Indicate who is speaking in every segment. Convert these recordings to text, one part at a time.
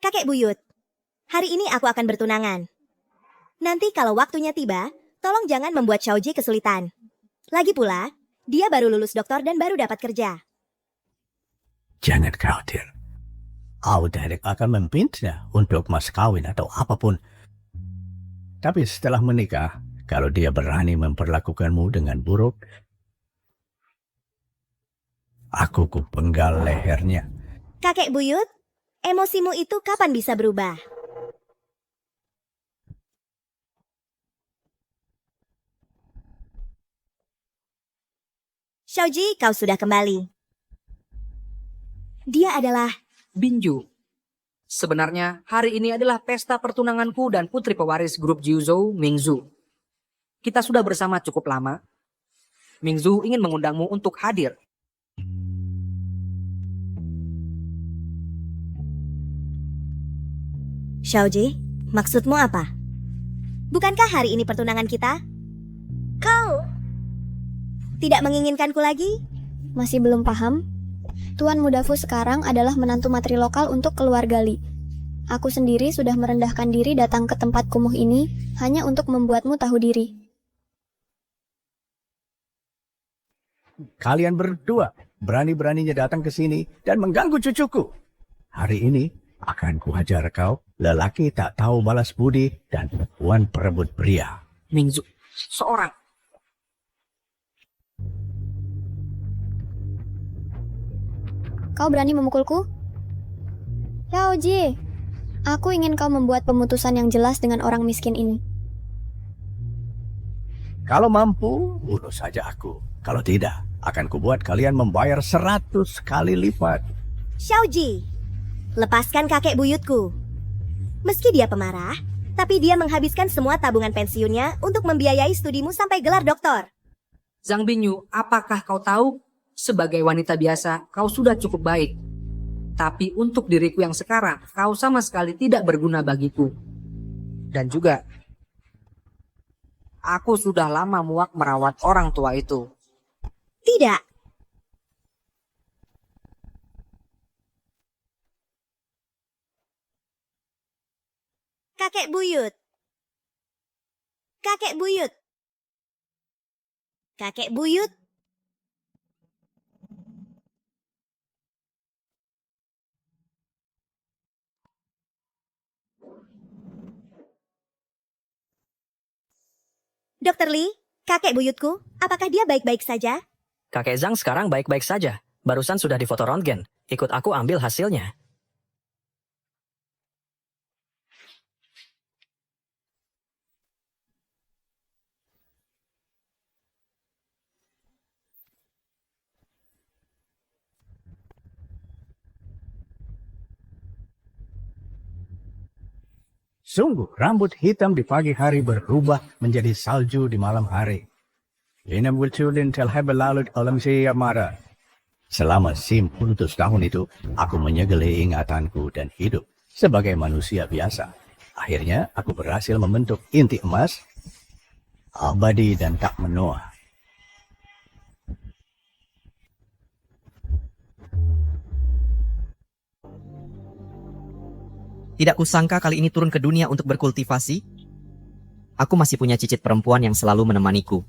Speaker 1: Kakek buyut, hari ini aku akan bertunangan. Nanti kalau waktunya tiba, tolong jangan membuat Xiaoji kesulitan. Lagi pula, dia baru lulus doktor dan baru dapat kerja.
Speaker 2: Jangan khawatir. Audrey akan meminta untuk mas kawin atau apapun. Tapi setelah menikah, kalau dia berani memperlakukanmu dengan buruk, aku kupenggal lehernya.
Speaker 1: Kakek buyut, emosimu itu kapan bisa berubah? Xiaoji, kau sudah kembali. Dia adalah...
Speaker 3: Binju. Sebenarnya hari ini adalah pesta pertunanganku dan putri pewaris grup Jiuzhou, Mingzhu. Kita sudah bersama cukup lama. Mingzhu ingin mengundangmu untuk hadir.
Speaker 1: Xiaoji, maksudmu apa? Bukankah hari ini pertunangan kita? Kau tidak menginginkanku lagi?
Speaker 4: Masih belum paham? Tuan Muda Fu sekarang adalah menantu matri lokal untuk keluarga Li. Aku sendiri sudah merendahkan diri datang ke tempat kumuh ini hanya untuk membuatmu tahu diri.
Speaker 2: Kalian berdua berani-beraninya datang ke sini dan mengganggu cucuku. Hari ini akan kuhajar kau, lelaki tak tahu balas budi dan perempuan perebut pria.
Speaker 3: Mingzhu, seorang.
Speaker 4: Kau berani memukulku? Xiaoji, aku ingin kau membuat pemutusan yang jelas dengan orang miskin ini.
Speaker 2: Kalau mampu, bunuh saja aku. Kalau tidak, akan kubuat kalian membayar 100 kali lipat.
Speaker 1: Xiaoji, lepaskan kakek buyutku. Meski dia pemarah, tapi dia menghabiskan semua tabungan pensiunnya untuk membiayai studimu sampai gelar doktor.
Speaker 3: Zhang Binyu, apakah kau tahu? Sebagai wanita biasa, kau sudah cukup baik. Tapi untuk diriku yang sekarang, kau sama sekali tidak berguna bagiku. Dan juga, aku sudah lama muak merawat orang tua itu.
Speaker 1: Tidak. Kakek buyut. Kakek buyut. Kakek buyut. Dokter Li, kakek buyutku, apakah dia baik-baik saja?
Speaker 5: Kakek Zhang sekarang baik-baik saja. Barusan sudah difoto röntgen. Ikut aku ambil hasilnya.
Speaker 2: Sungguh, rambut hitam di pagi hari berubah menjadi salju di malam hari. Ini munculin telhab lalut alam siamara. Selama 100 tahun itu, aku menyegeli ingatanku dan hidup sebagai manusia biasa. Akhirnya, aku berhasil membentuk inti emas, abadi dan tak menua.
Speaker 6: Tidak kusangka kali ini turun ke dunia untuk berkultivasi. Aku masih punya cicit perempuan yang selalu menemaniku.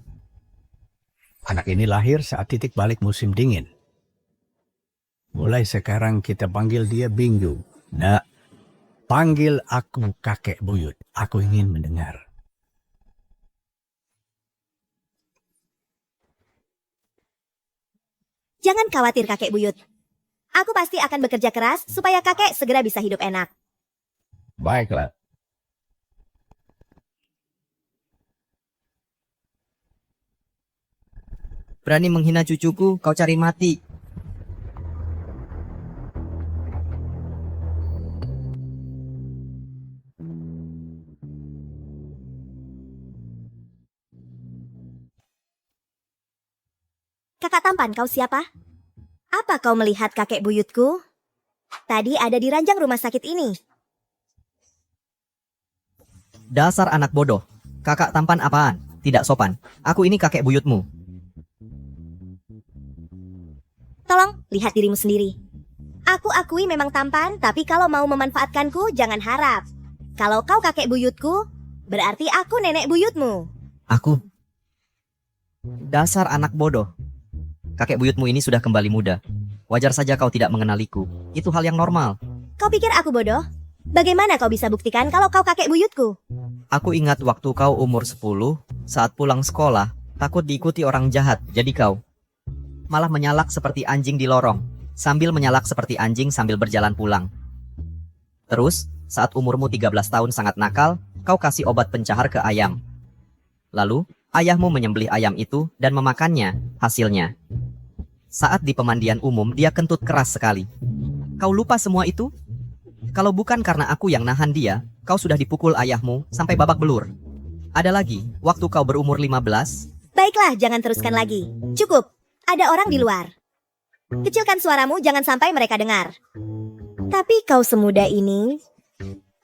Speaker 2: Anak ini lahir saat titik balik musim dingin. Mulai sekarang kita panggil dia Binju. Nah, panggil aku kakek buyut. Aku ingin mendengar.
Speaker 1: Jangan khawatir kakek buyut. Aku pasti akan bekerja keras supaya kakek segera bisa hidup enak.
Speaker 2: Baiklah.
Speaker 6: Berani menghina cucuku, kau cari mati.
Speaker 1: Kakak tampan, kau siapa? Apa kau melihat kakek buyutku? Tadi ada di ranjang rumah sakit ini.
Speaker 6: Dasar anak bodoh. Kakak tampan apaan? Tidak sopan. Aku ini kakek buyutmu.
Speaker 1: Tolong, lihat dirimu sendiri. Aku akui memang tampan, tapi kalau mau memanfaatkanku, jangan harap. Kalau kau kakek buyutku, berarti aku nenek buyutmu.
Speaker 6: Aku. Dasar anak bodoh. Kakek buyutmu ini sudah kembali muda. Wajar saja kau tidak mengenaliku. Itu hal yang normal.
Speaker 1: Kau pikir aku bodoh? Bagaimana kau bisa buktikan kalau kau kakek buyutku?
Speaker 6: Aku ingat waktu kau umur 10, saat pulang sekolah, takut diikuti orang jahat, jadi kau malah menyalak seperti anjing di lorong, sambil menyalak seperti anjing sambil berjalan pulang. Terus, saat umurmu 13 tahun sangat nakal, kau kasih obat pencahar ke ayam. Lalu, ayahmu menyembelih ayam itu dan memakannya, hasilnya. Saat di pemandian umum, dia kentut keras sekali. Kau lupa semua itu? Kalau bukan karena aku yang nahan dia, kau sudah dipukul ayahmu sampai babak belur. Ada lagi, waktu kau berumur 15,
Speaker 1: Baiklah, jangan teruskan lagi. Cukup, ada orang di luar. Kecilkan suaramu, jangan sampai mereka dengar. Tapi kau semuda ini,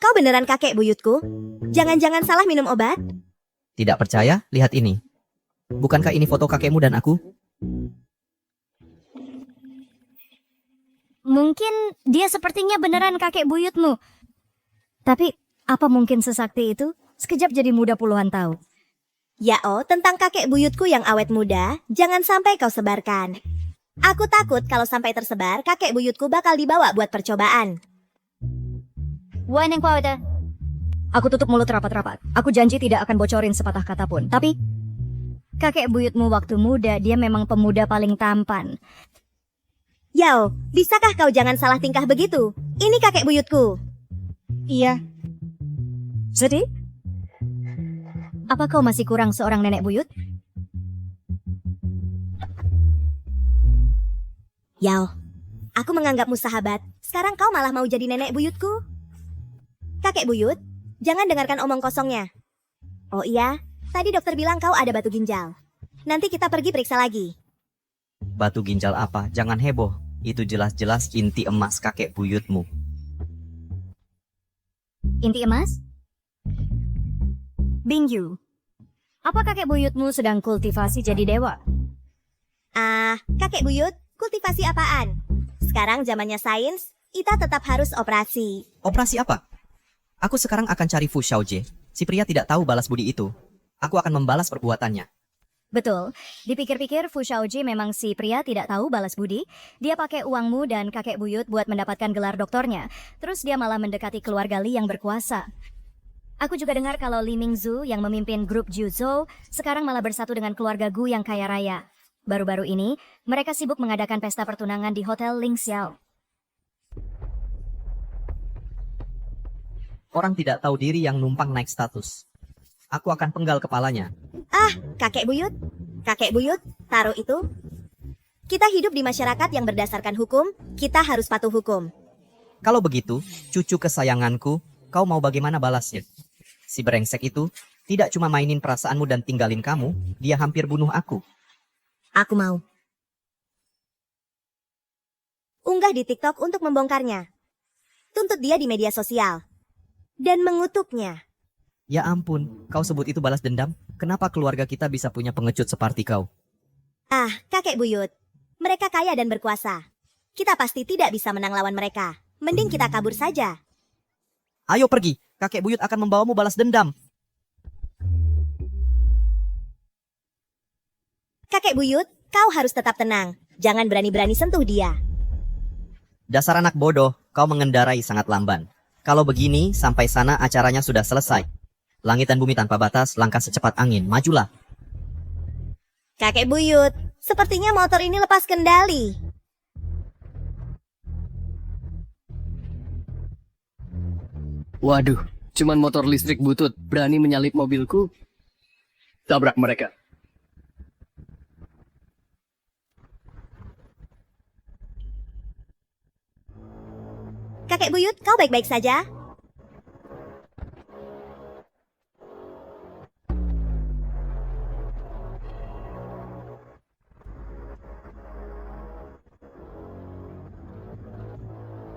Speaker 1: kau beneran kakek buyutku? Jangan-jangan salah minum obat?
Speaker 6: tidak percaya? Lihat ini. Bukankah ini foto kakekmu dan aku?
Speaker 7: Mungkin dia sepertinya beneran kakek buyutmu. Tapi apa mungkin sesakti itu? Sekejap jadi muda puluhan tahun.
Speaker 1: Ya oh, tentang kakek buyutku yang awet muda, jangan sampai kau sebarkan. Aku takut kalau sampai tersebar, kakek buyutku bakal dibawa buat percobaan.
Speaker 7: Aku tutup mulut rapat-rapat. Aku janji tidak akan bocorin sepatah kata pun. Tapi kakek buyutmu waktu muda, dia memang pemuda paling tampan.
Speaker 1: Yao, bisakah kau jangan salah tingkah begitu? Ini kakek buyutku.
Speaker 7: Iya. Jadi? Apa kau masih kurang seorang nenek buyut?
Speaker 1: Yao, aku menganggapmu sahabat. Sekarang kau malah mau jadi nenek buyutku? Kakek buyut, jangan dengarkan omong kosongnya. Oh iya, tadi dokter bilang kau ada batu ginjal. Nanti kita pergi periksa lagi.
Speaker 6: Batu ginjal apa? Jangan heboh. Itu jelas-jelas inti emas kakek buyutmu.
Speaker 7: Inti emas? Bingyu. Apa kakek buyutmu sedang kultivasi jadi dewa?
Speaker 1: Kakek buyut, kultivasi apaan? Sekarang zamannya sains, kita tetap harus operasi.
Speaker 6: Operasi apa? Aku sekarang akan cari Fu Xiaojie. Si pria tidak tahu balas budi itu. Aku akan membalas perbuatannya.
Speaker 7: Betul. Dipikir-pikir Fu Xiaojie memang si pria tidak tahu balas budi. Dia pakai uangmu dan kakek buyut buat mendapatkan gelar doktornya. Terus dia malah mendekati keluarga Li yang berkuasa. Aku juga dengar kalau Li Mingzu yang memimpin grup Juzhou sekarang malah bersatu dengan keluarga Gu yang kaya raya. Baru-baru ini, mereka sibuk mengadakan pesta pertunangan di Hotel Ling Xiao.
Speaker 6: Orang tidak tahu diri yang numpang naik status. Aku akan penggal kepalanya.
Speaker 1: Kakek buyut, taruh itu. Kita hidup di masyarakat yang berdasarkan hukum, kita harus patuh hukum.
Speaker 6: Kalau begitu, cucu kesayanganku, kau mau bagaimana balasnya? Si brengsek itu tidak cuma mainin perasaanmu dan tinggalin kamu, dia hampir bunuh aku.
Speaker 1: Aku mau. Unggah di TikTok untuk membongkarnya. Tuntut dia di media sosial. Dan mengutuknya.
Speaker 6: Ya ampun, kau sebut itu balas dendam? Kenapa keluarga kita bisa punya pengecut seperti kau?
Speaker 1: Kakek buyut. Mereka kaya dan berkuasa. Kita pasti tidak bisa menang lawan mereka. Mending kita kabur saja.
Speaker 6: Ayo pergi, kakek buyut akan membawamu balas dendam.
Speaker 1: Kakek buyut, kau harus tetap tenang. Jangan berani-berani sentuh dia.
Speaker 6: Dasar anak bodoh, kau mengendarai sangat lamban. Kalau begini, sampai sana acaranya sudah selesai. Langit dan bumi tanpa batas, langkah secepat angin, majulah.
Speaker 1: Kakek buyut, sepertinya motor ini lepas kendali.
Speaker 8: Waduh, cuman motor listrik butut berani menyalip mobilku. Tabrak mereka.
Speaker 1: Kakek buyut, kau baik-baik saja?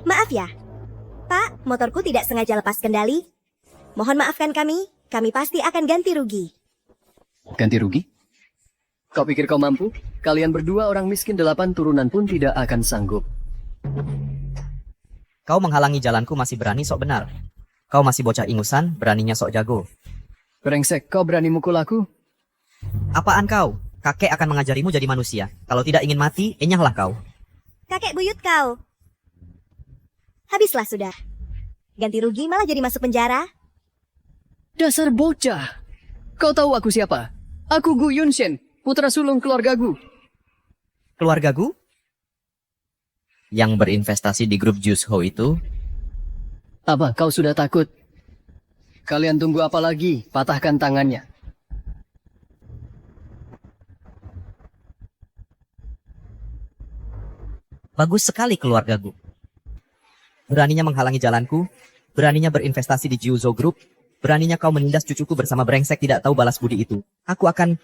Speaker 1: Maaf ya, Pak, motorku tidak sengaja lepas kendali. Mohon maafkan kami pasti akan ganti rugi.
Speaker 8: Ganti rugi? Kau pikir kau mampu? Kalian berdua orang miskin 8 turunan pun tidak akan sanggup.
Speaker 6: Kau menghalangi jalanku masih berani sok benar. Kau masih bocah ingusan, beraninya sok jago.
Speaker 8: Brengsek, kau berani mukul aku?
Speaker 6: Apaan kau? Kakek akan mengajarimu jadi manusia. Kalau tidak ingin mati, enyahlah kau.
Speaker 1: Kakek buyut kau. Habislah sudah. Ganti rugi malah jadi masuk penjara.
Speaker 8: Dasar bocah. Kau tahu aku siapa? Aku Gu Yunshen, putra sulung keluarga Gu.
Speaker 6: Keluarga Gu? Yang berinvestasi di grup Juice Ho itu?
Speaker 8: Apa, kau sudah takut? Kalian tunggu apa lagi? Patahkan tangannya.
Speaker 6: Bagus sekali keluarga Gu. Beraninya menghalangi jalanku, beraninya berinvestasi di Jiuzo Group, beraninya kau menindas cucuku bersama brengsek tidak tahu balas budi itu. Aku akan...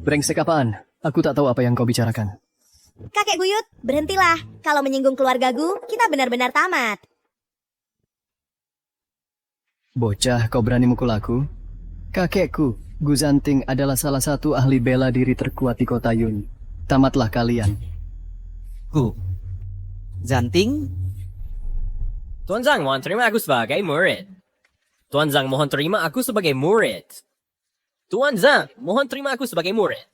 Speaker 8: Brengsek apaan? Aku tak tahu apa yang kau bicarakan.
Speaker 1: Kakek buyut, berhentilah. Kalau menyinggung keluarga Gu, kita benar-benar tamat.
Speaker 8: Bocah, kau berani mukul aku? Kakekku, Gu Zanting adalah salah satu ahli bela diri terkuat di kota Yun. Tamatlah kalian.
Speaker 6: Gu. Zanting?
Speaker 9: Tuan Zhang mohon terima aku sebagai murid. Tuan Zhang mohon terima aku sebagai murid. Tuan Zhang mohon terima aku sebagai murid.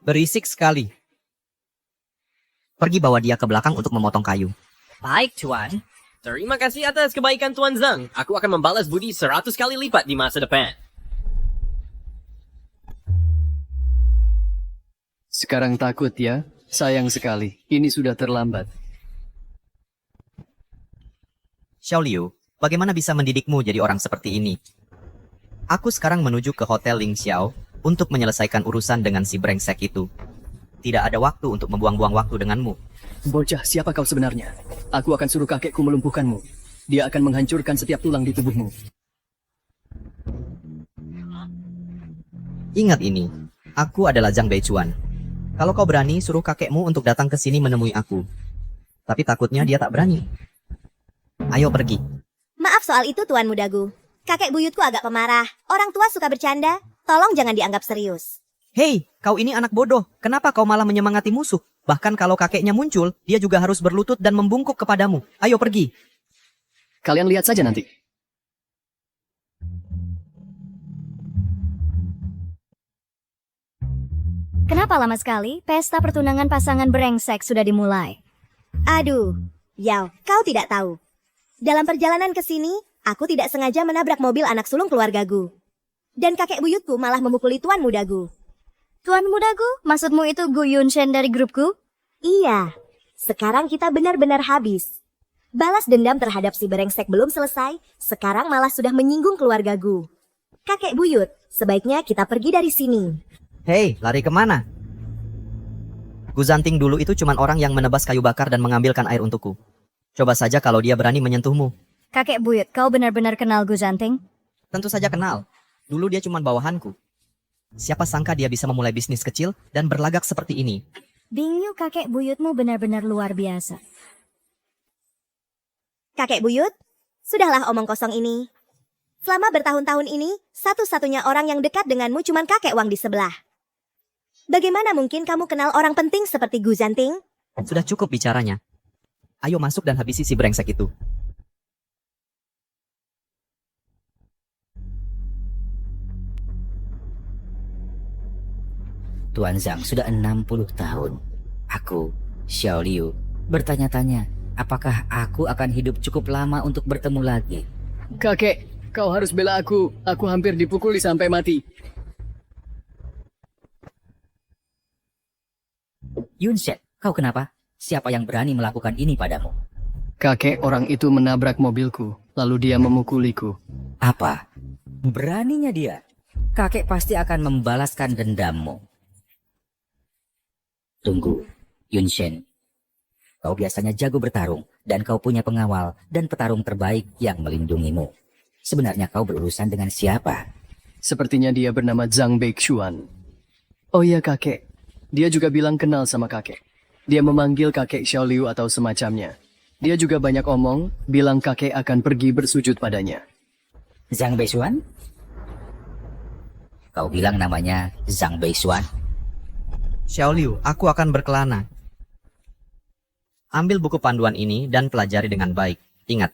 Speaker 6: Berisik sekali. Pergi bawa dia ke belakang untuk memotong kayu.
Speaker 9: Baik, Tuan. Terima kasih atas kebaikan Tuan Zhang. Aku akan membalas budi 100 kali lipat di masa depan.
Speaker 8: Sekarang takut ya? Sayang sekali, ini sudah terlambat.
Speaker 6: Xiao Liu, bagaimana bisa mendidikmu jadi orang seperti ini? Aku sekarang menuju ke Hotel Ling Xiao untuk menyelesaikan urusan dengan si brengsek itu. Tidak ada waktu untuk membuang-buang waktu denganmu.
Speaker 8: Bocah, siapa kau sebenarnya? Aku akan suruh kakekku melumpuhkanmu. Dia akan menghancurkan setiap tulang di tubuhmu.
Speaker 6: Ingat ini, aku adalah Zhang Beichuan. Kalau kau berani, suruh kakekmu untuk datang ke sini menemui aku. Tapi takutnya dia tak berani. Ayo pergi.
Speaker 1: Maaf soal itu Tuan Muda Gu. Kakek buyutku agak pemarah. Orang tua suka bercanda. Tolong jangan dianggap serius.
Speaker 6: Hei, kau ini anak bodoh. Kenapa kau malah menyemangati musuh? Bahkan kalau kakeknya muncul, dia juga harus berlutut dan membungkuk kepadamu. Ayo pergi.
Speaker 8: Kalian lihat saja nanti.
Speaker 7: Kenapa lama sekali? Pesta pertunangan pasangan brengsek sudah dimulai.
Speaker 1: Aduh, Yao, kau tidak tahu. Dalam perjalanan ke sini, aku tidak sengaja menabrak mobil anak sulung keluarga Gu. Dan kakek buyutku malah memukuli Tuan Muda Gu.
Speaker 7: Tuan Muda Gu, maksudmu itu Gu Yunshen dari grupku?
Speaker 1: Iya, sekarang kita benar-benar habis. Balas dendam terhadap si brengsek belum selesai, sekarang malah sudah menyinggung keluarga Gu. Kakek buyut, sebaiknya kita pergi dari sini.
Speaker 6: Hei, lari kemana? Gu Zanting dulu itu cuma orang yang menebas kayu bakar dan mengambilkan air untukku. Coba saja kalau dia berani menyentuhmu.
Speaker 7: Kakek buyut, kau benar-benar kenal Gu Zanting?
Speaker 6: Tentu saja kenal. Dulu dia cuma bawahanku. Siapa sangka dia bisa memulai bisnis kecil dan berlagak seperti ini.
Speaker 7: Bingyu, kakek buyutmu benar-benar luar biasa.
Speaker 1: Kakek buyut, sudahlah omong kosong ini. Selama bertahun-tahun ini, satu-satunya orang yang dekat denganmu cuma kakek Wang di sebelah. Bagaimana mungkin kamu kenal orang penting seperti Gu Zanting?
Speaker 6: Sudah cukup bicaranya. Ayo masuk dan habisi si brengsek itu.
Speaker 10: Tuan Zhang sudah 60 tahun. Aku, Xiao Liu, bertanya-tanya, apakah aku akan hidup cukup lama untuk bertemu lagi?
Speaker 8: Kakek, kau harus bela aku. Aku hampir dipukuli sampai mati.
Speaker 10: Yunshen, kau kenapa? Siapa yang berani melakukan ini padamu?
Speaker 8: Kakek orang itu menabrak mobilku, lalu dia memukuliku.
Speaker 10: Apa? Beraninya dia? Kakek pasti akan membalaskan dendammu. Tunggu, Yunshen. Kau biasanya jago bertarung, dan kau punya pengawal dan petarung terbaik yang melindungimu. Sebenarnya kau berurusan dengan siapa?
Speaker 8: Sepertinya dia bernama Zhang Beichuan. Oh iya kakek, dia juga bilang kenal sama kakek. Dia memanggil kakek Xiao Liu atau semacamnya. Dia juga banyak omong, bilang kakek akan pergi bersujud padanya.
Speaker 10: Zhang Beichuan? Kau bilang namanya Zhang Beichuan?
Speaker 6: Xiao Liu, aku akan berkelana. Ambil buku panduan ini dan pelajari dengan baik. Ingat,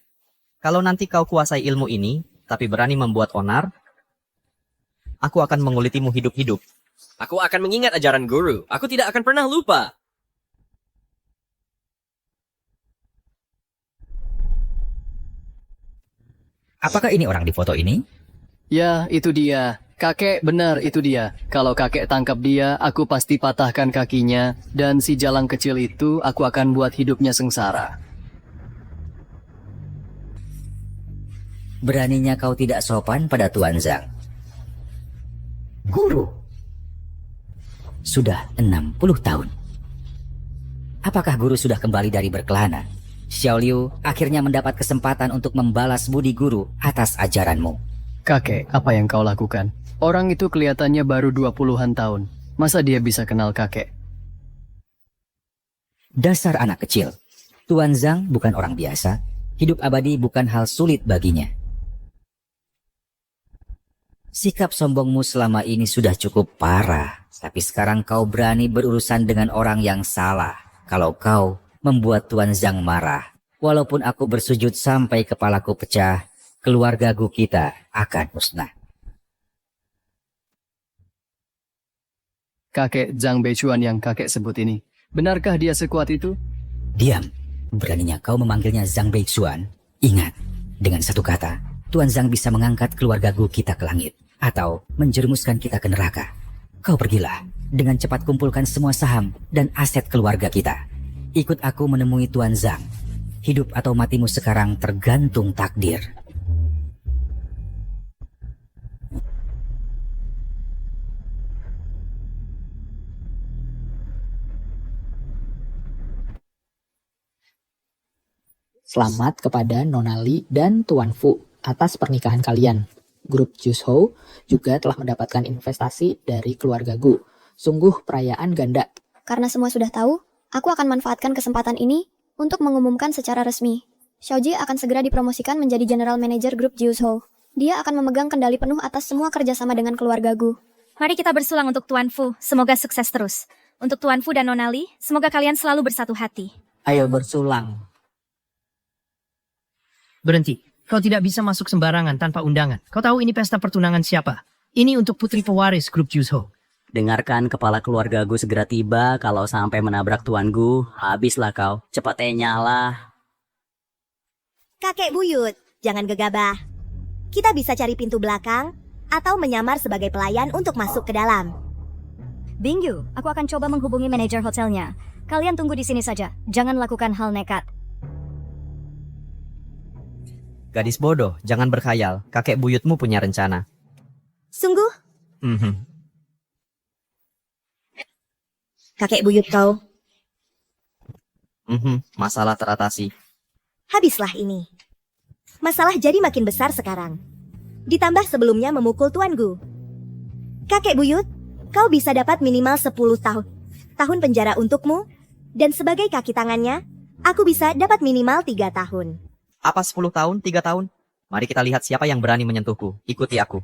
Speaker 6: kalau nanti kau kuasai ilmu ini, tapi berani membuat onar, aku akan mengulitimu hidup-hidup.
Speaker 9: Aku akan mengingat ajaran guru. Aku tidak akan pernah lupa.
Speaker 10: Apakah ini orang di foto ini?
Speaker 8: Ya, itu dia. Kakek, benar itu dia. Kalau kakek tangkap dia, aku pasti patahkan kakinya. Dan si jalang kecil itu, aku akan buat hidupnya sengsara.
Speaker 10: Beraninya kau tidak sopan pada Tuan Zhang. Guru. Sudah 60 tahun. Apakah guru sudah kembali dari berkelana? Xiao Liu akhirnya mendapat kesempatan untuk membalas budi guru atas ajaranmu.
Speaker 8: Kakek, apa yang kau lakukan? Orang itu kelihatannya baru 20-an tahun. Masa dia bisa kenal kakek?
Speaker 10: Dasar anak kecil. Tuan Zhang bukan orang biasa. Hidup abadi bukan hal sulit baginya. Sikap sombongmu selama ini sudah cukup parah. Tapi sekarang kau berani berurusan dengan orang yang salah. Kalau kau membuat Tuan Zhang marah. Walaupun aku bersujud sampai kepalaku pecah, keluarga Gu kita akan musnah.
Speaker 8: Kakek Zhang Beichuan yang kakek sebut ini. Benarkah dia sekuat itu?
Speaker 10: Diam. Beraninya kau memanggilnya Zhang Beichuan? Ingat, dengan satu kata, Tuan Zhang bisa mengangkat keluarga Gu kita ke langit. Atau menjerumuskan kita ke neraka. Kau pergilah. Dengan cepat kumpulkan semua saham dan aset keluarga kita. Ikut aku menemui Tuan Zhang. Hidup atau matimu sekarang tergantung takdir.
Speaker 11: Selamat kepada Nona Li dan Tuan Fu atas pernikahan kalian. Grup Juzhou juga telah mendapatkan investasi dari keluarga Gu. Sungguh perayaan ganda.
Speaker 4: Karena semua sudah tahu, aku akan manfaatkan kesempatan ini untuk mengumumkan secara resmi. Xiaoji akan segera dipromosikan menjadi General Manager Grup Juzhou. Dia akan memegang kendali penuh atas semua kerjasama dengan keluarga Gu.
Speaker 7: Mari kita bersulang untuk Tuan Fu. Semoga sukses terus. Untuk Tuan Fu dan Nona Li, semoga kalian selalu bersatu hati.
Speaker 11: Ayo bersulang.
Speaker 12: Berhenti. Kau tidak bisa masuk sembarangan tanpa undangan. Kau tahu ini pesta pertunangan siapa? Ini untuk putri pewaris grup Juzhou.
Speaker 13: Dengarkan kepala keluarga Gu segera tiba. Kalau sampai menabrak Tuan Gu, habislah kau. Cepat nyala.
Speaker 1: Kakek buyut, jangan gegabah. Kita bisa cari pintu belakang atau menyamar sebagai pelayan untuk masuk ke dalam.
Speaker 7: Bingyu, aku akan coba menghubungi manajer hotelnya. Kalian tunggu di sini saja. Jangan lakukan hal nekat.
Speaker 6: Gadis bodoh, jangan berkhayal. Kakek buyutmu punya rencana.
Speaker 1: Sungguh? Kakek buyut kau.
Speaker 6: Masalah teratasi.
Speaker 1: Habislah ini. Masalah jadi makin besar sekarang. Ditambah sebelumnya memukul Tuan Gu. Kakek buyut, kau bisa dapat minimal 10 tahun penjara untukmu. Dan sebagai kaki tangannya, aku bisa dapat minimal 3 tahun.
Speaker 6: Apa 10 tahun, 3 tahun? Mari kita lihat siapa yang berani menyentuhku. Ikuti aku.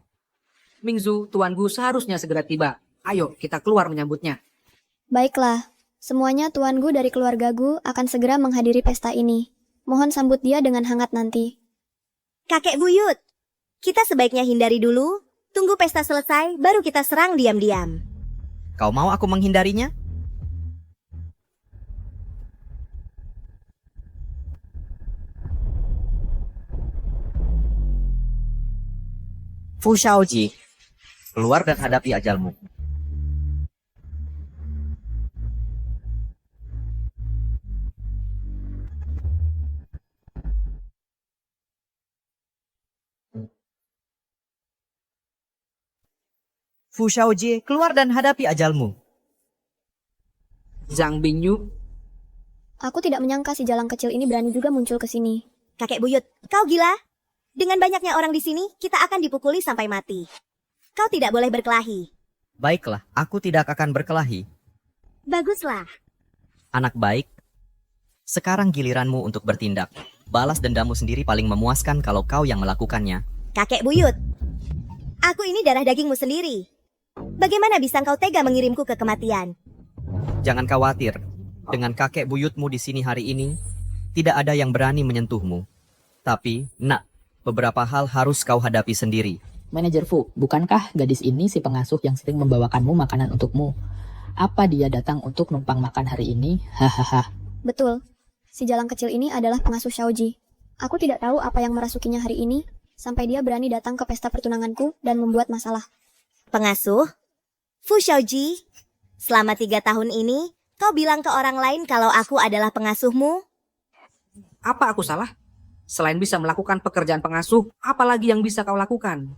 Speaker 3: Mingzu, Tuan Gu seharusnya segera tiba. Ayo, kita keluar menyambutnya.
Speaker 4: Baiklah, semuanya Tuan Gu dari keluarga Gu akan segera menghadiri pesta ini. Mohon sambut dia dengan hangat nanti.
Speaker 1: Kakek buyut, kita sebaiknya hindari dulu. Tunggu pesta selesai, baru kita serang diam-diam.
Speaker 6: Kau mau aku menghindarinya? Fu Shaoji, keluar dan hadapi ajalmu. Fu Shaoji, keluar dan hadapi ajalmu.
Speaker 3: Zhang Bingyu.
Speaker 4: Aku tidak menyangka si jalang kecil ini berani juga muncul ke sini.
Speaker 1: Kakek buyut, kau gila? Dengan banyaknya orang di sini, kita akan dipukuli sampai mati. Kau tidak boleh berkelahi.
Speaker 6: Baiklah, aku tidak akan berkelahi.
Speaker 1: Baguslah.
Speaker 6: Anak baik, sekarang giliranmu untuk bertindak. Balas dendammu sendiri paling memuaskan kalau kau yang melakukannya.
Speaker 1: Kakek buyut, aku ini darah dagingmu sendiri. Bagaimana bisa kau tega mengirimku ke kematian?
Speaker 6: Jangan khawatir, Dengan kakek buyutmu di sini hari ini, tidak ada yang berani menyentuhmu. Tapi, nak, beberapa hal harus kau hadapi sendiri.
Speaker 11: Manajer Fu, bukankah gadis ini si pengasuh yang sering membawakanmu makanan untukmu? Apa dia datang untuk numpang makan hari ini? Hahaha.
Speaker 4: Betul. Si jalang kecil ini adalah pengasuh Xiaoji. Aku tidak tahu apa yang merasukinya hari ini, sampai dia berani datang ke pesta pertunanganku dan membuat masalah.
Speaker 1: Pengasuh? Fu Xiaoji, selama 3 tahun ini, kau bilang ke orang lain kalau aku adalah pengasuhmu?
Speaker 3: Apa aku salah? Selain bisa melakukan pekerjaan pengasuh, apalagi yang bisa kau lakukan?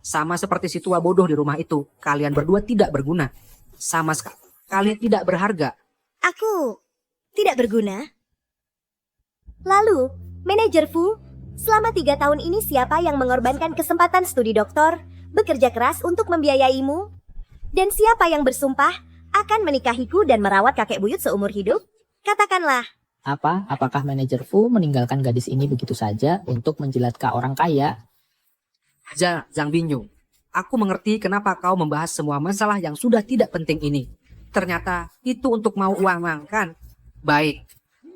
Speaker 3: Sama seperti si tua bodoh di rumah itu, kalian berdua tidak berguna. Sama sekali, kalian tidak berharga.
Speaker 1: Aku tidak berguna? Lalu, Manajer Fu, selama 3 tahun ini siapa yang mengorbankan kesempatan studi doktor, bekerja keras untuk membiayaimu? Dan siapa yang bersumpah akan menikahiku dan merawat kakek buyut seumur hidup? Katakanlah.
Speaker 11: Apakah manajer Fu meninggalkan gadis ini begitu saja untuk menjilat ke orang kaya?
Speaker 3: Zhang Binyu, aku mengerti kenapa kau membahas semua masalah yang sudah tidak penting ini. Ternyata itu untuk mau uang, kan? Baik,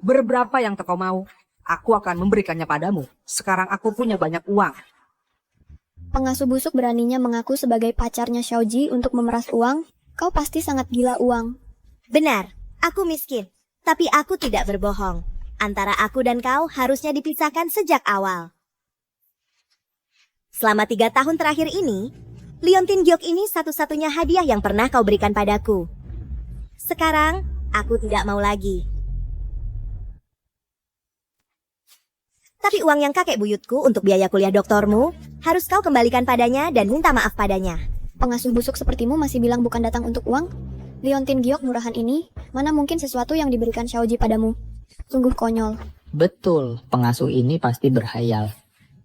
Speaker 3: berberapa yang kau mau, aku akan memberikannya padamu. Sekarang aku punya banyak uang.
Speaker 4: Pengasuh busuk beraninya mengaku sebagai pacarnya Xiaoji untuk memeras uang. Kau pasti sangat gila uang.
Speaker 1: Benar, aku miskin. Tapi aku tidak berbohong. Antara aku dan kau harusnya dipisahkan sejak awal. Selama 3 tahun terakhir ini, Liontin Giok ini satu-satunya hadiah yang pernah kau berikan padaku. Sekarang, aku tidak mau lagi. Tapi uang yang kakek buyutku untuk biaya kuliah doktormu, harus kau kembalikan padanya dan minta maaf padanya.
Speaker 4: Pengasuh busuk sepertimu masih bilang bukan datang untuk uang? Liontin Giok murahan ini, mana mungkin sesuatu yang diberikan Xiaoji padamu? Sungguh konyol.
Speaker 11: Betul, pengasuh ini pasti berhayal.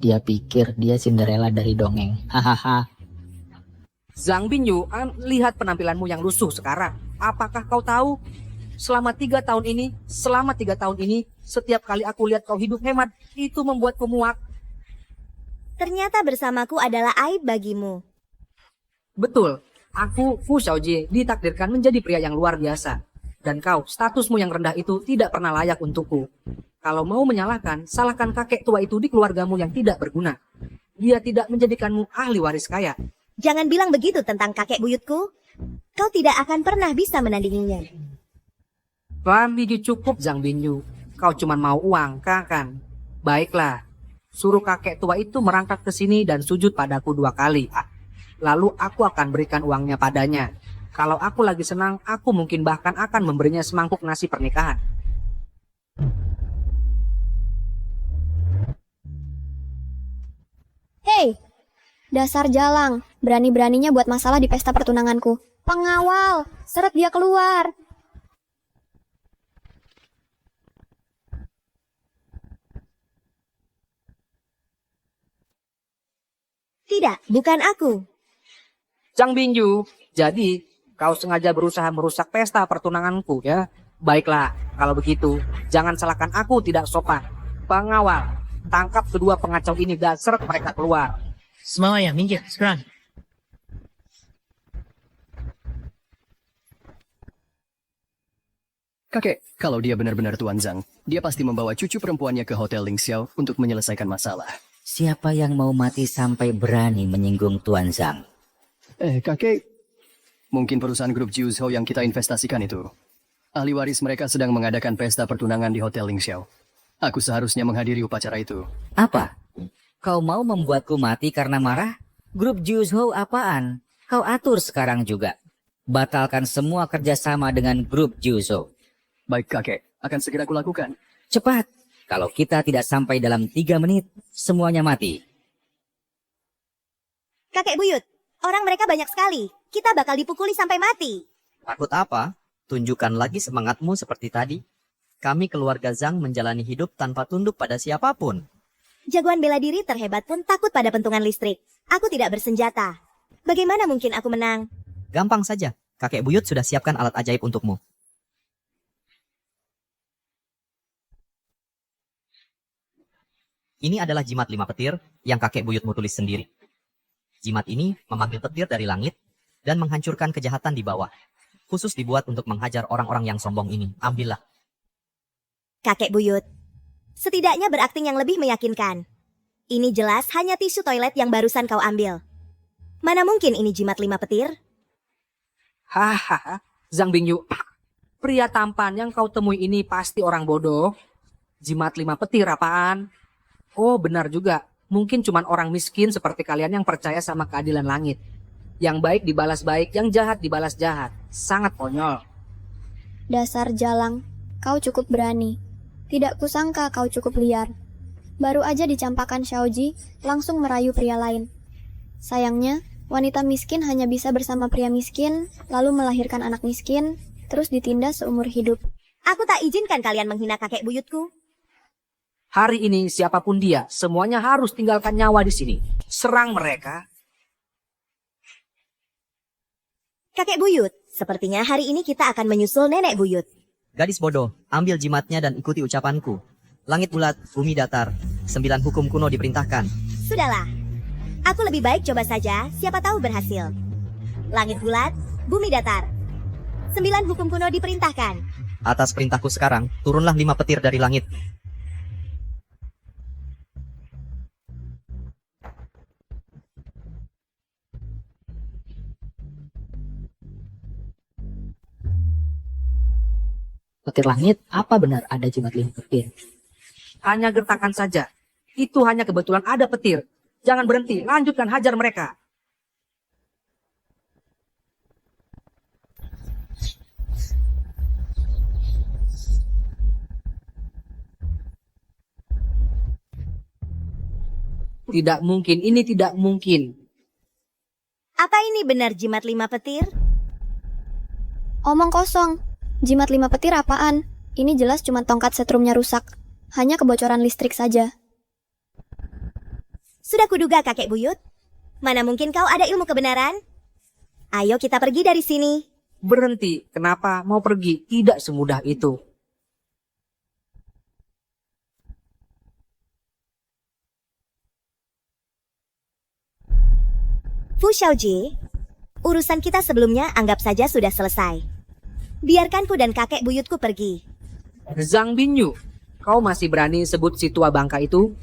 Speaker 11: Dia pikir dia Cinderella dari dongeng. Hahaha.
Speaker 3: Zhang Binyu, lihat penampilanmu yang lusuh sekarang. Apakah kau tahu? Selama 3 tahun ini, setiap kali aku lihat kau hidup hemat, itu membuatku muak.
Speaker 1: Ternyata bersamaku adalah aib bagimu.
Speaker 3: Betul, aku Fu Xiaoji ditakdirkan menjadi pria yang luar biasa. Dan kau, statusmu yang rendah itu tidak pernah layak untukku. Kalau mau menyalahkan, salahkan kakek tua itu di keluargamu yang tidak berguna. Dia tidak menjadikanmu ahli waris kaya.
Speaker 1: Jangan bilang begitu tentang kakek buyutku. Kau tidak akan pernah bisa menandinginya.
Speaker 3: Lami cukup Zhang Binyu. Kau cuma mau uang, kan? Baiklah, suruh kakek tua itu merangkak ke sini dan sujud padaku 2 kali. Lalu aku akan berikan uangnya padanya. Kalau aku lagi senang, aku mungkin bahkan akan memberinya semangkuk nasi pernikahan.
Speaker 4: Hei, dasar jalang. Berani-beraninya buat masalah di pesta pertunanganku. Pengawal, seret dia keluar.
Speaker 1: Tidak, bukan aku.
Speaker 3: Zhang Binyu, jadi kau sengaja berusaha merusak pesta pertunanganku, ya? Baiklah, kalau begitu, jangan salahkan aku tidak sopan. Pengawal, tangkap kedua pengacau ini dan seret mereka keluar.
Speaker 12: Semuanya, minggir, sekarang.
Speaker 8: Kakek, kalau dia benar-benar Tuan Zhang, dia pasti membawa cucu perempuannya ke Hotel Ling Xiao untuk menyelesaikan masalah.
Speaker 10: Siapa yang mau mati sampai berani menyinggung Tuan Zhang?
Speaker 8: Kakek, mungkin perusahaan grup Jiuzhou yang kita investasikan itu. Ahli waris mereka sedang mengadakan pesta pertunangan di Hotel Ling Xiao. Aku seharusnya menghadiri upacara itu.
Speaker 10: Apa? Kau mau membuatku mati karena marah? Grup Jiuzhou apaan? Kau atur sekarang juga. Batalkan semua kerjasama dengan grup Jiuzhou.
Speaker 8: Baik kakek, akan segera kulakukan.
Speaker 10: Cepat. Kalau kita tidak sampai dalam 3 menit, semuanya mati.
Speaker 1: Kakek buyut, orang mereka banyak sekali. Kita bakal dipukuli sampai mati.
Speaker 6: Takut apa? Tunjukkan lagi semangatmu seperti tadi. Kami keluarga Zhang menjalani hidup tanpa tunduk pada siapapun.
Speaker 1: Jagoan bela diri terhebat pun takut pada pentungan listrik. Aku tidak bersenjata. Bagaimana mungkin aku menang?
Speaker 6: Gampang saja. Kakek buyut sudah siapkan alat ajaib untukmu. Ini adalah jimat 5 petir yang kakek buyutmu tulis sendiri. Jimat ini memanggil petir dari langit dan menghancurkan kejahatan di bawah. Khusus dibuat untuk menghajar orang-orang yang sombong ini. Ambillah.
Speaker 1: Kakek buyut, setidaknya berakting yang lebih meyakinkan. Ini jelas hanya tisu toilet yang barusan kau ambil. Mana mungkin ini jimat 5 petir?
Speaker 3: Hahaha, Zhang Bingyu. Pria tampan yang kau temui ini pasti orang bodoh. Jimat 5 petir apaan? Oh, benar juga. Mungkin cuman orang miskin seperti kalian yang percaya sama keadilan langit. Yang baik dibalas baik, yang jahat dibalas jahat. Sangat konyol.
Speaker 4: Dasar jalang, kau cukup berani. Tidak kusangka kau cukup liar. Baru aja dicampakkan Xiaoji, langsung merayu pria lain. Sayangnya, wanita miskin hanya bisa bersama pria miskin, lalu melahirkan anak miskin, terus ditindas seumur hidup.
Speaker 1: Aku tak izinkan kalian menghina kakek buyutku.
Speaker 3: Hari ini siapapun dia, semuanya harus tinggalkan nyawa di sini. Serang mereka.
Speaker 1: Kakek buyut, sepertinya hari ini kita akan menyusul nenek buyut.
Speaker 6: Gadis bodoh, ambil jimatnya dan ikuti ucapanku. Langit bulat, bumi datar. 9 hukum kuno diperintahkan.
Speaker 1: Sudahlah, aku lebih baik coba saja, siapa tahu berhasil. Langit bulat, bumi datar. 9 hukum kuno diperintahkan.
Speaker 6: Atas perintahku sekarang, turunlah 5 petir dari langit.
Speaker 11: Petir langit, apa benar ada jimat 5 petir?
Speaker 3: Hanya gertakan saja. Itu hanya kebetulan ada petir. Jangan berhenti, lanjutkan hajar mereka. Tidak mungkin, ini tidak mungkin.
Speaker 1: Apa ini benar jimat 5 petir?
Speaker 4: Omong kosong. Jimat 5 petir apaan? Ini jelas cuma tongkat setrumnya rusak. Hanya kebocoran listrik saja.
Speaker 1: Sudah kuduga kakek buyut. Mana mungkin kau ada ilmu kebenaran? Ayo kita pergi dari sini.
Speaker 3: Berhenti, kenapa mau pergi? Tidak semudah itu.
Speaker 1: Fu Xiaoji, urusan kita sebelumnya anggap saja sudah selesai. Biarkanku dan kakek buyutku pergi.
Speaker 3: Zhang Binyu, kau masih berani sebut si tua bangka itu?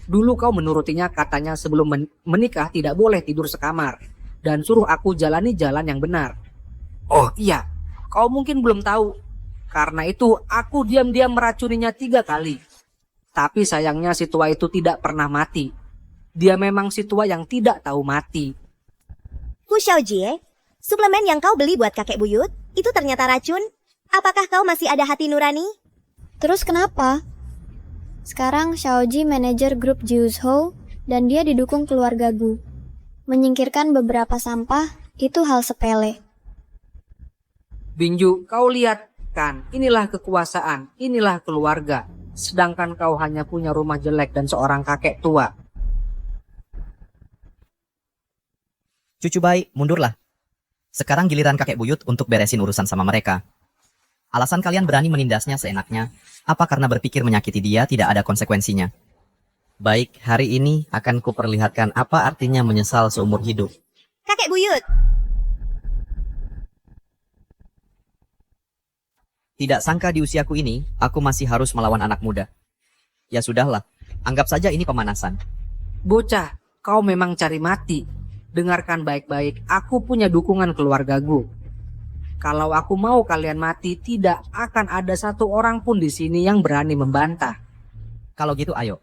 Speaker 3: Dulu kau menurutinya katanya sebelum menikah tidak boleh tidur sekamar. Dan suruh aku jalani jalan yang benar. Oh iya, kau mungkin belum tahu. Karena itu aku diam-diam meracuninya 3 kali. Tapi sayangnya si tua itu tidak pernah mati. Dia memang si tua yang tidak tahu mati.
Speaker 1: Fu Xiaoji, suplemen yang kau beli buat kakek buyut, itu ternyata racun? Apakah kau masih ada hati nurani?
Speaker 4: Terus kenapa? Sekarang Xiaoji manajer grup Jiuzhou dan dia didukung keluarga Gu. Menyingkirkan beberapa sampah itu hal sepele.
Speaker 3: Binju, kau lihat kan, inilah kekuasaan, inilah keluarga. Sedangkan kau hanya punya rumah jelek dan seorang kakek tua.
Speaker 6: Cucu baik, mundurlah. Sekarang giliran kakek buyut untuk beresin urusan sama mereka. Alasan kalian berani menindasnya seenaknya, apa karena berpikir menyakiti dia tidak ada konsekuensinya? Baik, hari ini akan kuperlihatkan apa artinya menyesal seumur hidup.
Speaker 1: Kakek buyut!
Speaker 6: Tidak sangka di usiaku ini, aku masih harus melawan anak muda. Ya sudahlah, anggap saja ini pemanasan.
Speaker 3: Bocah, kau memang cari mati. Dengarkan baik-baik, aku punya dukungan keluarga Gu. Kalau aku mau kalian mati, tidak akan ada satu orang pun di sini yang berani membantah.
Speaker 6: Kalau gitu ayo.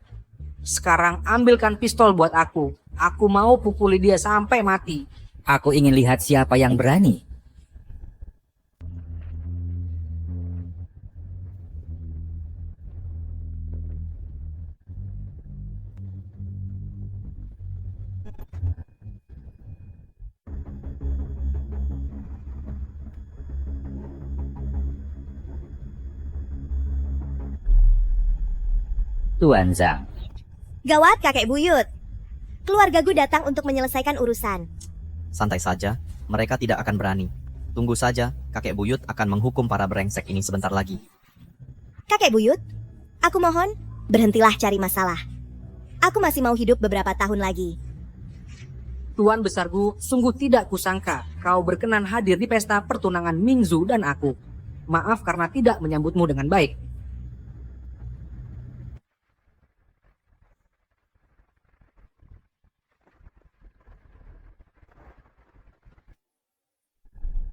Speaker 3: Sekarang ambilkan pistol buat aku. Aku mau pukuli dia sampai mati.
Speaker 10: Aku ingin lihat siapa yang berani. Tuan Zhang.
Speaker 1: Gawat kakek buyut. Keluarga Gu datang untuk menyelesaikan urusan.
Speaker 6: Santai saja, mereka tidak akan berani. Tunggu saja, kakek buyut akan menghukum para brengsek ini sebentar lagi.
Speaker 1: Kakek buyut, aku mohon, berhentilah cari masalah. Aku masih mau hidup beberapa tahun lagi.
Speaker 3: Tuan besar Gu, sungguh tidak kusangka kau berkenan hadir di pesta pertunangan Mingzu dan aku. Maaf karena tidak menyambutmu dengan baik.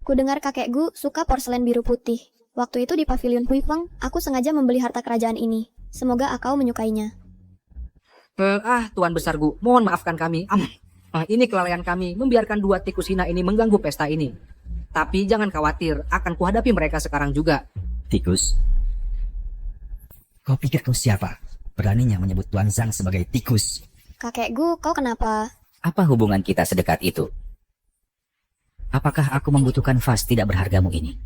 Speaker 4: Kudengar kakek Gu suka porselen biru putih. Waktu itu di pavilion Huifeng, aku sengaja membeli harta kerajaan ini. Semoga Akau menyukainya.
Speaker 3: Tuan Besar Gu, mohon maafkan kami. Ini kelalaian kami membiarkan dua tikus hina ini mengganggu pesta ini. Tapi jangan khawatir, akan kuhadapi mereka sekarang juga.
Speaker 10: Tikus? Kau pikir kau siapa? Beraninya menyebut Tuan Zhang sebagai tikus.
Speaker 4: Kakek Gu, kau kenapa?
Speaker 10: Apa hubungan kita sedekat itu? Apakah aku membutuhkan vas tidak berhargamu ini?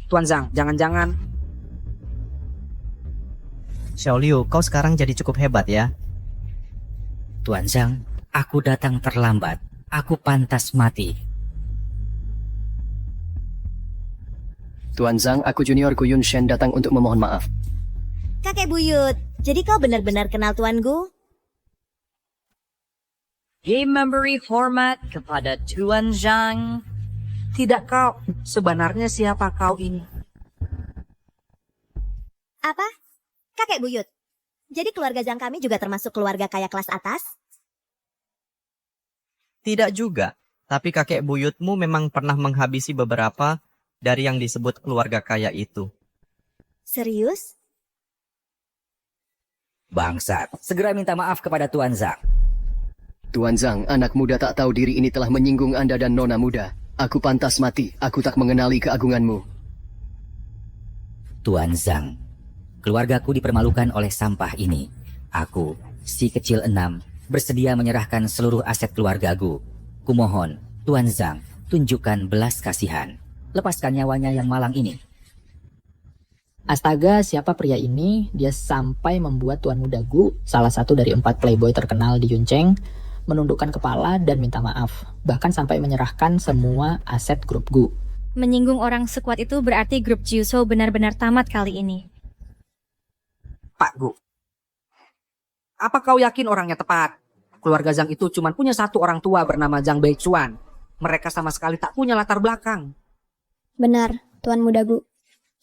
Speaker 3: Tuan Zhang, jangan-jangan.
Speaker 6: Xiaoliu, kau sekarang jadi cukup hebat ya.
Speaker 10: Tuan Zhang, aku datang terlambat. Aku pantas mati.
Speaker 8: Tuan Zhang, aku junior Gu Yunshen datang untuk memohon maaf.
Speaker 1: Kakek buyut, jadi kau benar-benar kenal Tuan Gu?
Speaker 14: Memberi hormat kepada Tuan Zhang.
Speaker 3: Tidak kau, sebenarnya siapa kau ini?
Speaker 1: Apa? Kakek buyut. Jadi keluarga Zhang kami juga termasuk keluarga kaya kelas atas?
Speaker 6: Tidak juga, tapi kakek buyutmu memang pernah menghabisi beberapa dari yang disebut keluarga kaya itu.
Speaker 1: Serius?
Speaker 10: Bangsat, segera minta maaf kepada Tuan Zhang.
Speaker 8: Tuan Zhang, anak muda tak tahu diri ini telah menyinggung Anda dan nona muda. Aku pantas mati, aku tak mengenali keagunganmu.
Speaker 10: Tuan Zhang, keluargaku dipermalukan oleh sampah ini. Aku, si kecil 6, bersedia menyerahkan seluruh aset keluargaku. Kumohon, Tuan Zhang, tunjukkan belas kasihan. Lepaskan nyawanya yang malang ini.
Speaker 11: Astaga, siapa pria ini? Dia sampai membuat Tuan Muda Gu, salah satu dari 4 playboy terkenal di Yuncheng, menundukkan kepala dan minta maaf. Bahkan sampai menyerahkan semua aset grup Gu.
Speaker 15: Menyinggung orang sekuat itu berarti grup Jiuso benar-benar tamat kali ini.
Speaker 3: Pak Gu, apa kau yakin orangnya tepat? Keluarga Zhang itu cuma punya satu orang tua bernama Zhang Beixuan. Mereka sama sekali tak punya latar belakang.
Speaker 4: Benar, Tuan Muda Gu.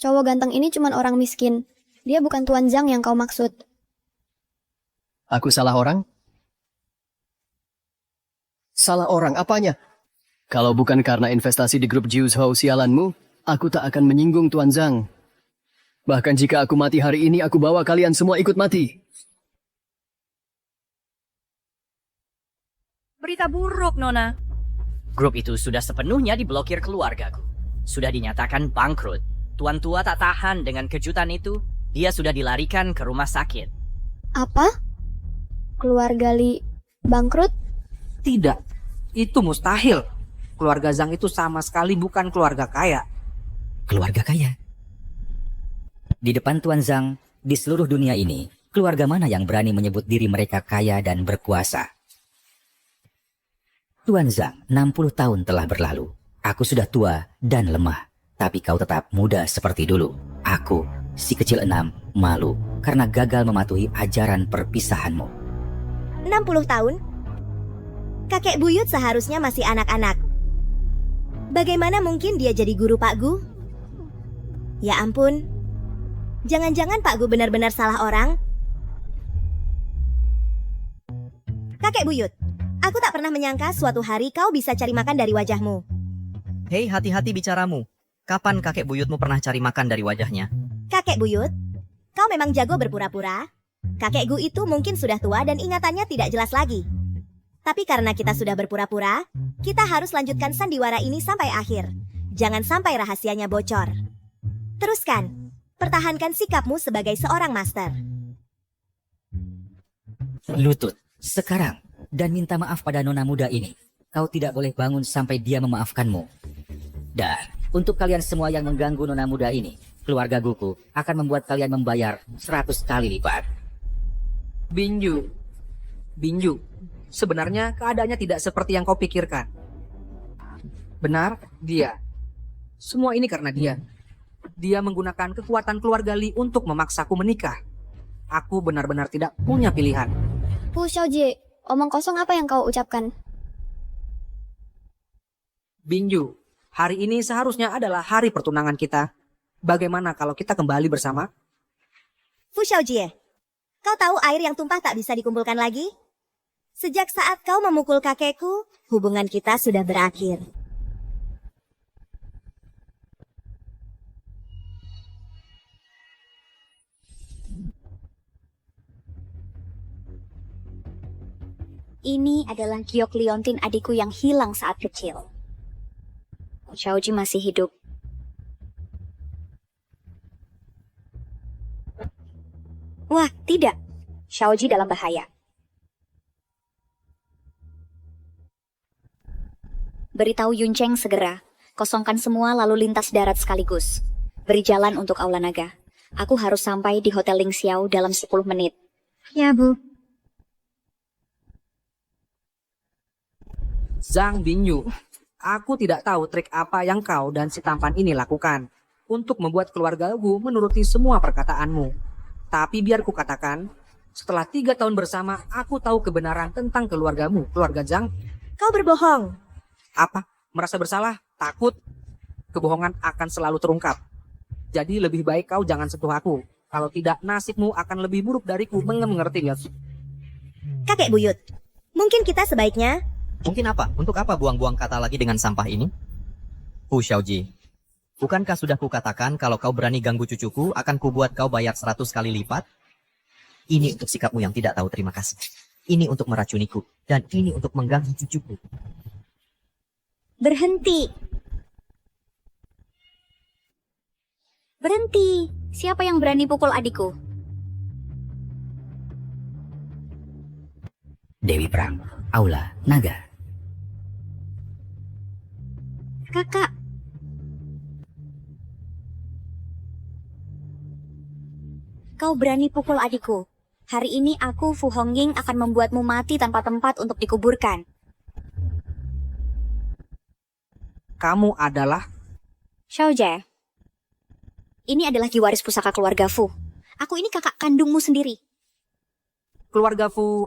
Speaker 4: Cowok ganteng ini cuma orang miskin. Dia bukan Tuan Zhang yang kau maksud.
Speaker 8: Aku salah orang? Salah orang apanya? Kalau bukan karena investasi di grup Jiuzhou sialanmu, aku tak akan menyinggung Tuan Zhang. Bahkan jika aku mati hari ini, aku bawa kalian semua ikut mati.
Speaker 14: Berita buruk, Nona.
Speaker 5: Grup itu sudah sepenuhnya diblokir keluargaku. Sudah dinyatakan bangkrut. Tuan tua tak tahan dengan kejutan itu. Dia sudah dilarikan ke rumah sakit.
Speaker 4: Apa? Keluarga Li bangkrut?
Speaker 3: Tidak, itu mustahil. Keluarga Zhang itu sama sekali bukan keluarga kaya.
Speaker 10: Keluarga kaya? Di depan Tuan Zhang, di seluruh dunia ini, keluarga mana yang berani menyebut diri mereka kaya dan berkuasa? Tuan Zhang, 60 tahun telah berlalu. Aku sudah tua dan lemah. Tapi kau tetap muda seperti dulu. Aku, si kecil 6, malu karena gagal mematuhi ajaran perpisahanmu.
Speaker 1: 60 tahun? Kakek buyut seharusnya masih anak-anak. Bagaimana mungkin dia jadi guru Pak Gu? Ya ampun. Jangan-jangan Pak Gu benar-benar salah orang? Kakek buyut, aku tak pernah menyangka suatu hari kau bisa cari makan dari wajahmu.
Speaker 6: Hei, hati-hati bicaramu. Kapan kakek buyutmu pernah cari makan dari wajahnya?
Speaker 1: Kakek buyut, kau memang jago berpura-pura. Kakek Gu itu mungkin sudah tua dan ingatannya tidak jelas lagi. Tapi karena kita sudah berpura-pura, kita harus lanjutkan sandiwara ini sampai akhir. Jangan sampai rahasianya bocor. Teruskan, pertahankan sikapmu sebagai seorang master.
Speaker 10: Lutut, sekarang, dan minta maaf pada nona muda ini. Kau tidak boleh bangun sampai dia memaafkanmu. Dan untuk kalian semua yang mengganggu nona muda ini, keluarga Guku akan membuat kalian membayar 100 kali lipat.
Speaker 3: Binju, sebenarnya keadaannya tidak seperti yang kau pikirkan. Benar, dia. Semua ini karena dia. Dia menggunakan kekuatan keluarga Li untuk memaksaku menikah. Aku benar-benar tidak punya pilihan.
Speaker 4: Fu Xiaojie, omong kosong apa yang kau ucapkan?
Speaker 3: Binju, hari ini seharusnya adalah hari pertunangan kita. Bagaimana kalau kita kembali bersama?
Speaker 1: Fu Xiaojie, kau tahu air yang tumpah tak bisa dikumpulkan lagi? Sejak saat kau memukul kakekku, hubungan kita sudah berakhir.
Speaker 16: Ini adalah giok liontin adikku yang hilang saat kecil. Xiaoji masih hidup. Wah, tidak. Xiaoji dalam bahaya. Beritahu Yuncheng segera. Kosongkan semua lalu lintas darat sekaligus. Beri jalan untuk Aula Naga. Aku harus sampai di Hotel Ling Xiao dalam 10 menit.
Speaker 15: Ya, Bu.
Speaker 3: Zhang Bingyu, aku tidak tahu trik apa yang kau dan si tampan ini lakukan untuk membuat keluargaku menuruti semua perkataanmu. Tapi biar ku katakan, setelah 3 tahun bersama, aku tahu kebenaran tentang keluargamu, keluarga Zhang.
Speaker 1: Kau berbohong.
Speaker 3: Apa? Merasa bersalah? Takut? Kebohongan akan selalu terungkap. Jadi lebih baik kau jangan sentuh aku. Kalau tidak, nasibmu akan lebih buruk dariku. Mengerti ya?
Speaker 1: Kakek buyut, mungkin kita sebaiknya...
Speaker 6: Mungkin apa? Untuk apa buang-buang kata lagi dengan sampah ini? Hu Xiaoji, bukankah sudah kukatakan kalau kau berani ganggu cucuku, akan kubuat kau bayar 100 kali lipat? Ini untuk sikapmu yang tidak tahu terima kasih. Ini untuk meracuniku. Dan ini untuk mengganggu cucuku.
Speaker 16: Berhenti. Berhenti. Siapa yang berani pukul adikku?
Speaker 10: Dewi Perang, Aula Naga.
Speaker 16: Kakak. Kau berani pukul adikku. Hari ini aku, Fu Hongying, akan membuatmu mati tanpa tempat untuk dikuburkan.
Speaker 3: Kamu adalah...
Speaker 16: Xiao Jie. Ini adalah kiwaris pusaka keluarga Fu. Aku ini kakak kandungmu sendiri.
Speaker 3: Keluarga Fu...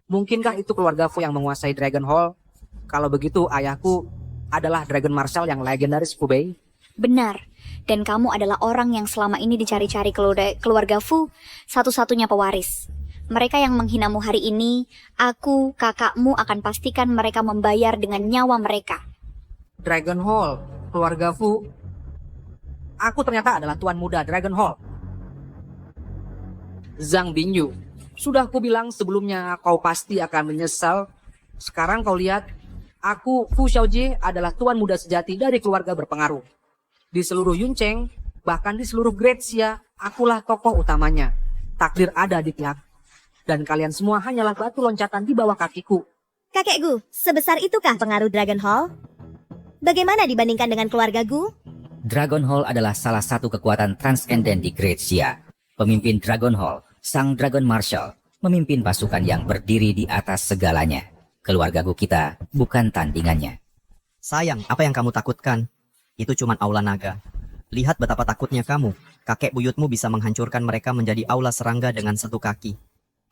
Speaker 3: Mungkinkah itu keluarga Fu yang menguasai Dragon Hall? Kalau begitu, ayahku adalah Dragon Marshal yang legendaris Fu Bei.
Speaker 16: Benar. Dan kamu adalah orang yang selama ini dicari-cari keluarga Fu, satu-satunya pewaris. Mereka yang menghinamu hari ini, aku, kakakmu akan pastikan mereka membayar dengan nyawa mereka.
Speaker 3: Dragon Hall, keluarga Fu. Aku ternyata adalah tuan muda Dragon Hall. Zhang Bingyu, sudah aku bilang sebelumnya kau pasti akan menyesal. Sekarang kau lihat, aku Fu Xiaojie adalah tuan muda sejati dari keluarga berpengaruh. Di seluruh Yuncheng, bahkan di seluruh Great Xia, akulah tokoh utamanya. Takdir ada di pihak. Dan kalian semua hanyalah batu loncatan di bawah kakiku.
Speaker 1: Kakek Gu, sebesar itukah pengaruh Dragon Hall? Bagaimana dibandingkan dengan keluarga Gu?
Speaker 10: Dragon Hall adalah salah satu kekuatan transenden di Great Xia. Pemimpin Dragon Hall, Sang Dragon Marshal, memimpin pasukan yang berdiri di atas segalanya. Keluarga Gu kita bukan tandingannya.
Speaker 6: Sayang, apa yang kamu takutkan? Itu cuman aula naga. Lihat betapa takutnya kamu. Kakek buyutmu bisa menghancurkan mereka menjadi aula serangga dengan satu kaki.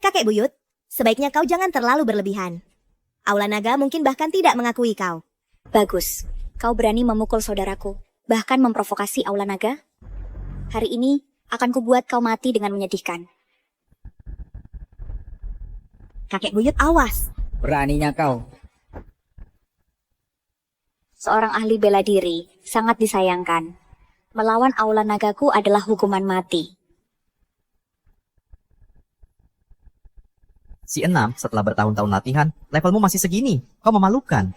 Speaker 1: Kakek buyut, sebaiknya kau jangan terlalu berlebihan. Aula naga mungkin bahkan tidak mengakui kau.
Speaker 16: Bagus. Kau berani memukul saudaraku, bahkan memprovokasi aula naga? Hari ini akan kubuat kau mati dengan menyedihkan.
Speaker 1: Kakek buyut, awas.
Speaker 10: Beraninya kau.
Speaker 16: Seorang ahli bela diri sangat disayangkan. Melawan aula nagaku adalah hukuman mati.
Speaker 6: Si Enam, setelah bertahun-tahun latihan, levelmu masih segini. Kau memalukan.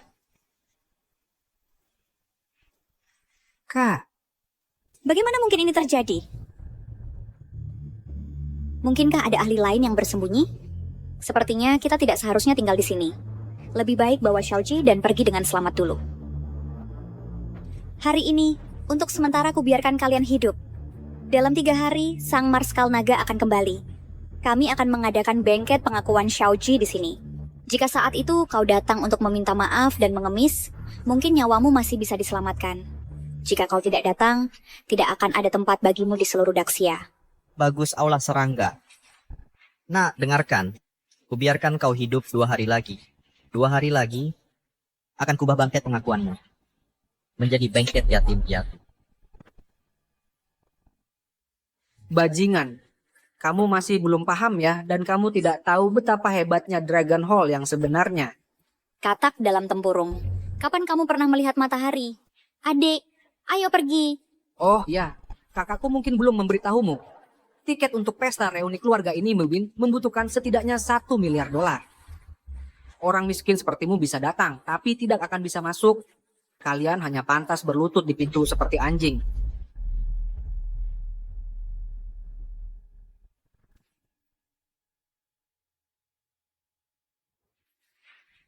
Speaker 16: Kak, bagaimana mungkin ini terjadi? Mungkinkah ada ahli lain yang bersembunyi? Sepertinya kita tidak seharusnya tinggal di sini. Lebih baik bawa Xiaoji dan pergi dengan selamat dulu. Hari ini, untuk sementara ku biarkan kalian hidup. Dalam 3 hari, Sang Marskal Naga akan kembali. Kami akan mengadakan bengket pengakuan Xiaoji di sini. Jika saat itu kau datang untuk meminta maaf dan mengemis, mungkin nyawamu masih bisa diselamatkan. Jika kau tidak datang, tidak akan ada tempat bagimu di seluruh Daxia.
Speaker 6: Bagus aula serangga. Nah, dengarkan. Kubiarkan kau hidup 2 hari lagi. 2 hari lagi, akan kubah bangket pengakuanmu. Menjadi bangket yatim piatu.
Speaker 3: Bajingan, kamu masih belum paham ya, dan kamu tidak tahu betapa hebatnya Dragon Hall yang sebenarnya.
Speaker 16: Katak dalam tempurung. Kapan kamu pernah melihat matahari? Adik, ayo pergi.
Speaker 3: Oh ya, kakakku mungkin belum memberitahumu. Tiket untuk pesta reuni keluarga ini membutuhkan setidaknya $1 miliar. orang miskin sepertimu bisa datang, tapi tidak akan bisa masuk. Kalian hanya pantas berlutut di pintu seperti anjing.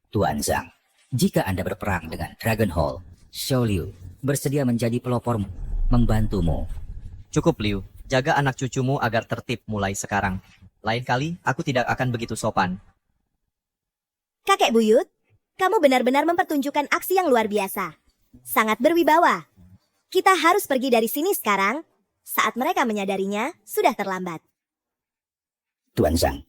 Speaker 10: Tuan Zhang, jika Anda berperang dengan Dragon Hall, Xiao Liu bersedia menjadi pelopormu, membantumu.
Speaker 6: Cukup Liu, jaga anak cucumu agar tertib mulai sekarang. Lain kali, aku tidak akan begitu sopan.
Speaker 1: Kakek buyut, kamu benar-benar mempertunjukkan aksi yang luar biasa. Sangat berwibawa. Kita harus pergi dari sini sekarang. Saat mereka menyadarinya, sudah terlambat.
Speaker 10: Tuan Zhang,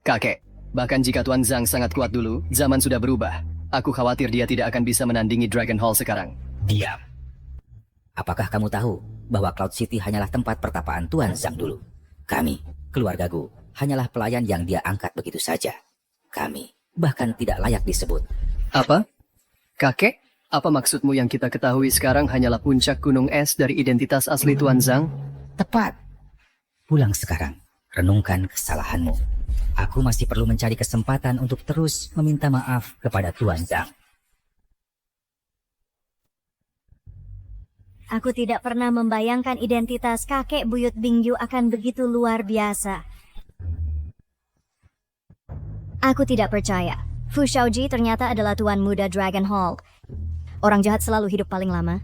Speaker 8: Kakek, bahkan jika Tuan Zhang sangat kuat dulu, zaman sudah berubah. Aku khawatir dia tidak akan bisa menandingi Dragon Hall sekarang.
Speaker 10: diam. Apakah kamu tahu bahwa Cloud City hanyalah tempat pertapaan Tuan Zhang dulu? Kami, keluarga Gu, hanyalah pelayan yang dia angkat begitu saja. Kami bahkan tidak layak disebut.
Speaker 8: Apa? Kakek? Apa maksudmu yang kita ketahui sekarang hanyalah puncak gunung es dari identitas asli Tuan Zhang?
Speaker 10: Tepat. Pulang sekarang, renungkan kesalahanmu. Aku masih perlu mencari kesempatan untuk terus meminta maaf kepada Tuan Zhang.
Speaker 7: Aku tidak pernah membayangkan identitas kakek buyut Bingyu akan begitu luar biasa. Aku tidak percaya. Fu Shaoji ternyata adalah tuan muda Dragon Hall. Orang jahat selalu hidup paling lama.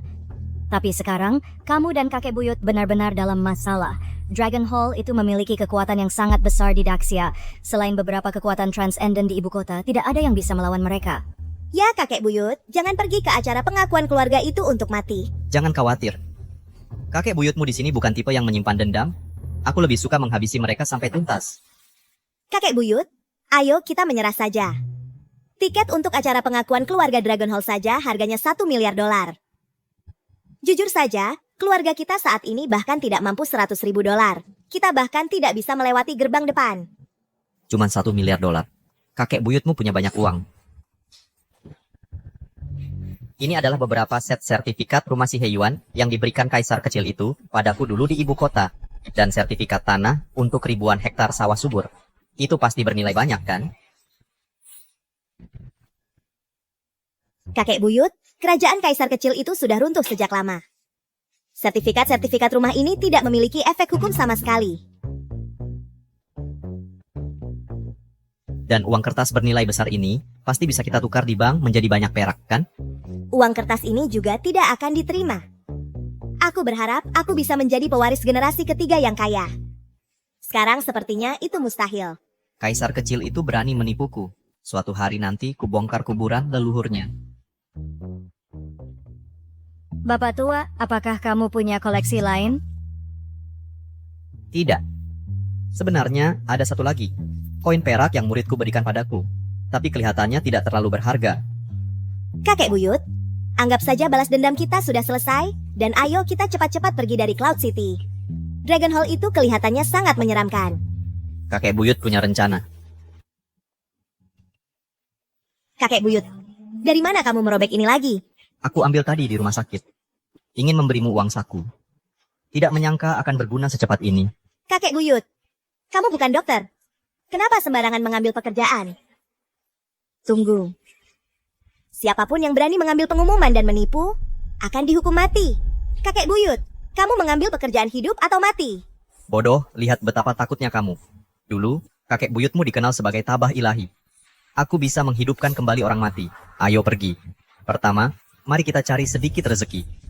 Speaker 7: Tapi sekarang, kamu dan kakek buyut benar-benar dalam masalah. Dragon Hall itu memiliki kekuatan yang sangat besar di Daxia. Selain beberapa kekuatan transcendent di ibu kota, tidak ada yang bisa melawan mereka.
Speaker 1: Ya kakek buyut, jangan pergi ke acara pengakuan keluarga itu untuk mati.
Speaker 6: Jangan khawatir. Kakek buyutmu di sini bukan tipe yang menyimpan dendam. Aku lebih suka menghabisi mereka sampai tuntas.
Speaker 1: Kakek buyut, ayo kita menyerah saja. Tiket untuk acara pengakuan keluarga Dragon Hall saja harganya $1 miliar. Jujur saja, keluarga kita saat ini bahkan tidak mampu $100.000. Kita bahkan tidak bisa melewati gerbang depan.
Speaker 6: Cuman $1 miliar. Kakek buyutmu punya banyak uang. Ini adalah beberapa set sertifikat rumah si Heiyuan yang diberikan kaisar kecil itu padaku dulu di ibu kota. Dan sertifikat tanah untuk ribuan hektar sawah subur. Itu pasti bernilai banyak kan?
Speaker 1: Kakek buyut, kerajaan kaisar kecil itu sudah runtuh sejak lama. Sertifikat-sertifikat rumah ini tidak memiliki efek hukum sama sekali.
Speaker 6: Dan uang kertas bernilai besar ini pasti bisa kita tukar di bank menjadi banyak perak, kan?
Speaker 1: Uang kertas ini juga tidak akan diterima. Aku berharap aku bisa menjadi pewaris generasi ketiga yang kaya. Sekarang sepertinya itu mustahil.
Speaker 6: Kaisar kecil itu berani menipuku. Suatu hari nanti kubongkar kuburan leluhurnya.
Speaker 7: Bapak tua, apakah kamu punya koleksi lain?
Speaker 6: Tidak. Sebenarnya ada satu lagi. Koin perak yang muridku berikan padaku. Tapi kelihatannya tidak terlalu berharga.
Speaker 1: Kakek buyut, anggap saja balas dendam kita sudah selesai, dan ayo kita cepat-cepat pergi dari Cloud City. Dragon Hall itu kelihatannya sangat menyeramkan.
Speaker 6: Kakek buyut punya rencana.
Speaker 1: Kakek buyut, dari mana kamu merobek ini lagi?
Speaker 6: Aku ambil tadi di rumah sakit. Ingin memberimu uang saku. Tidak menyangka akan berguna secepat ini.
Speaker 1: Kakek buyut, kamu bukan dokter. Kenapa sembarangan mengambil pekerjaan? Tunggu. Siapapun yang berani mengambil pengumuman dan menipu, akan dihukum mati. Kakek buyut, kamu mengambil pekerjaan hidup atau mati?
Speaker 6: Bodoh, lihat betapa takutnya kamu. Dulu, kakek buyutmu dikenal sebagai tabah ilahi. Aku bisa menghidupkan kembali orang mati. Ayo pergi. Pertama, mari kita cari sedikit rezeki.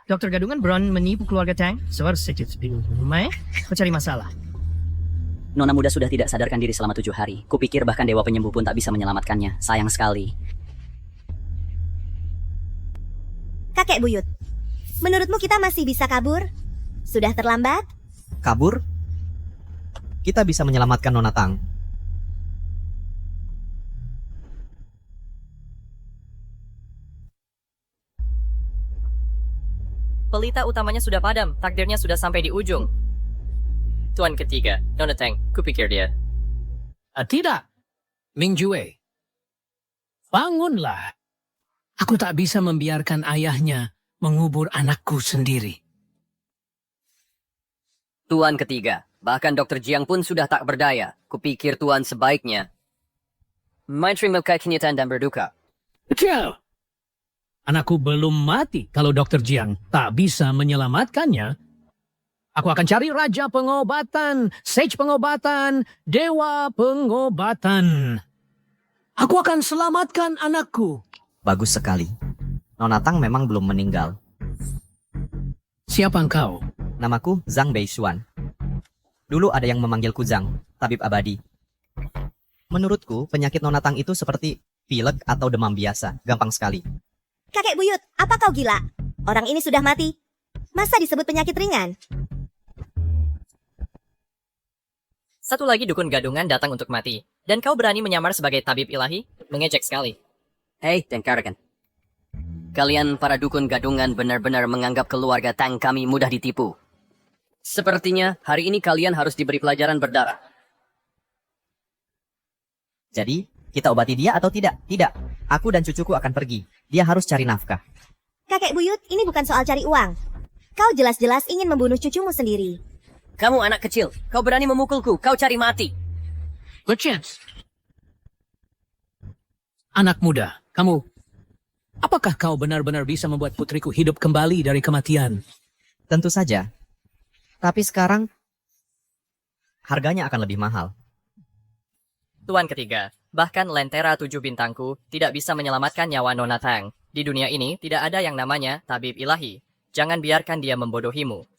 Speaker 12: Dokter Gadungan Brown menipu keluarga Tang. Sewarset di rumah, mencari masalah.
Speaker 13: Nona muda sudah tidak sadarkan diri selama 7 hari. Kupikir bahkan Dewa Penyembuh pun tak bisa menyelamatkannya. Sayang sekali.
Speaker 1: Kakek buyut, menurutmu kita masih bisa kabur? Sudah terlambat?
Speaker 6: Kabur? Kita bisa menyelamatkan Nona Tang.
Speaker 14: Pelita utamanya sudah padam, takdirnya sudah sampai di ujung.
Speaker 9: Tuan ketiga, Nona Tang, kupikir dia.
Speaker 12: Tidak, Mingjue. Bangunlah. Aku tak bisa membiarkan ayahnya mengubur anakku sendiri.
Speaker 14: Tuan ketiga, bahkan Dr. Jiang pun sudah tak berdaya. Kupikir Tuan sebaiknya maitri melukai kenyataan dan berduka.
Speaker 12: Kecil. Anakku belum mati kalau Dr. Jiang tak bisa menyelamatkannya. Aku akan cari raja pengobatan, sage pengobatan, dewa pengobatan. Aku akan selamatkan anakku.
Speaker 6: Bagus sekali. Nona Tang memang belum meninggal.
Speaker 12: Siapa engkau?
Speaker 6: Namaku Zhang Beixuan. Dulu ada yang memanggilku Zhang, tabib abadi. Menurutku, penyakit Nona Tang itu seperti pilek atau demam biasa, gampang sekali.
Speaker 1: Kakek buyut, apa kau gila? Orang ini sudah mati. Masa disebut penyakit ringan?
Speaker 14: Satu lagi dukun gadungan datang untuk mati. Dan kau berani menyamar sebagai tabib ilahi? Mengejek sekali. Hei, Tengkarakan. Kalian para dukun gadungan benar-benar menganggap keluarga Tang kami mudah ditipu. Sepertinya hari ini kalian harus diberi pelajaran berdarah.
Speaker 6: Jadi, kita obati dia atau tidak? Tidak. Aku dan cucuku akan pergi. Dia harus cari nafkah.
Speaker 1: Kakek buyut, ini bukan soal cari uang. Kau jelas-jelas ingin membunuh cucumu sendiri.
Speaker 14: Kamu anak kecil. Kau berani memukulku. Kau cari mati.
Speaker 12: Berchance. Anak muda, kamu... Apakah kau benar-benar bisa membuat putriku hidup kembali dari kematian?
Speaker 6: Tentu saja. Tapi sekarang, harganya akan lebih mahal.
Speaker 14: Tuan ketiga, bahkan Lentera 7 bintangku tidak bisa menyelamatkan nyawa Nona Tang. Di dunia ini tidak ada yang namanya tabib ilahi. Jangan biarkan dia membodohimu.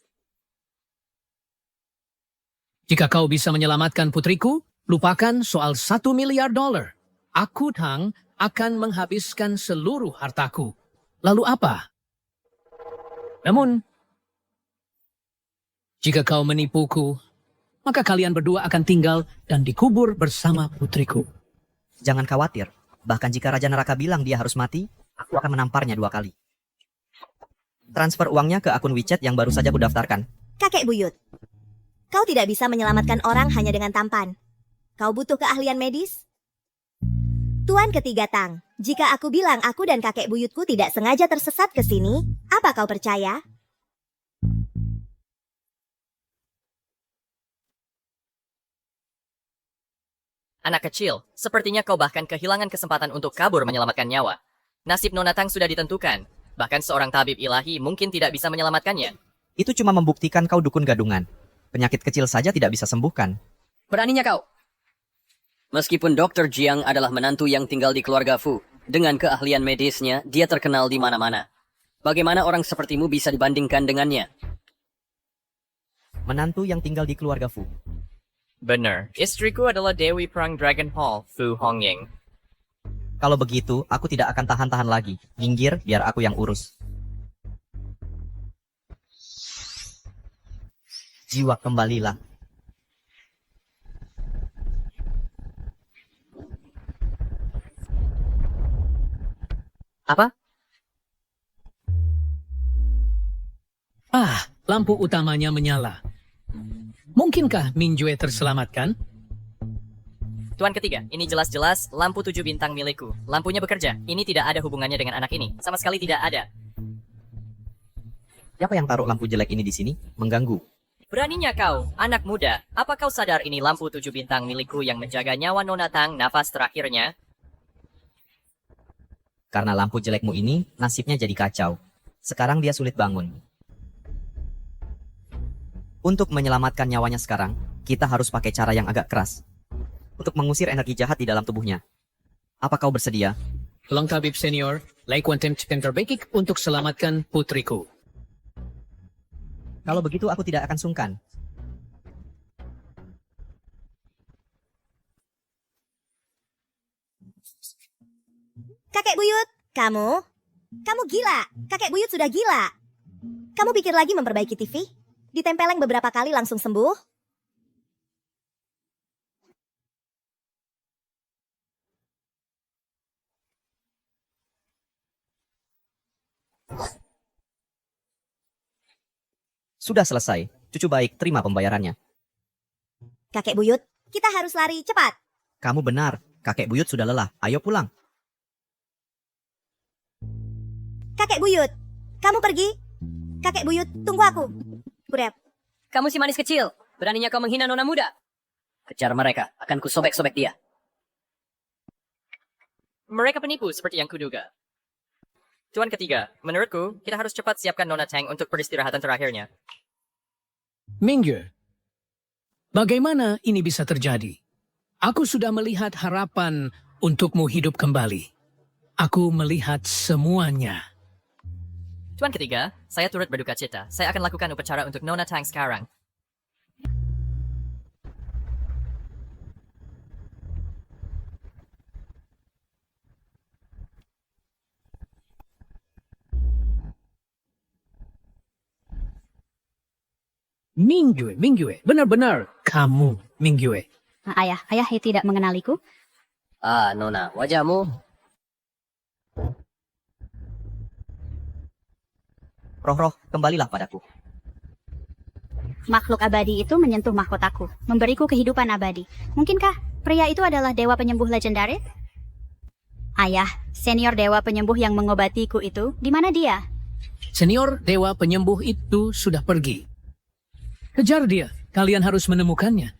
Speaker 12: Jika kau bisa menyelamatkan putriku, lupakan soal $1 miliar. Aku, Tang, akan menghabiskan seluruh hartaku. Lalu apa? Namun, jika kau menipuku, maka kalian berdua akan tinggal dan dikubur bersama putriku.
Speaker 6: Jangan khawatir. Bahkan jika Raja Neraka bilang dia harus mati, aku akan menamparnya 2 kali. Transfer uangnya ke akun WeChat yang baru saja kudaftarkan.
Speaker 1: Kakek buyut, kau tidak bisa menyelamatkan orang hanya dengan tampan. Kau butuh keahlian medis? Tuan ketiga Tang, jika aku bilang aku dan kakek buyutku tidak sengaja tersesat ke sini, apa kau percaya?
Speaker 14: Anak kecil, sepertinya kau bahkan kehilangan kesempatan untuk kabur menyelamatkan nyawa. Nasib Nona Tang sudah ditentukan. Bahkan seorang tabib ilahi mungkin tidak bisa menyelamatkannya.
Speaker 6: Itu cuma membuktikan kau dukun gadungan. Penyakit kecil saja tidak bisa sembuhkan.
Speaker 14: Beraninya kau. Meskipun Dr. Jiang adalah menantu yang tinggal di keluarga Fu, dengan keahlian medisnya, dia terkenal di mana-mana. Bagaimana orang sepertimu bisa dibandingkan dengannya?
Speaker 6: Menantu yang tinggal di keluarga Fu.
Speaker 14: Benar, istriku adalah Dewi Perang Dragon Hall, Fu Hongying.
Speaker 6: Kalau begitu, aku tidak akan tahan-tahan lagi. Minggir, biar aku yang urus. Jiwa kembalilah.
Speaker 14: Apa?
Speaker 12: Lampu utamanya menyala. Mungkinkah Mingjue terselamatkan?
Speaker 14: Tuan ketiga, ini jelas-jelas lampu 7 bintang milikku. Lampunya bekerja. Ini tidak ada hubungannya dengan anak ini. Sama sekali tidak ada.
Speaker 6: Siapa yang taruh lampu jelek ini di sini? Mengganggu.
Speaker 14: Beraninya kau, anak muda. Apa kau sadar ini lampu 7 bintang milikku yang menjaga nyawa Nona Tang nafas terakhirnya?
Speaker 6: Karena lampu jelekmu ini, nasibnya jadi kacau. Sekarang dia sulit bangun. Untuk menyelamatkan nyawanya sekarang, kita harus pakai cara yang agak keras. Untuk mengusir energi jahat di dalam tubuhnya. Apa kau bersedia?
Speaker 12: Tolong tabib senior, lakukan tim yang terbaik untuk selamatkan putriku.
Speaker 6: Kalau begitu aku tidak akan sungkan.
Speaker 1: Kakek buyut, kamu gila. Kakek buyut sudah gila. Kamu pikir lagi memperbaiki TV? Ditempeleng beberapa kali langsung sembuh?
Speaker 6: Sudah selesai. Cucu baik, terima pembayarannya.
Speaker 1: Kakek buyut, kita harus lari cepat.
Speaker 6: Kamu benar, kakek buyut sudah lelah. Ayo pulang.
Speaker 1: Kakek buyut, kamu pergi. Kakek buyut, tunggu aku. Kurep.
Speaker 14: Kamu si manis kecil, beraninya kau menghina nona muda. Kejar mereka, akan ku sobek-sobek dia. Mereka penipu seperti yang kuduga. Tuan ketiga, menurutku kita harus cepat siapkan Nona Tang untuk peristirahatan terakhirnya.
Speaker 12: Minggu, bagaimana ini bisa terjadi? Aku sudah melihat harapan untukmu hidup kembali. Aku melihat semuanya.
Speaker 14: Tuan ketiga, saya turut berduka cita. Saya akan lakukan upacara untuk Nona Tang sekarang.
Speaker 12: Minggu, benar-benar kamu, Minggu.
Speaker 17: Ayah tidak mengenaliku.
Speaker 14: Ah, Nona, wajahmu.
Speaker 6: Roh-roh, kembalilah padaku.
Speaker 17: Makhluk abadi itu menyentuh mahkotaku, memberiku kehidupan abadi. Mungkinkah pria itu adalah dewa penyembuh legendaris? Ayah, senior dewa penyembuh yang mengobatiku itu, di mana dia?
Speaker 12: Senior dewa penyembuh itu sudah pergi. Kejar dia, kalian harus menemukannya.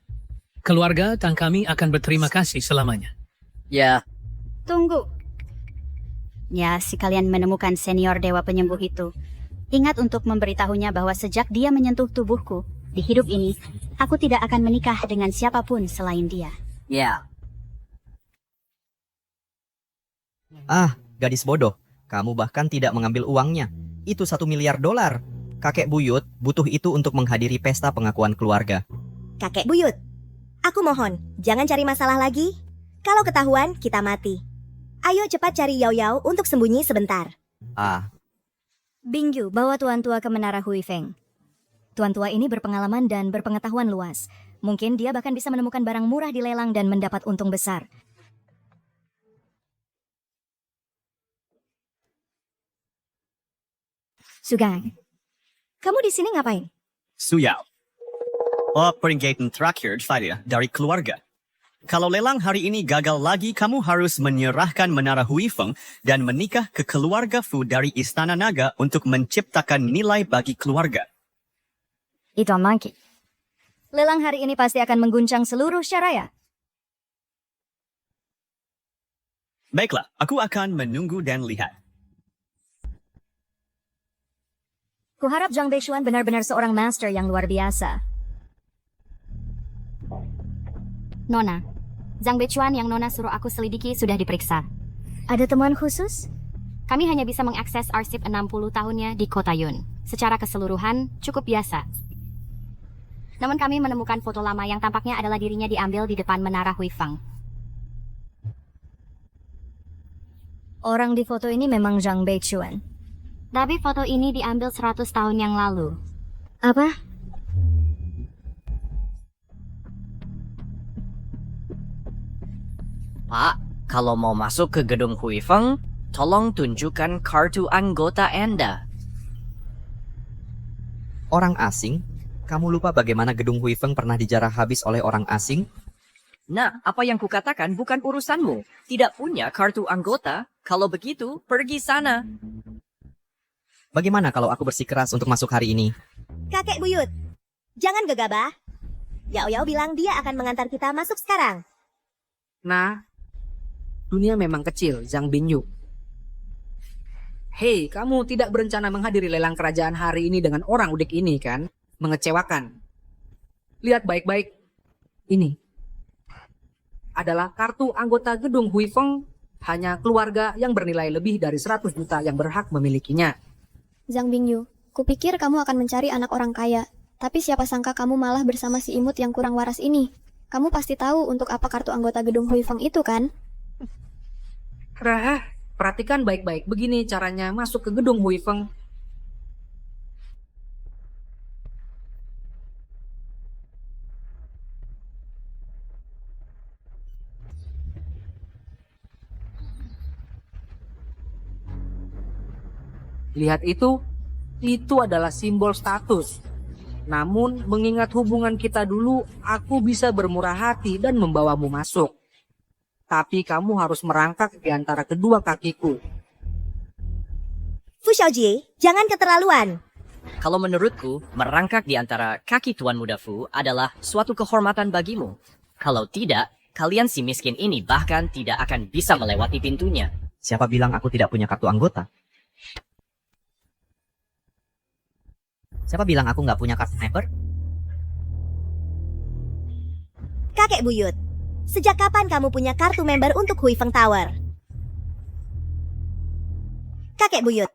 Speaker 12: Keluarga Tang kami akan berterima kasih selamanya.
Speaker 14: Ya.
Speaker 17: Tunggu. Ya, si kalian menemukan senior dewa penyembuh itu. Ingat untuk memberitahunya bahwa sejak dia menyentuh tubuhku, di hidup ini, aku tidak akan menikah dengan siapapun selain dia.
Speaker 14: Ya.
Speaker 6: Ah, gadis bodoh. Kamu bahkan tidak mengambil uangnya. Itu $1 miliar. Kakek buyut butuh itu untuk menghadiri pesta pengakuan keluarga.
Speaker 1: Kakek buyut, aku mohon, jangan cari masalah lagi. Kalau ketahuan, kita mati. Ayo cepat cari Yao Yao untuk sembunyi sebentar.
Speaker 6: Ah,
Speaker 7: Bingyu, bawa tuan tua ke Menara Huifeng. Tuan tua ini berpengalaman dan berpengetahuan luas. Mungkin dia bahkan bisa menemukan barang murah di lelang dan mendapat untung besar. Sugang, kamu di sini ngapain?
Speaker 18: Suyao. Peringatan terakhir saya dari keluarga. Kalau lelang hari ini gagal lagi, kamu harus menyerahkan Menara Huifeng dan menikah ke keluarga Fu dari Istana Naga untuk menciptakan nilai bagi keluarga.
Speaker 7: Itu Monkey. Lelang hari ini pasti akan mengguncang seluruh Syaraya.
Speaker 18: Baiklah, aku akan menunggu dan lihat.
Speaker 7: Kuharap Zhang Beixuan benar-benar seorang master yang luar biasa.
Speaker 17: Nona, Zhang Beixuan yang Nona suruh aku selidiki sudah diperiksa.
Speaker 7: Ada temuan khusus?
Speaker 17: Kami hanya bisa mengakses arsip 60 tahunnya di Kota Yun. Secara keseluruhan, cukup biasa. Namun kami menemukan foto lama yang tampaknya adalah dirinya diambil di depan Menara Huifeng.
Speaker 7: Orang di foto ini memang Zhang Beixuan.
Speaker 17: Tapi foto ini diambil 100 tahun yang lalu.
Speaker 7: Apa?
Speaker 14: Pak, kalau mau masuk ke gedung Huifeng, tolong tunjukkan kartu anggota Anda.
Speaker 6: orang asing? Kamu lupa bagaimana gedung Huifeng pernah dijarah habis oleh orang asing?
Speaker 14: Nah, apa yang kukatakan bukan urusanmu. Tidak punya kartu anggota? Kalau begitu, pergi sana.
Speaker 6: Bagaimana kalau aku bersikeras untuk masuk hari ini?
Speaker 1: Kakek buyut, jangan gegabah. Yao Yao bilang dia akan mengantar kita masuk sekarang.
Speaker 3: Nah, dunia memang kecil, Zhang Binyu. Hei, kamu tidak berencana menghadiri lelang kerajaan hari ini dengan orang udik ini, kan? Mengecewakan. Lihat baik-baik. Ini adalah kartu anggota gedung Huifeng. Hanya keluarga yang bernilai lebih dari 100 juta yang berhak memilikinya.
Speaker 4: Zhang Bingyu, kupikir kamu akan mencari anak orang kaya. Tapi siapa sangka kamu malah bersama si imut yang kurang waras ini. Kamu pasti tahu untuk apa kartu anggota gedung Huifeng itu, kan?
Speaker 3: Rah, perhatikan baik-baik. Begini caranya masuk ke gedung Huifeng. Lihat itu adalah simbol status. Namun, mengingat hubungan kita dulu, aku bisa bermurah hati dan membawamu masuk. Tapi kamu harus merangkak di antara kedua kakiku.
Speaker 1: Fu Xiaojie, jangan keterlaluan.
Speaker 5: Kalau menurutku, merangkak di antara kaki Tuan Muda Fu adalah suatu kehormatan bagimu. Kalau tidak, kalian si miskin ini bahkan tidak akan bisa melewati pintunya.
Speaker 6: Siapa bilang aku tidak punya kartu anggota? Siapa bilang aku nggak punya kartu member?
Speaker 1: Kakek buyut, sejak kapan kamu punya kartu member untuk Hui Feng Tower? Kakek buyut,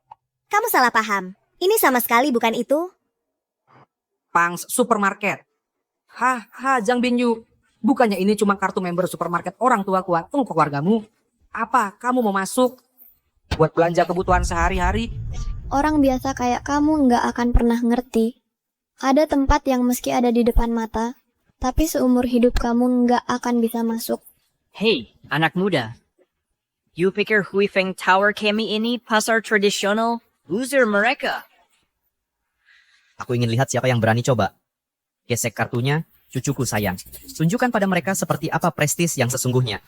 Speaker 1: kamu salah paham. Ini sama sekali bukan itu.
Speaker 3: Pangs Supermarket. Zhang Binyu. Bukannya ini cuma kartu member supermarket orang tua untuk keluargamu? Apa kamu mau masuk? Buat belanja kebutuhan sehari-hari?
Speaker 4: Orang biasa kayak kamu nggak akan pernah ngerti. Ada tempat yang meski ada di depan mata, tapi seumur hidup kamu nggak akan bisa masuk.
Speaker 5: Hei, anak muda. You pikir Hui Feng Tower kami ini pasar tradisional? Loser mereka.
Speaker 6: Aku ingin lihat siapa yang berani coba. Gesek kartunya, cucuku sayang. Tunjukkan pada mereka seperti apa prestis yang sesungguhnya.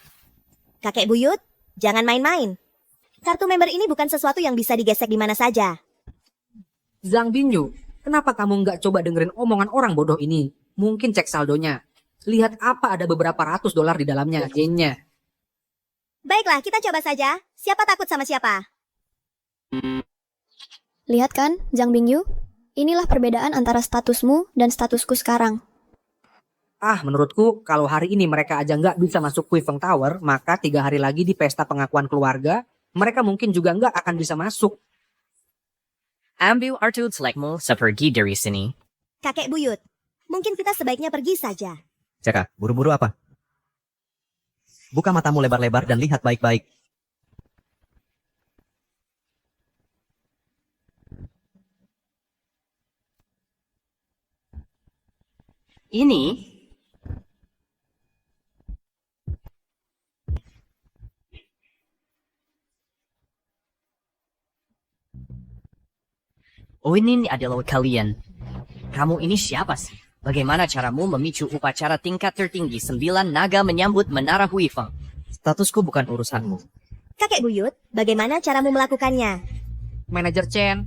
Speaker 1: Kakek buyut, jangan main-main. Kartu member ini bukan sesuatu yang bisa digesek di mana saja.
Speaker 3: Zhang Binyu, kenapa kamu nggak coba dengerin omongan orang bodoh ini? Mungkin cek saldonya. Lihat apa ada beberapa ratus dolar di dalamnya, yen-nya.
Speaker 1: Baiklah, kita coba saja. Siapa takut sama siapa?
Speaker 4: Lihat kan, Zhang Bingyu? Inilah perbedaan antara statusmu dan statusku sekarang.
Speaker 3: Menurutku kalau hari ini mereka aja nggak bisa masuk Hui Feng Tower, maka 3 hari lagi di pesta pengakuan keluarga, mereka mungkin juga nggak akan bisa masuk.
Speaker 5: Ambil artud selekmu sepergi dari sini.
Speaker 1: Kakek buyut, mungkin kita sebaiknya pergi saja.
Speaker 6: Caka, buru-buru apa? Buka matamu lebar-lebar dan lihat baik-baik.
Speaker 5: Ini ini adalah kalian. Kamu ini siapa sih? Bagaimana caramu memicu upacara tingkat tertinggi 9 naga menyambut menara Hui Feng?
Speaker 6: Statusku bukan urusanmu.
Speaker 1: Kakek buyut, bagaimana caramu melakukannya?
Speaker 3: Manajer Chen,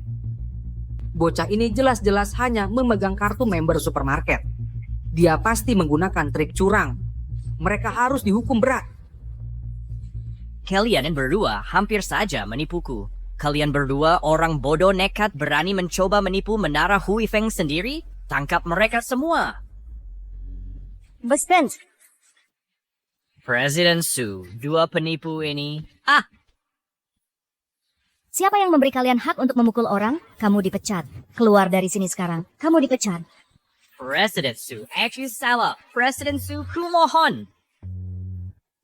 Speaker 3: bocah ini jelas-jelas hanya memegang kartu member supermarket. Dia pasti menggunakan trik curang. Mereka harus dihukum berat.
Speaker 5: Kalian berdua hampir saja menipuku. Kalian berdua orang bodoh nekat berani mencoba menipu menara Hui Feng sendiri? Tangkap mereka semua.
Speaker 7: Bastante.
Speaker 5: Presiden Su, 2 penipu ini.
Speaker 7: Siapa yang memberi kalian hak untuk memukul orang? Kamu dipecat. Keluar dari sini sekarang. Kamu dipecat.
Speaker 5: Presiden Su, actually salah. Presiden Su, kumohon.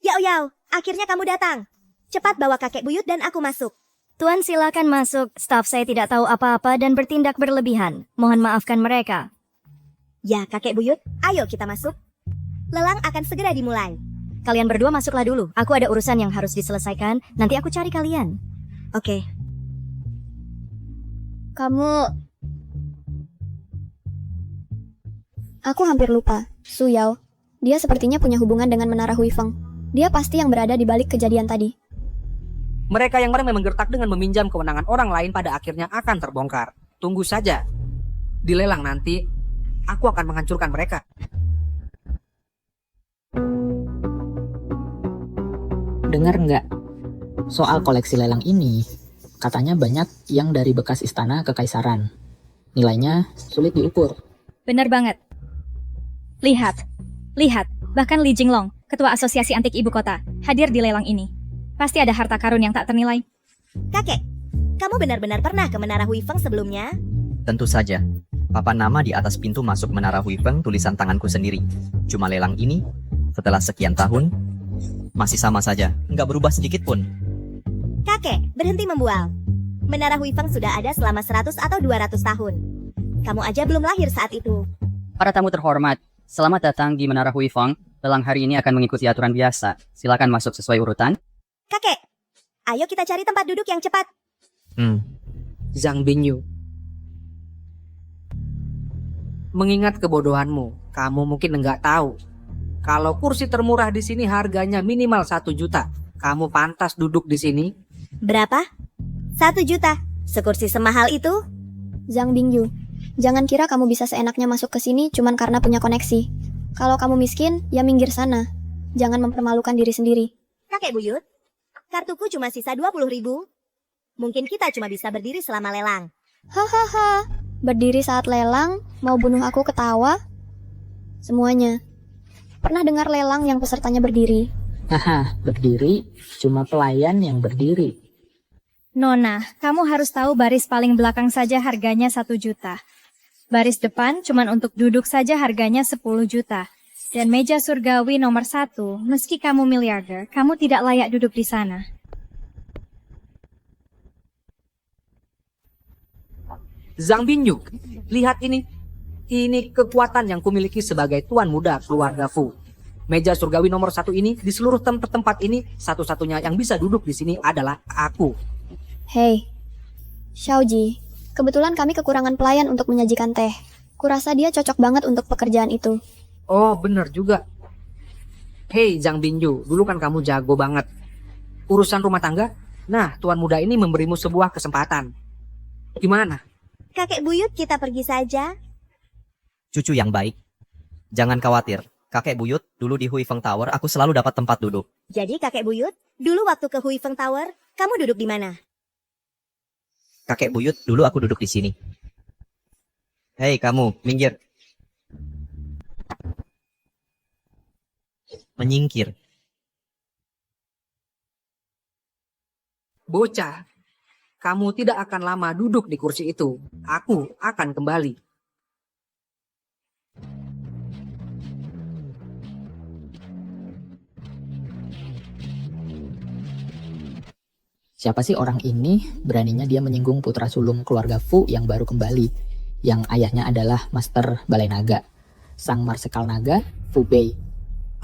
Speaker 1: Yao, akhirnya kamu datang. Cepat bawa kakek buyut dan aku masuk.
Speaker 7: Tuan silakan masuk. Staf saya tidak tahu apa-apa dan bertindak berlebihan. Mohon maafkan mereka.
Speaker 1: Ya, kakek buyut, ayo kita masuk. Lelang akan segera dimulai.
Speaker 7: Kalian berdua masuklah dulu. Aku ada urusan yang harus diselesaikan. Nanti aku cari kalian.
Speaker 1: Oke.
Speaker 4: Aku hampir lupa. Su Yao. Dia sepertinya punya hubungan dengan menara Hui Feng. Dia pasti yang berada di balik kejadian tadi.
Speaker 3: Mereka yang meremeh menggertak dengan meminjam kewenangan orang lain pada akhirnya akan terbongkar. Tunggu saja. Di lelang nanti, aku akan menghancurkan mereka.
Speaker 11: Dengar nggak? Soal koleksi lelang ini, katanya banyak yang dari bekas istana kekaisaran. Nilainya sulit diukur.
Speaker 15: Benar banget. Lihat. Bahkan Li Jinglong, Ketua Asosiasi Antik Ibu Kota, hadir di lelang ini. Pasti ada harta karun yang tak ternilai.
Speaker 1: Kakek, kamu benar-benar pernah ke Menara Hui Feng sebelumnya?
Speaker 6: Tentu saja. Papan nama di atas pintu masuk menara Hui Feng tulisan tanganku sendiri. Cuma lelang ini, setelah sekian tahun, masih sama saja. Nggak berubah sedikit pun.
Speaker 1: Kakek, berhenti membual. Menara Hui Feng sudah ada selama 100 atau 200 tahun. Kamu aja belum lahir saat itu.
Speaker 13: Para tamu terhormat, selamat datang di Menara Hui Feng. Lelang hari ini akan mengikuti aturan biasa. Silakan masuk sesuai urutan.
Speaker 1: Kakek, ayo kita cari tempat duduk yang cepat.
Speaker 3: Zhang Binyu. Mengingat kebodohanmu, kamu mungkin nggak tahu. Kalau kursi termurah di sini harganya minimal 1 juta. Kamu pantas duduk di sini.
Speaker 1: Berapa? 1 juta. Sekursi semahal itu?
Speaker 4: Zhang Bingyu, jangan kira kamu bisa seenaknya masuk ke sini cuman karena punya koneksi. Kalau kamu miskin, ya minggir sana. Jangan mempermalukan diri sendiri.
Speaker 1: Kakek buyut, kartuku cuma sisa 20.000. Mungkin kita cuma bisa berdiri selama lelang.
Speaker 4: Hahaha, berdiri saat lelang, mau bunuh aku ketawa? Semuanya. Pernah dengar lelang yang pesertanya berdiri?
Speaker 11: Haha, berdiri, cuma pelayan yang berdiri.
Speaker 15: Nona, kamu harus tahu baris paling belakang saja harganya 1 juta. Baris depan cuman untuk duduk saja harganya 10 juta. Dan meja surgawi nomor 1, meski kamu miliarder, kamu tidak layak duduk di sana.
Speaker 3: Zhang Bingyu, lihat ini. Ini kekuatan yang kumiliki sebagai tuan muda keluarga Fu. Meja surgawi nomor 1 ini, di seluruh tempat ini, satu-satunya yang bisa duduk di sini adalah aku.
Speaker 4: Hei, Xiaoji, kebetulan kami kekurangan pelayan untuk menyajikan teh. Kurasa dia cocok banget untuk pekerjaan itu.
Speaker 3: Oh, bener juga. Hei Zhang Bingyu, dulu kan kamu jago banget. Urusan rumah tangga, nah tuan muda ini memberimu sebuah kesempatan. Gimana?
Speaker 1: Kakek buyut, kita pergi saja.
Speaker 6: Cucu yang baik. Jangan khawatir. Kakek buyut, dulu di Hui Feng Tower aku selalu dapat tempat duduk.
Speaker 1: Jadi kakek buyut, dulu waktu ke Hui Feng Tower, kamu duduk di mana?
Speaker 6: Kakek buyut, dulu aku duduk di sini. Hei kamu, minggir. Menyingkir.
Speaker 3: Bocah, kamu tidak akan lama duduk di kursi itu. Aku akan kembali.
Speaker 11: Siapa sih orang ini? Beraninya dia menyinggung putra sulung keluarga Fu yang baru kembali, yang ayahnya adalah Master Balai Naga, Sang Marsekal Naga, Fu Bei.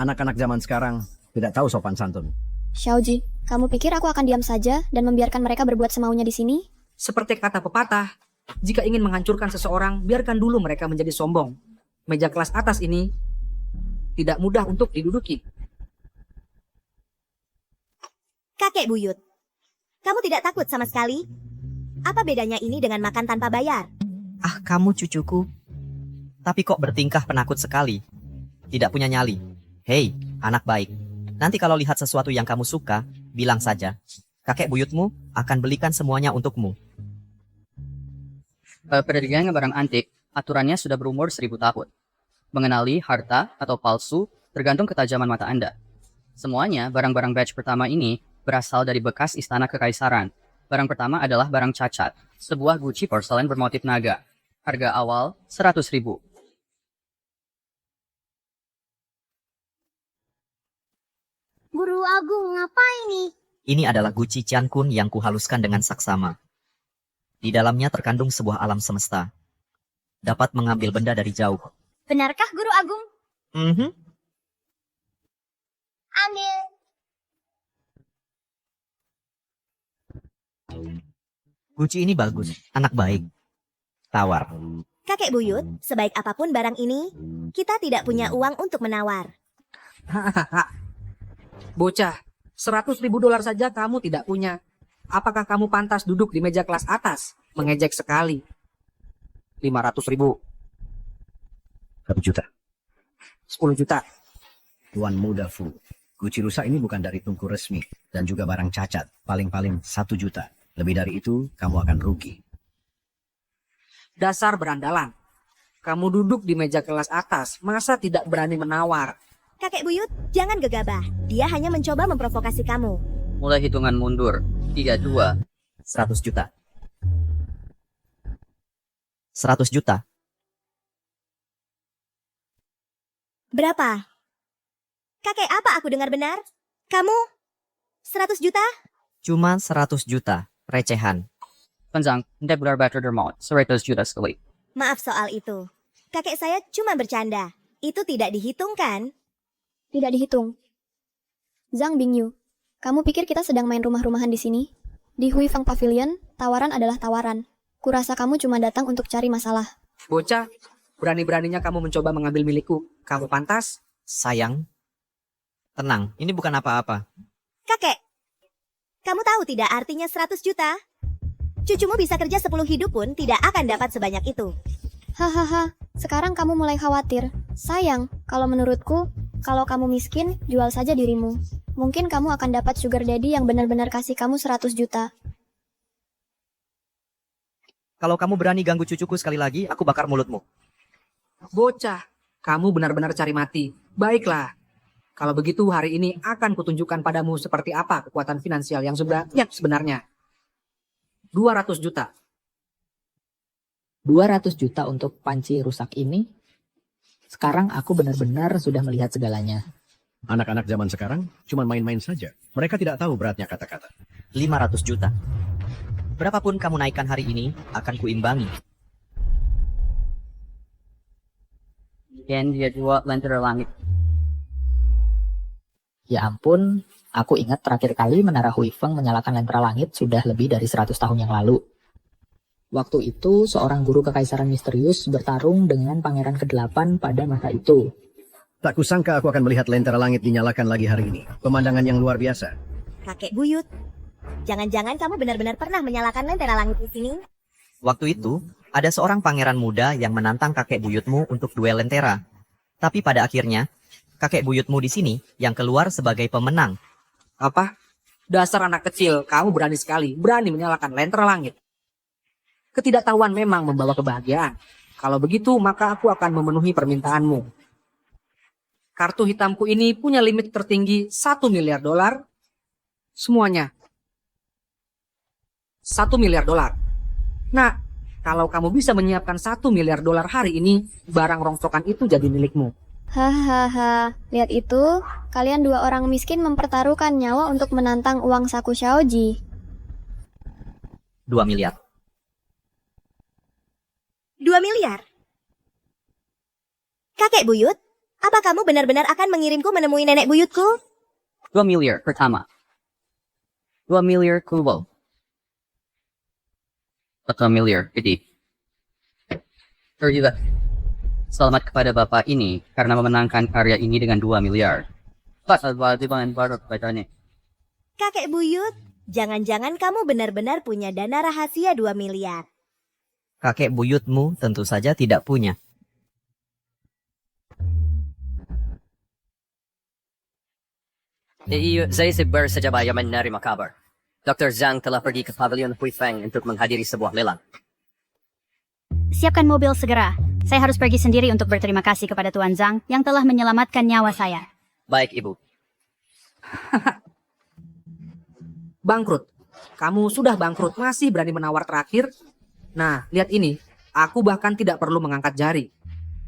Speaker 2: Anak-anak zaman sekarang tidak tahu sopan santun.
Speaker 4: Xiaoji, kamu pikir aku akan diam saja dan membiarkan mereka berbuat semaunya di sini?
Speaker 3: Seperti kata pepatah, jika ingin menghancurkan seseorang, biarkan dulu mereka menjadi sombong. Meja kelas atas ini tidak mudah untuk diduduki.
Speaker 1: Kakek buyut, kamu tidak takut sama sekali? Apa bedanya ini dengan makan tanpa bayar?
Speaker 6: Ah, kamu cucuku. Tapi kok bertingkah penakut sekali. Tidak punya nyali. Hei, anak baik. Nanti kalau lihat sesuatu yang kamu suka, bilang saja. Kakek buyutmu akan belikan semuanya untukmu.
Speaker 19: Perdagangan barang antik, aturannya sudah berumur 1000 tahun. Mengenali harta atau palsu tergantung ketajaman mata Anda. Semuanya barang-barang batch pertama ini berasal dari bekas istana kekaisaran. Barang pertama adalah barang cacat, sebuah guci porselen bermotif naga. Harga awal 100.000.
Speaker 1: Guru Agung, ngapain nih?
Speaker 6: Ini adalah guci Ciankun yang kuhaluskan dengan saksama. Di dalamnya terkandung sebuah alam semesta. Dapat mengambil benda dari jauh.
Speaker 1: Benarkah Guru Agung? Ambil.
Speaker 6: Guci ini bagus, anak baik. Tawar.
Speaker 1: Kakek buyut, sebaik apapun barang ini, kita tidak punya uang untuk menawar.
Speaker 3: Bocah, $100.000 saja kamu tidak punya. Apakah kamu pantas duduk di meja kelas atas? Mengejek sekali. 500.000.
Speaker 2: 1 juta.
Speaker 3: 10 juta.
Speaker 2: Tuan muda Fu, guci rusak ini bukan dari tungku resmi dan juga barang cacat. Paling-paling 1 juta. Lebih dari itu, kamu akan rugi.
Speaker 3: Dasar berandalan. Kamu duduk di meja kelas atas, masa tidak berani menawar?
Speaker 1: Kakek buyut, jangan gegabah. Dia hanya mencoba memprovokasi kamu.
Speaker 19: Mulai hitungan mundur. 3, 2.
Speaker 6: 100 juta. 100 juta.
Speaker 1: Berapa? Kakek, apa aku dengar benar? Kamu 100 juta?
Speaker 6: Cuma 100 juta. Recehan.
Speaker 19: Panjang, hindi benar-benar dermaut. 100 juta sekali.
Speaker 1: Maaf soal itu. Kakek saya cuma bercanda. Itu tidak dihitung kan?
Speaker 4: Tidak dihitung. Zhang Bingyu, kamu pikir kita sedang main rumah-rumahan di sini? Di Hui Feng Pavilion, tawaran adalah tawaran. Kurasa kamu cuma datang untuk cari masalah.
Speaker 3: Bocah, berani-beraninya kamu mencoba mengambil milikku. Kamu pantas?
Speaker 6: Sayang, Tenang, ini bukan apa-apa.
Speaker 1: Kakek, kamu tahu tidak artinya 100 juta? Cucumu bisa kerja 10 hidup pun tidak akan dapat sebanyak itu.
Speaker 4: Hahaha, sekarang kamu mulai khawatir. Sayang, kalau menurutku, kalau kamu miskin, jual saja dirimu. Mungkin kamu akan dapat sugar daddy yang benar-benar kasih kamu 100 juta.
Speaker 6: Kalau kamu berani ganggu cucuku sekali lagi, aku bakar mulutmu.
Speaker 3: Bocah, kamu benar-benar cari mati. Baiklah. Kalau begitu hari ini akan kutunjukkan padamu seperti apa kekuatan finansial yang sebenarnya. 200 juta.
Speaker 11: 200 juta untuk panci rusak ini. Sekarang aku benar-benar sudah melihat segalanya.
Speaker 2: Anak-anak zaman sekarang cuma main-main saja. Mereka tidak tahu beratnya kata-kata.
Speaker 6: 500 juta. Berapapun kamu naikkan hari ini, akan kuimbangi.
Speaker 11: Dan dia jual lentera langit. Ya ampun, aku ingat terakhir kali Menara Huifeng menyalakan lentera langit sudah lebih dari 100 tahun yang lalu. Waktu itu, seorang guru kekaisaran misterius bertarung dengan pangeran ke-8 pada masa itu.
Speaker 2: Tak kusangka aku akan melihat lentera langit dinyalakan lagi hari ini. Pemandangan yang luar biasa.
Speaker 1: Kakek buyut, jangan-jangan kamu benar-benar pernah menyalakan lentera langit di sini?
Speaker 6: Waktu itu, ada seorang pangeran muda yang menantang kakek buyutmu untuk duel lentera. Tapi pada akhirnya, kakek buyutmu di sini yang keluar sebagai pemenang.
Speaker 3: Apa? Dasar anak kecil, kamu berani sekali. Berani menyalakan lentera langit. Ketidaktahuan memang membawa kebahagiaan. Kalau begitu, maka aku akan memenuhi permintaanmu. Kartu hitamku ini punya limit tertinggi 1 miliar dolar. Semuanya. 1 miliar dolar. Nah, kalau kamu bisa menyiapkan 1 miliar dolar hari ini, barang rongsokan itu jadi milikmu.
Speaker 4: Hahaha, lihat itu, kalian dua orang miskin mempertaruhkan nyawa untuk menantang uang saku Xiaoji.
Speaker 6: 2 miliar.
Speaker 1: 2 miliar? Kakek buyut, apa kamu benar-benar akan mengirimku menemui nenek buyutku?
Speaker 11: 2 miliar pertama. 2 miliar kedua. 4 miliar kedua. Terjuga. Selamat kepada Bapak ini karena memenangkan karya ini dengan 2 miliar.
Speaker 1: Kakek buyut, jangan-jangan kamu benar-benar punya dana rahasia 2 miliar.
Speaker 6: Kakek buyutmu tentu saja tidak punya.
Speaker 14: Saya baru saja menerima kabar. Dr. Zhang telah pergi ke Pavilion Huifeng untuk menghadiri sebuah lelang.
Speaker 17: Siapkan mobil segera. Saya harus pergi sendiri untuk berterima kasih kepada Tuan Zhang yang telah menyelamatkan nyawa saya.
Speaker 14: Baik, Ibu.
Speaker 3: Bangkrut. Kamu sudah bangkrut, masih berani menawar terakhir? Nah, lihat ini. Aku bahkan tidak perlu mengangkat jari.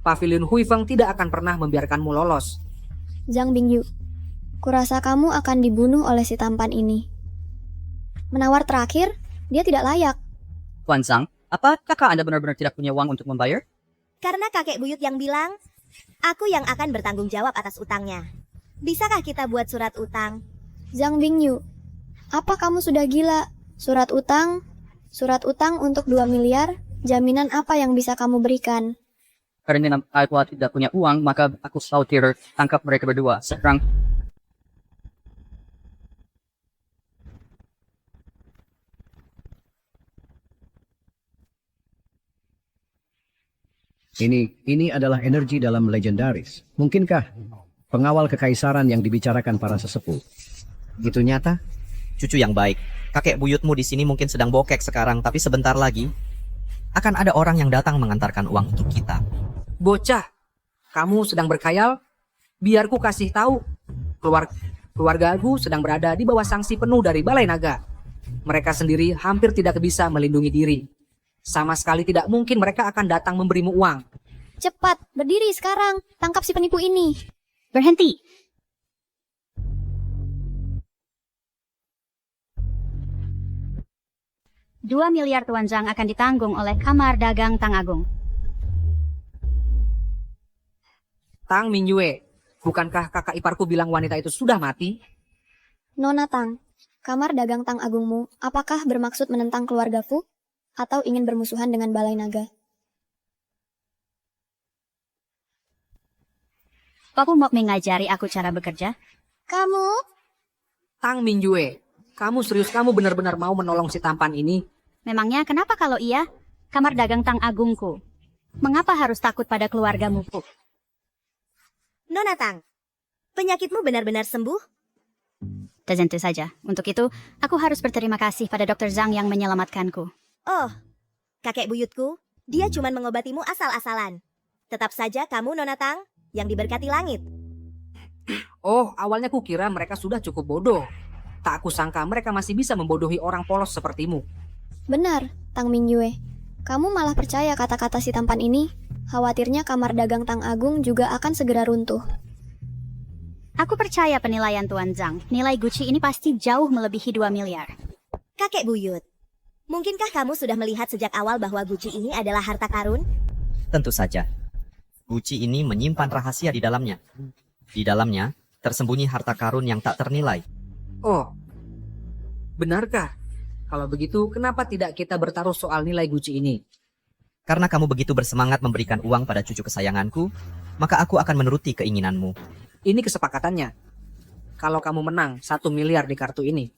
Speaker 3: Pavilion Huifeng tidak akan pernah membiarkanmu lolos.
Speaker 4: Zhang Bingyu, kurasa kamu akan dibunuh oleh si tampan ini. Menawar terakhir, dia tidak layak.
Speaker 11: Tuan Zhang, apa kakak Anda benar-benar tidak punya uang untuk membayar?
Speaker 1: Karena kakek buyut yang bilang, aku yang akan bertanggung jawab atas utangnya. Bisakah kita buat surat utang?
Speaker 4: Zhang Bingyu, apa kamu sudah gila? Surat utang untuk 2 miliar, jaminan apa yang bisa kamu berikan?
Speaker 11: Karena aku tidak punya uang, maka aku khawatir tangkap mereka berdua. Sekarang
Speaker 2: Ini adalah energi dalam legendaris. Mungkinkah pengawal kekaisaran yang dibicarakan para sesepuh itu nyata?
Speaker 6: Cucu yang baik. Kakek buyutmu di sini mungkin sedang bokek sekarang, tapi sebentar lagi akan ada orang yang datang mengantarkan uang untuk kita.
Speaker 3: Bocah, kamu sedang berkhayal? Biar ku kasih tahu. Keluargaku sedang berada di bawah sanksi penuh dari Balai Naga. Mereka sendiri hampir tidak bisa melindungi diri. Sama sekali tidak mungkin mereka akan datang memberimu uang.
Speaker 4: Cepat, berdiri sekarang. Tangkap si penipu ini.
Speaker 17: Berhenti. $2 miliar Tuan Zhang akan ditanggung oleh Kamar Dagang Tang Agung.
Speaker 3: Tang Mingyue, bukankah kakak iparku bilang wanita itu sudah mati?
Speaker 4: Nona Tang, Kamar Dagang Tang Agungmu, apakah bermaksud menentang keluarga Fu? Atau ingin bermusuhan dengan Balai Naga?
Speaker 17: Papu mau mengajari aku cara bekerja? Kamu?
Speaker 3: Tang Minjue, kamu serius kamu benar-benar mau menolong si tampan ini?
Speaker 17: Memangnya kenapa kalau iya? Kamar dagang Tang Agungku. Mengapa harus takut pada keluargamu, Fu?
Speaker 1: Nona Tang, penyakitmu benar-benar sembuh?
Speaker 17: Tentu saja. Untuk itu, aku harus berterima kasih pada Dr. Zhang yang menyelamatkanku.
Speaker 1: Oh, kakek buyutku, dia cuma mengobatimu asal-asalan. Tetap saja kamu, Nona Tang, yang diberkati langit.
Speaker 3: Oh, awalnya kukira mereka sudah cukup bodoh. Tak kusangka mereka masih bisa membodohi orang polos sepertimu.
Speaker 4: Benar, Tang Mingyue. Kamu malah percaya kata-kata si tampan ini? Khawatirnya kamar dagang Tang Agung juga akan segera runtuh.
Speaker 17: Aku percaya penilaian Tuan Zhang. Nilai Gucci ini pasti jauh melebihi 2 miliar.
Speaker 1: Kakek buyut, mungkinkah kamu sudah melihat sejak awal bahwa Gucci ini adalah harta karun?
Speaker 6: Tentu saja. Gucci ini menyimpan rahasia di dalamnya. Di dalamnya tersembunyi harta karun yang tak ternilai.
Speaker 3: Oh, benarkah? Kalau begitu, kenapa tidak kita bertaruh soal nilai Gucci ini?
Speaker 6: Karena kamu begitu bersemangat memberikan uang pada cucu kesayanganku, maka aku akan menuruti keinginanmu.
Speaker 3: Ini kesepakatannya. Kalau kamu menang 1 miliar di kartu ini,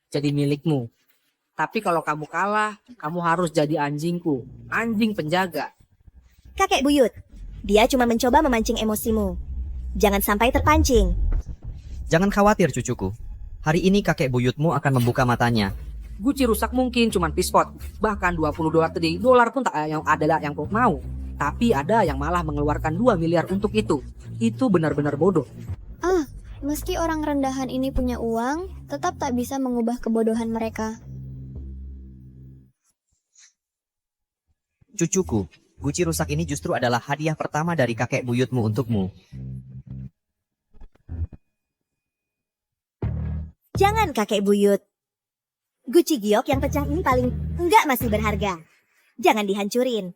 Speaker 3: jadi milikmu. Tapi kalau kamu kalah, kamu harus jadi anjingku, anjing penjaga.
Speaker 1: Kakek buyut, dia cuma mencoba memancing emosimu. Jangan sampai terpancing.
Speaker 6: Jangan khawatir cucuku. Hari ini kakek buyutmu akan membuka matanya.
Speaker 3: Gucci rusak mungkin cuman pispot. Bahkan $20 dolar pun tak ada yang kau mau. Tapi ada yang malah mengeluarkan 2 miliar untuk itu. Itu benar-benar bodoh.
Speaker 4: Ah, meski orang rendahan ini punya uang, tetap tak bisa mengubah kebodohan mereka.
Speaker 6: Cucuku, Gucci rusak ini justru adalah hadiah pertama dari kakek buyutmu untukmu.
Speaker 1: Jangan kakek buyut. Gucci giok yang pecah ini paling enggak masih berharga. Jangan dihancurin.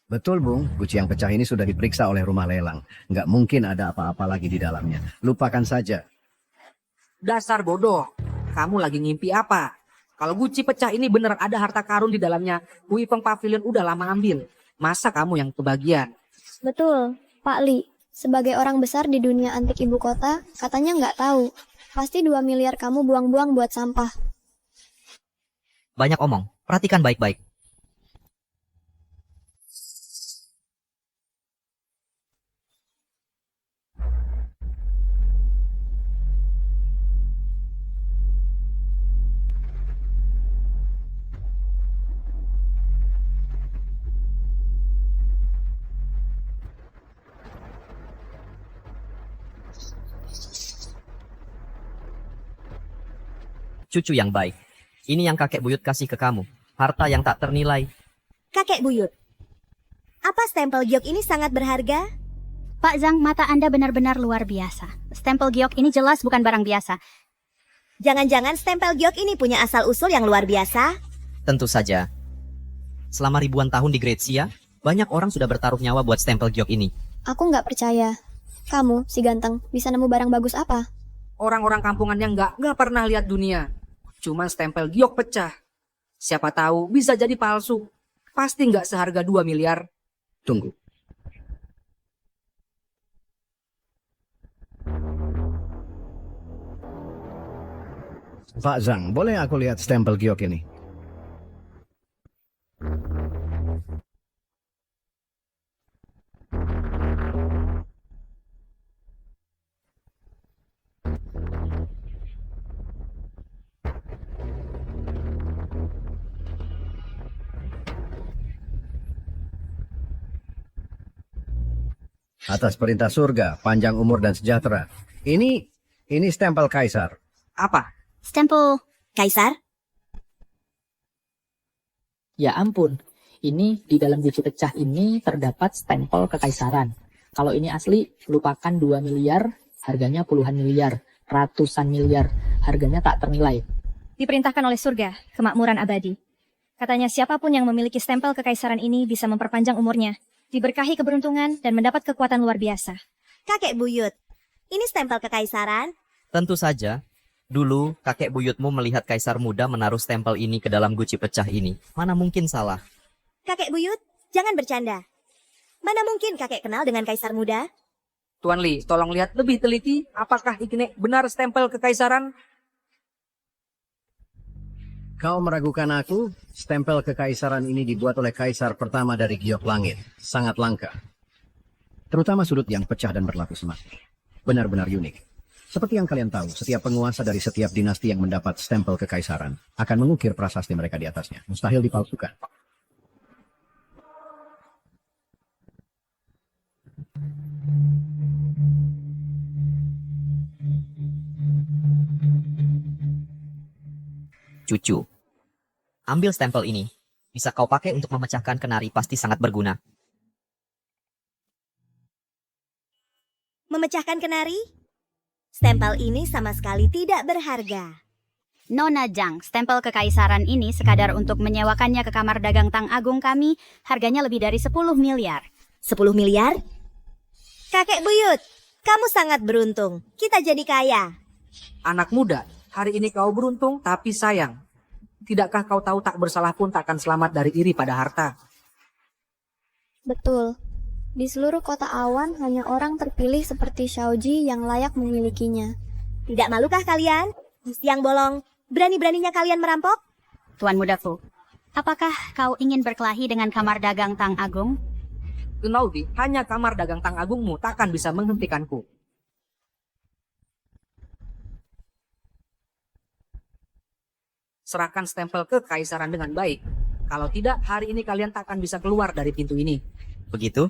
Speaker 2: Betul, Bung. Gucci yang pecah ini sudah diperiksa oleh rumah lelang. Nggak mungkin ada apa-apa lagi di dalamnya. Lupakan saja.
Speaker 3: Dasar bodoh. Kamu lagi ngimpi apa? Kalau Gucci pecah ini beneran ada harta karun di dalamnya, Huifeng Pavilion udah lama ambil. Masa kamu yang kebagian?
Speaker 4: Betul, Pak Li. Sebagai orang besar di dunia antik ibu kota, katanya nggak tahu. Pasti 2 miliar kamu buang-buang buat sampah.
Speaker 6: Banyak omong, perhatikan baik-baik. Cucu yang baik. Ini yang kakek buyut kasih ke kamu. Harta yang tak ternilai.
Speaker 1: Kakek buyut, apa stempel giok ini sangat berharga?
Speaker 17: Pak Zhang, mata Anda benar-benar luar biasa. Stempel giok ini jelas bukan barang biasa.
Speaker 1: Jangan-jangan stempel giok ini punya asal-usul yang luar biasa?
Speaker 6: Tentu saja. Selama ribuan tahun di Grazia, banyak orang sudah bertaruh nyawa buat stempel giok ini.
Speaker 4: Aku nggak percaya. Kamu, si ganteng, bisa nemu barang bagus apa?
Speaker 3: Orang-orang kampungan yang nggak pernah lihat dunia. Cuman stempel giok pecah. Siapa tahu bisa jadi palsu. Pasti nggak seharga 2 miliar.
Speaker 2: Tunggu. Pak Zhang, boleh aku lihat stempel giok ini? Atas perintah surga, panjang umur dan sejahtera. Ini stempel kaisar.
Speaker 3: Apa?
Speaker 17: Stempel
Speaker 1: kaisar?
Speaker 11: Ya ampun, ini di dalam Gucci pecah ini terdapat stempel kekaisaran. Kalau ini asli, lupakan 2 miliar, harganya puluhan miliar, ratusan miliar, harganya tak ternilai.
Speaker 15: Diperintahkan oleh surga, kemakmuran abadi. Katanya siapapun yang memiliki stempel kekaisaran ini bisa memperpanjang umurnya, diberkahi keberuntungan, dan mendapat kekuatan luar biasa.
Speaker 1: Kakek buyut, ini stempel kekaisaran?
Speaker 6: Tentu saja. Dulu, kakek buyutmu melihat kaisar muda menaruh stempel ini ke dalam Gucci pecah ini. Mana mungkin salah?
Speaker 1: Kakek buyut, jangan bercanda. Mana mungkin kakek kenal dengan kaisar muda?
Speaker 3: Tuan Li, tolong lihat lebih teliti apakah ini benar stempel kekaisaran.
Speaker 2: Kau meragukan aku? Stempel kekaisaran ini dibuat oleh kaisar pertama dari Giok Langit. Sangat langka. Terutama sudut yang pecah dan berlapis emas. Benar-benar unik. Seperti yang kalian tahu, setiap penguasa dari setiap dinasti yang mendapat stempel kekaisaran akan mengukir prasasti mereka di atasnya. Mustahil dipalsukan.
Speaker 6: Cucu, ambil stempel ini. Bisa kau pakai untuk memecahkan kenari, pasti sangat berguna.
Speaker 1: Memecahkan kenari? Stempel ini sama sekali tidak berharga.
Speaker 17: Nona Zhang, stempel kekaisaran ini sekadar untuk menyewakannya ke kamar dagang Tang Agung kami, harganya lebih dari 10 miliar.
Speaker 1: 10 miliar? Kakek buyut, kamu sangat beruntung. Kita jadi kaya.
Speaker 3: Anak muda, hari ini kau beruntung tapi sayang. Tidakkah kau tahu tak bersalah pun tak akan selamat dari iri pada harta?
Speaker 4: Betul. Di seluruh kota awan hanya orang terpilih seperti Xiaoji yang layak memilikinya.
Speaker 1: Tidak malukah kalian? Yang bolong, berani-beraninya kalian merampok?
Speaker 17: Tuan Muda Fu, apakah kau ingin berkelahi dengan kamar dagang Tang Agung?
Speaker 3: Rinaldi, hanya kamar dagang Tang Agungmu takkan bisa menghentikanku. Serahkan stempel kekaisaran dengan baik. Kalau tidak, hari ini kalian tak akan bisa keluar dari pintu ini.
Speaker 6: Begitu?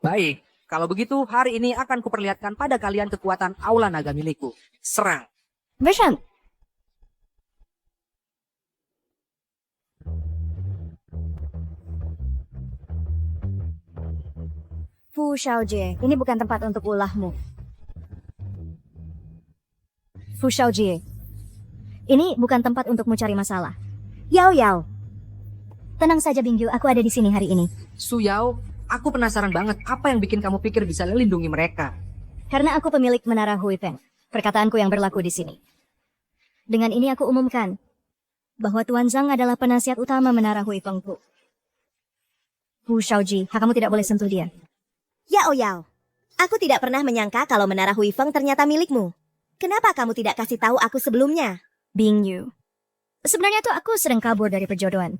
Speaker 3: Baik, kalau begitu hari ini akan kuperlihatkan pada kalian kekuatan aula naga milikku. Serang.
Speaker 7: Bersham. Fu Xiaojie, ini bukan tempat untuk ulahmu. Fu Xiaojie, ini bukan tempat untuk mencari masalah.
Speaker 1: Yao Yao.
Speaker 7: Tenang saja Bingyu, aku ada di sini hari ini.
Speaker 3: Su Yao, aku penasaran banget apa yang bikin kamu pikir bisa melindungi mereka.
Speaker 7: Karena aku pemilik Menara Huifeng. Perkataanku yang berlaku di sini. Dengan ini aku umumkan bahwa Tuan Zhang adalah penasihat utama Menara Huifeng Fu. Fu Xiaoji, kamu tidak boleh sentuh dia.
Speaker 1: Yao Yao, aku tidak pernah menyangka kalau Menara Huifeng ternyata milikmu. Kenapa kamu tidak kasih tahu aku sebelumnya?
Speaker 7: Bingyu. Sebenarnya tuh aku sedang kabur dari perjodohan.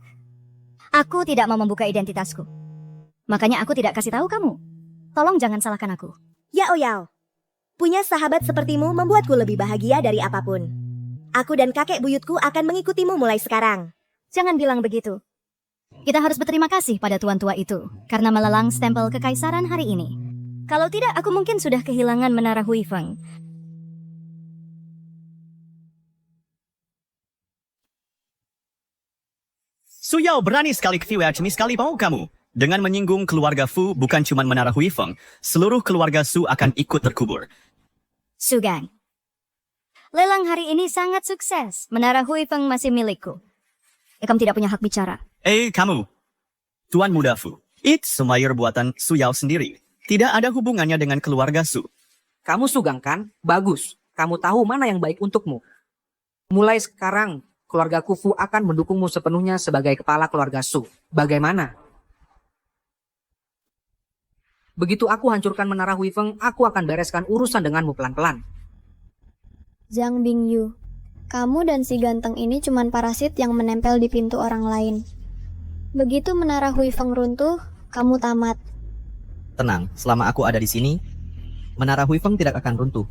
Speaker 7: Aku tidak mau membuka identitasku. Makanya aku tidak kasih tahu kamu. Tolong jangan salahkan aku.
Speaker 1: Yao Yao, punya sahabat sepertimu membuatku lebih bahagia dari apapun. Aku dan kakek buyutku akan mengikutimu mulai sekarang.
Speaker 7: Jangan bilang begitu. Kita harus berterima kasih pada tuan tua itu karena melelang stempel kekaisaran hari ini. Kalau tidak, aku mungkin sudah kehilangan Menara Huifeng.
Speaker 18: Su Yao berani sekali ini sekali mau kamu. Dengan menyinggung keluarga Fu bukan cuma Menara Huifeng, seluruh keluarga Su akan ikut terkubur.
Speaker 7: Sugang. Lelang hari ini sangat sukses. Menara Huifeng masih milikku. Kamu tidak punya hak bicara.
Speaker 18: Kamu, Tuan Muda Fu. Itu semayur buatan Su Yao sendiri. Tidak ada hubungannya dengan keluarga Su.
Speaker 3: Kamu Sugang kan? Bagus. Kamu tahu mana yang baik untukmu. Mulai sekarang, keluarga Fu akan mendukungmu sepenuhnya sebagai kepala keluarga Su. Bagaimana? Begitu aku hancurkan Menara Huifeng, aku akan bereskan urusan denganmu pelan-pelan.
Speaker 4: Zhang Bingyu, kamu dan si ganteng ini cuman parasit yang menempel di pintu orang lain. Begitu Menara Huifeng runtuh, kamu tamat.
Speaker 6: Tenang, selama aku ada di sini, Menara Huifeng tidak akan runtuh.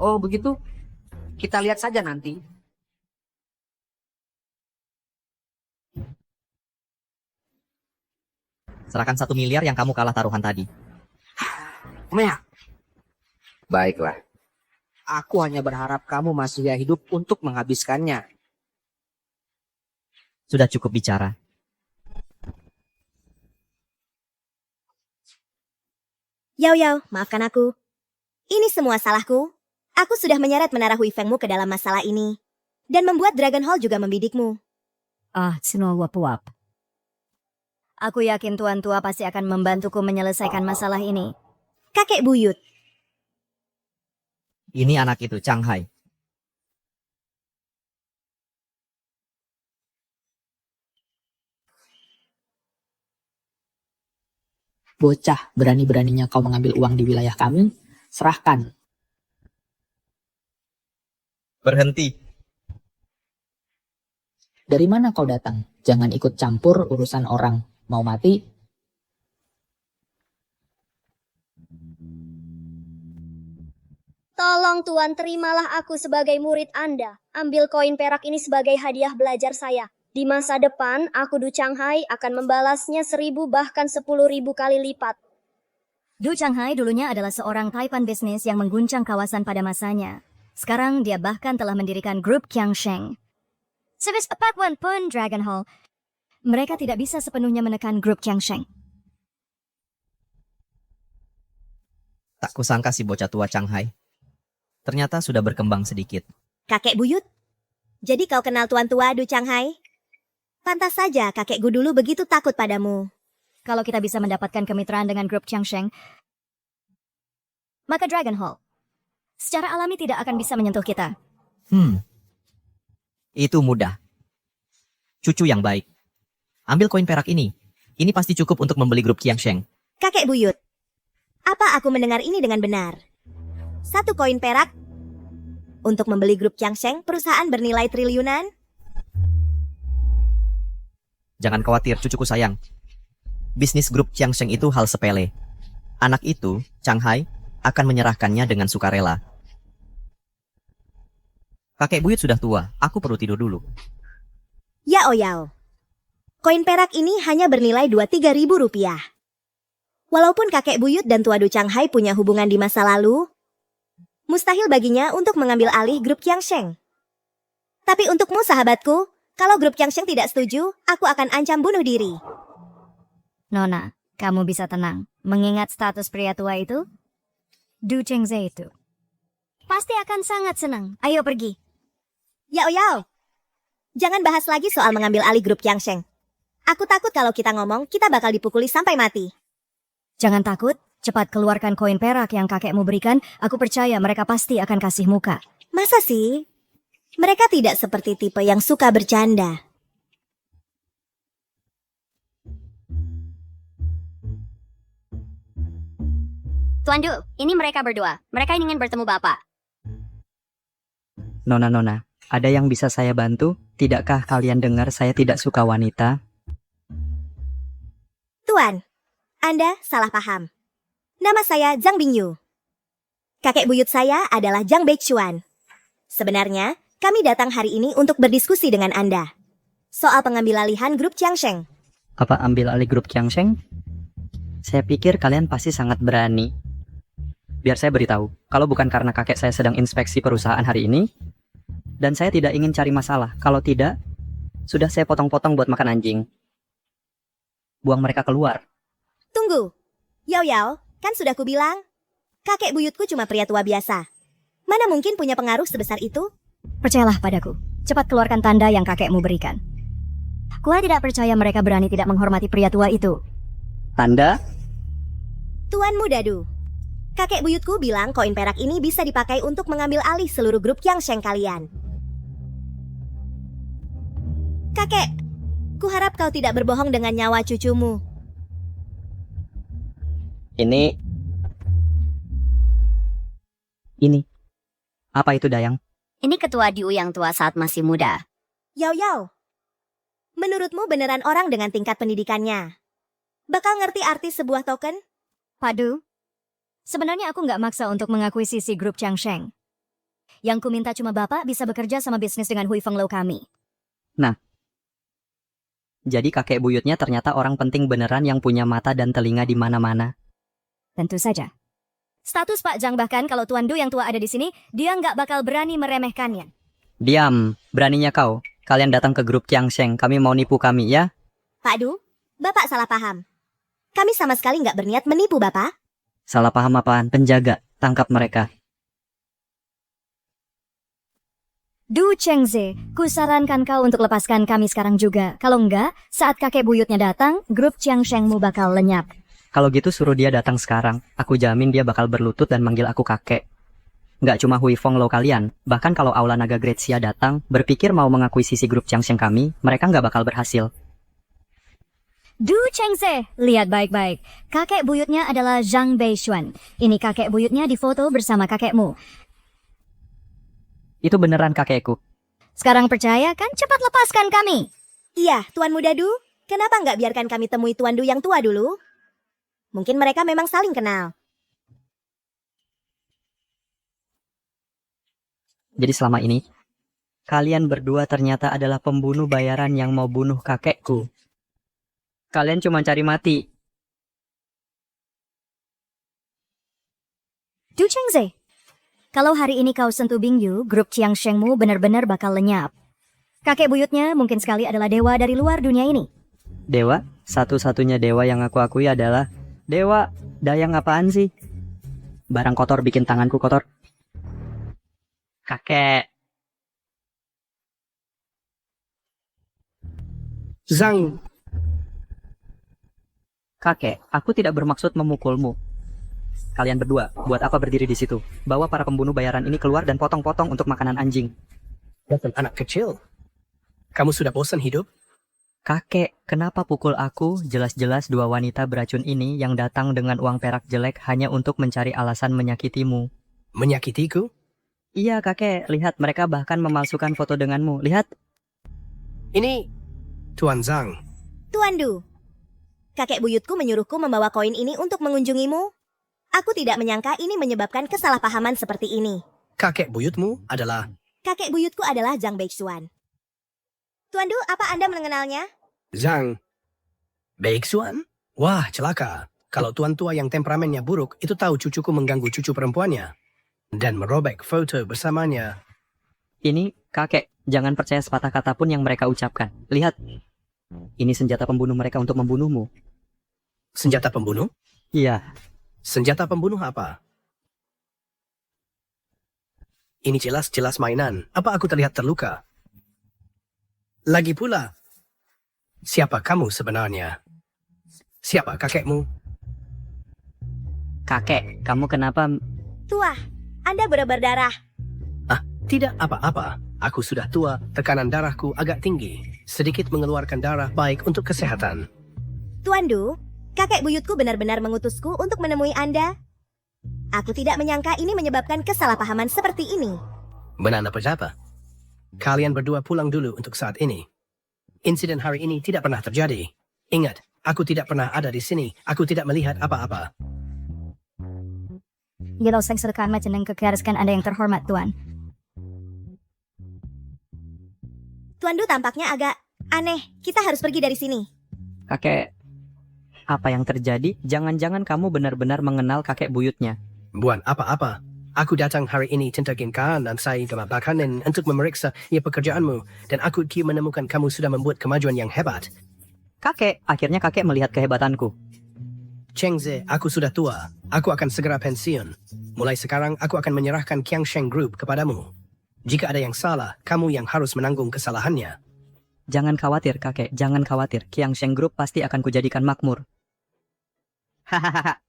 Speaker 3: Oh begitu? Kita lihat saja nanti.
Speaker 6: Serahkan 1 miliar yang kamu kalah taruhan tadi.
Speaker 3: Mea. Baiklah. Aku hanya berharap kamu masih hidup untuk menghabiskannya.
Speaker 6: Sudah cukup bicara.
Speaker 1: Yao Yao, maafkan aku. Ini semua salahku. Aku sudah menyeret Menara Huifengmu ke dalam masalah ini. Dan membuat Dragon Hall juga membidikmu.
Speaker 7: Wap. Aku yakin tuan tua pasti akan membantuku menyelesaikan masalah ini.
Speaker 1: Kakek buyut.
Speaker 6: Ini anak itu, Chang Hai.
Speaker 11: Bocah, berani-beraninya kau mengambil uang di wilayah kami? Serahkan.
Speaker 6: Berhenti.
Speaker 11: Dari mana kau datang? Jangan ikut campur urusan orang. Mau mati?
Speaker 20: Tolong Tuan, terimalah aku sebagai murid Anda. Ambil koin perak ini sebagai hadiah belajar saya. Di masa depan, aku Du Changhai akan membalasnya 1000 bahkan 10.000 kali lipat.
Speaker 7: Du Changhai dulunya adalah seorang taipan bisnis yang mengguncang kawasan pada masanya. Sekarang dia bahkan telah mendirikan grup Qiangsheng. Sepak pun Dragon Hall. Mereka tidak bisa sepenuhnya menekan grup Qiangsheng.
Speaker 6: Tak kusangka si bocah tua Changhai. Ternyata sudah berkembang sedikit.
Speaker 1: Kakek buyut? Jadi kau kenal tuan tua Du Changhai? Pantas saja kakekku dulu begitu takut padamu.
Speaker 7: Kalau kita bisa mendapatkan kemitraan dengan grup Qiangsheng, maka Dragon Hall secara alami tidak akan bisa menyentuh kita.
Speaker 6: Itu mudah. Cucu yang baik. Ambil koin perak ini. Ini pasti cukup untuk membeli grup Qiangsheng.
Speaker 1: Kakek buyut, apa aku mendengar ini dengan benar? 1 koin perak untuk membeli grup Qiangsheng, perusahaan bernilai triliunan?
Speaker 6: Jangan khawatir, cucuku sayang. Bisnis grup Qiangsheng itu hal sepele. Anak itu, Changhai, akan menyerahkannya dengan sukarela. Kakek buyut sudah tua, aku perlu tidur dulu.
Speaker 1: Ya Oyao, koin perak ini hanya bernilai 2-3 ribu rupiah. Walaupun kakek buyut dan tua Du Changhai punya hubungan di masa lalu, mustahil baginya untuk mengambil alih grup Qiangsheng. Tapi untukmu sahabatku, kalau grup Qiangsheng tidak setuju, aku akan ancam bunuh diri.
Speaker 7: Nona, kamu bisa tenang. Mengingat status pria tua itu, Du Chengze itu pasti akan sangat senang. Ayo pergi.
Speaker 1: Ya Oyao, jangan bahas lagi soal mengambil alih grup Qiangsheng. Aku takut kalau kita ngomong, kita bakal dipukuli sampai mati.
Speaker 7: Jangan takut, cepat keluarkan koin perak yang kakekmu berikan. Aku percaya mereka pasti akan kasih muka.
Speaker 1: Masa sih? Mereka tidak seperti tipe yang suka bercanda.
Speaker 17: Tuan Du, ini mereka berdua. Mereka ingin bertemu Bapak.
Speaker 19: Nona, ada yang bisa saya bantu? Tidakkah kalian dengar saya tidak suka wanita?
Speaker 1: Tuan, Anda salah paham. Nama saya Zhang Bingyu. Kakek buyut saya adalah Zhang Beixuan. Sebenarnya, kami datang hari ini untuk berdiskusi dengan Anda soal pengambil alihan grup Qiangsheng.
Speaker 19: Apa ambil alih grup Qiangsheng? Saya pikir kalian pasti sangat berani. Biar saya beritahu, kalau bukan karena kakek saya sedang inspeksi perusahaan hari ini, dan saya tidak ingin cari masalah. Kalau tidak, sudah saya potong-potong buat makan anjing. Buang mereka keluar.
Speaker 1: Tunggu, Yao, kan sudah kubilang, kakek buyutku cuma pria tua biasa. Mana mungkin punya pengaruh sebesar itu?
Speaker 7: Percayalah padaku. Cepat keluarkan tanda yang kakekmu berikan. Gua tidak percaya mereka berani tidak menghormati pria tua itu.
Speaker 19: Tanda?
Speaker 1: Tuan Muda Du, kakek buyutku bilang koin perak ini bisa dipakai untuk mengambil alih seluruh grup Qiangsheng kalian. Kakek, kuharap kau tidak berbohong dengan nyawa cucumu.
Speaker 19: Ini. Apa itu, Dayang?
Speaker 17: Ini ketua Diu yang tua saat masih muda.
Speaker 1: Yao, menurutmu beneran orang dengan tingkat pendidikannya bakal ngerti arti sebuah token?
Speaker 7: Pak Du, sebenarnya aku nggak maksa untuk mengakuisisi grup Qiangsheng. Yang ku minta cuma Bapak bisa bekerja sama bisnis dengan Hui Feng Lou kami.
Speaker 19: Nah, jadi kakek buyutnya ternyata orang penting beneran yang punya mata dan telinga di mana-mana.
Speaker 7: Tentu saja. Status Pak Zhang bahkan kalau Tuan Du yang tua ada di sini, dia nggak bakal berani meremehkannya.
Speaker 19: Diam, beraninya kau. Kalian datang ke grup Qiangsheng, kami mau nipu kami, ya?
Speaker 1: Pak Du, Bapak salah paham. Kami sama sekali nggak berniat menipu Bapak.
Speaker 19: Salah paham apaan? Penjaga, tangkap mereka.
Speaker 7: Du Chengze, kusarankan kau untuk lepaskan kami sekarang juga. Kalau enggak, saat kakek buyutnya datang, grup Qiangshengmu bakal lenyap.
Speaker 19: Kalau gitu suruh dia datang sekarang. Aku jamin dia bakal berlutut dan manggil aku kakek. Nggak cuma Hui Feng Lou kalian, bahkan kalau Aula Naga Gretsia datang, berpikir mau mengakuisisi grup Qiangsheng kami, mereka nggak bakal berhasil.
Speaker 7: Du Chengse, lihat baik-baik. Kakek buyutnya adalah Zhang Beishuan. Ini kakek buyutnya difoto bersama kakekmu.
Speaker 19: Itu beneran kakekku.
Speaker 7: Sekarang percaya kan? Cepat lepaskan kami.
Speaker 1: Iya, Tuan Muda Du. Kenapa nggak biarkan kami temui Tuan Du yang tua dulu? Mungkin mereka memang saling kenal.
Speaker 19: Jadi selama ini, kalian berdua ternyata adalah pembunuh bayaran yang mau bunuh kakekku. Kalian cuma cari mati.
Speaker 7: Du Chengse, kalau hari ini kau sentuh Bingyu, grup Chiang Shengmu benar-benar bakal lenyap. Kakek buyutnya mungkin sekali adalah dewa dari luar dunia ini.
Speaker 19: Dewa? Satu-satunya dewa yang aku akui adalah dewa. Dayang apaan sih? Barang kotor bikin tanganku kotor. Kakek.
Speaker 2: Zhang.
Speaker 19: Kakek, aku tidak bermaksud memukulmu. Kalian berdua, buat apa berdiri di situ? Bawa para pembunuh bayaran ini keluar dan potong-potong untuk makanan anjing.
Speaker 2: Dasar anak kecil. Kamu sudah bosan hidup?
Speaker 19: Kakek, kenapa pukul aku? Jelas-jelas dua wanita beracun ini yang datang dengan uang perak jelek hanya untuk mencari alasan menyakitimu.
Speaker 2: Menyakitiku?
Speaker 19: Iya kakek, lihat mereka bahkan memalsukan foto denganmu. Lihat.
Speaker 2: Ini Tuan Zhang.
Speaker 1: Tuan Du, kakek buyutku menyuruhku membawa koin ini untuk mengunjungimu. Aku tidak menyangka ini menyebabkan kesalahpahaman seperti ini.
Speaker 2: Kakek buyutmu adalah...
Speaker 1: Kakek buyutku adalah Zhang Beixuan. Tuan Du, apa Anda mengenalnya?
Speaker 2: Zhang Beixuan? Wah, celaka. Kalau tuan tua yang temperamennya buruk itu tahu cucuku mengganggu cucu perempuannya dan merobek foto bersamanya.
Speaker 19: Ini kakek, jangan percaya sepatah kata pun yang mereka ucapkan. Lihat. Ini senjata pembunuh mereka untuk membunuhmu.
Speaker 2: Senjata pembunuh?
Speaker 19: Iya.
Speaker 2: Senjata pembunuh apa? Ini jelas-jelas mainan. Apa aku terlihat terluka? Lagi pula, siapa kamu sebenarnya? Siapa kakekmu?
Speaker 19: Kakek, kamu kenapa...
Speaker 1: Tua, Anda berdarah.
Speaker 2: Ah, tidak apa-apa. Aku sudah tua, tekanan darahku agak tinggi. Sedikit mengeluarkan darah baik untuk kesehatan.
Speaker 1: Tuan Du, kakek buyutku benar-benar mengutusku untuk menemui Anda. Aku tidak menyangka ini menyebabkan kesalahpahaman seperti ini.
Speaker 2: Benar apa? Kalian berdua pulang dulu untuk saat ini. Insiden hari ini tidak pernah terjadi. Ingat, aku tidak pernah ada di sini. Aku tidak melihat apa-apa.
Speaker 7: Gila usang sedekan macam kekiariskan Anda yang terhormat, Tuan.
Speaker 1: Tuan Du tampaknya agak aneh. Kita harus pergi dari sini.
Speaker 19: Kakek, apa yang terjadi? Jangan-jangan kamu benar-benar mengenal kakek buyutnya.
Speaker 2: Bukan apa-apa. Aku datang hari ini tintakinkan dan saya makanan untuk memeriksa pekerjaanmu. Dan aku menemukan kamu sudah membuat kemajuan yang hebat.
Speaker 19: Kakek, akhirnya kakek melihat kehebatanku.
Speaker 2: Chengze, aku sudah tua. Aku akan segera pensiun. Mulai sekarang aku akan menyerahkan Qiangsheng Group kepadamu. Jika ada yang salah, kamu yang harus menanggung kesalahannya.
Speaker 19: Jangan khawatir kakek, jangan khawatir. Qiangsheng Group pasti akan kujadikan makmur. Hahaha.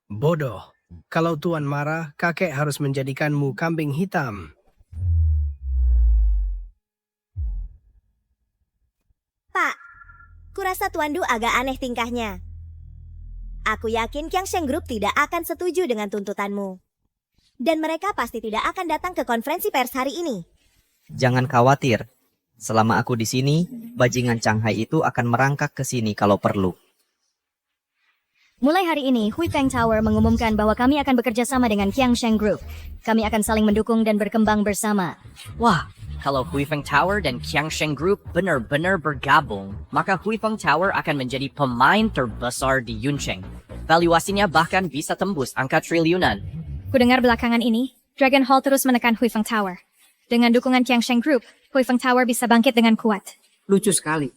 Speaker 2: Bodoh. Kalau Tuan marah, kakek harus menjadikanmu kambing hitam.
Speaker 1: Pak, kurasa Tuan Du agak aneh tingkahnya. Aku yakin Qiangsheng Group tidak akan setuju dengan tuntutanmu. Dan mereka pasti tidak akan datang ke konferensi pers hari ini.
Speaker 6: Jangan khawatir. Selama aku di sini, bajingan Shanghai itu akan merangkak ke sini kalau perlu.
Speaker 7: Mulai hari ini, Hui Feng Tower mengumumkan bahwa kami akan bekerja sama dengan Qiangsheng Group. Kami akan saling mendukung dan berkembang bersama.
Speaker 5: Wah, kalau Hui Feng Tower dan Qiangsheng Group benar-benar bergabung, maka Hui Feng Tower akan menjadi pemain terbesar di Yuncheng. Valuasinya bahkan bisa tembus angka triliunan.
Speaker 15: Kudengar belakangan ini, Dragon Hall terus menekan Hui Feng Tower. Dengan dukungan Qiangsheng Group, Hui Feng Tower bisa bangkit dengan kuat.
Speaker 3: Lucu sekali.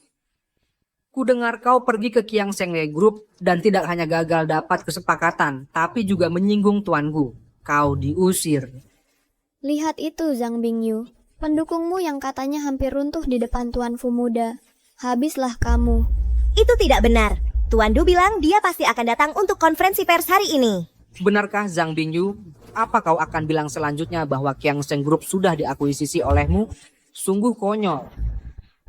Speaker 3: Ku dengar kau pergi ke Qiangsheng Group dan tidak hanya gagal dapat kesepakatan, tapi juga menyinggung tuanku. Kau diusir.
Speaker 4: Lihat itu Zhang Bingyu, pendukungmu yang katanya hampir runtuh di depan Tuan Fu muda. Habislah kamu.
Speaker 1: Itu tidak benar. Tuan Du bilang dia pasti akan datang untuk konferensi pers hari ini.
Speaker 3: Benarkah Zhang Bingyu? Apa kau akan bilang selanjutnya bahwa Qiangsheng Group sudah diakuisisi olehmu? Sungguh konyol.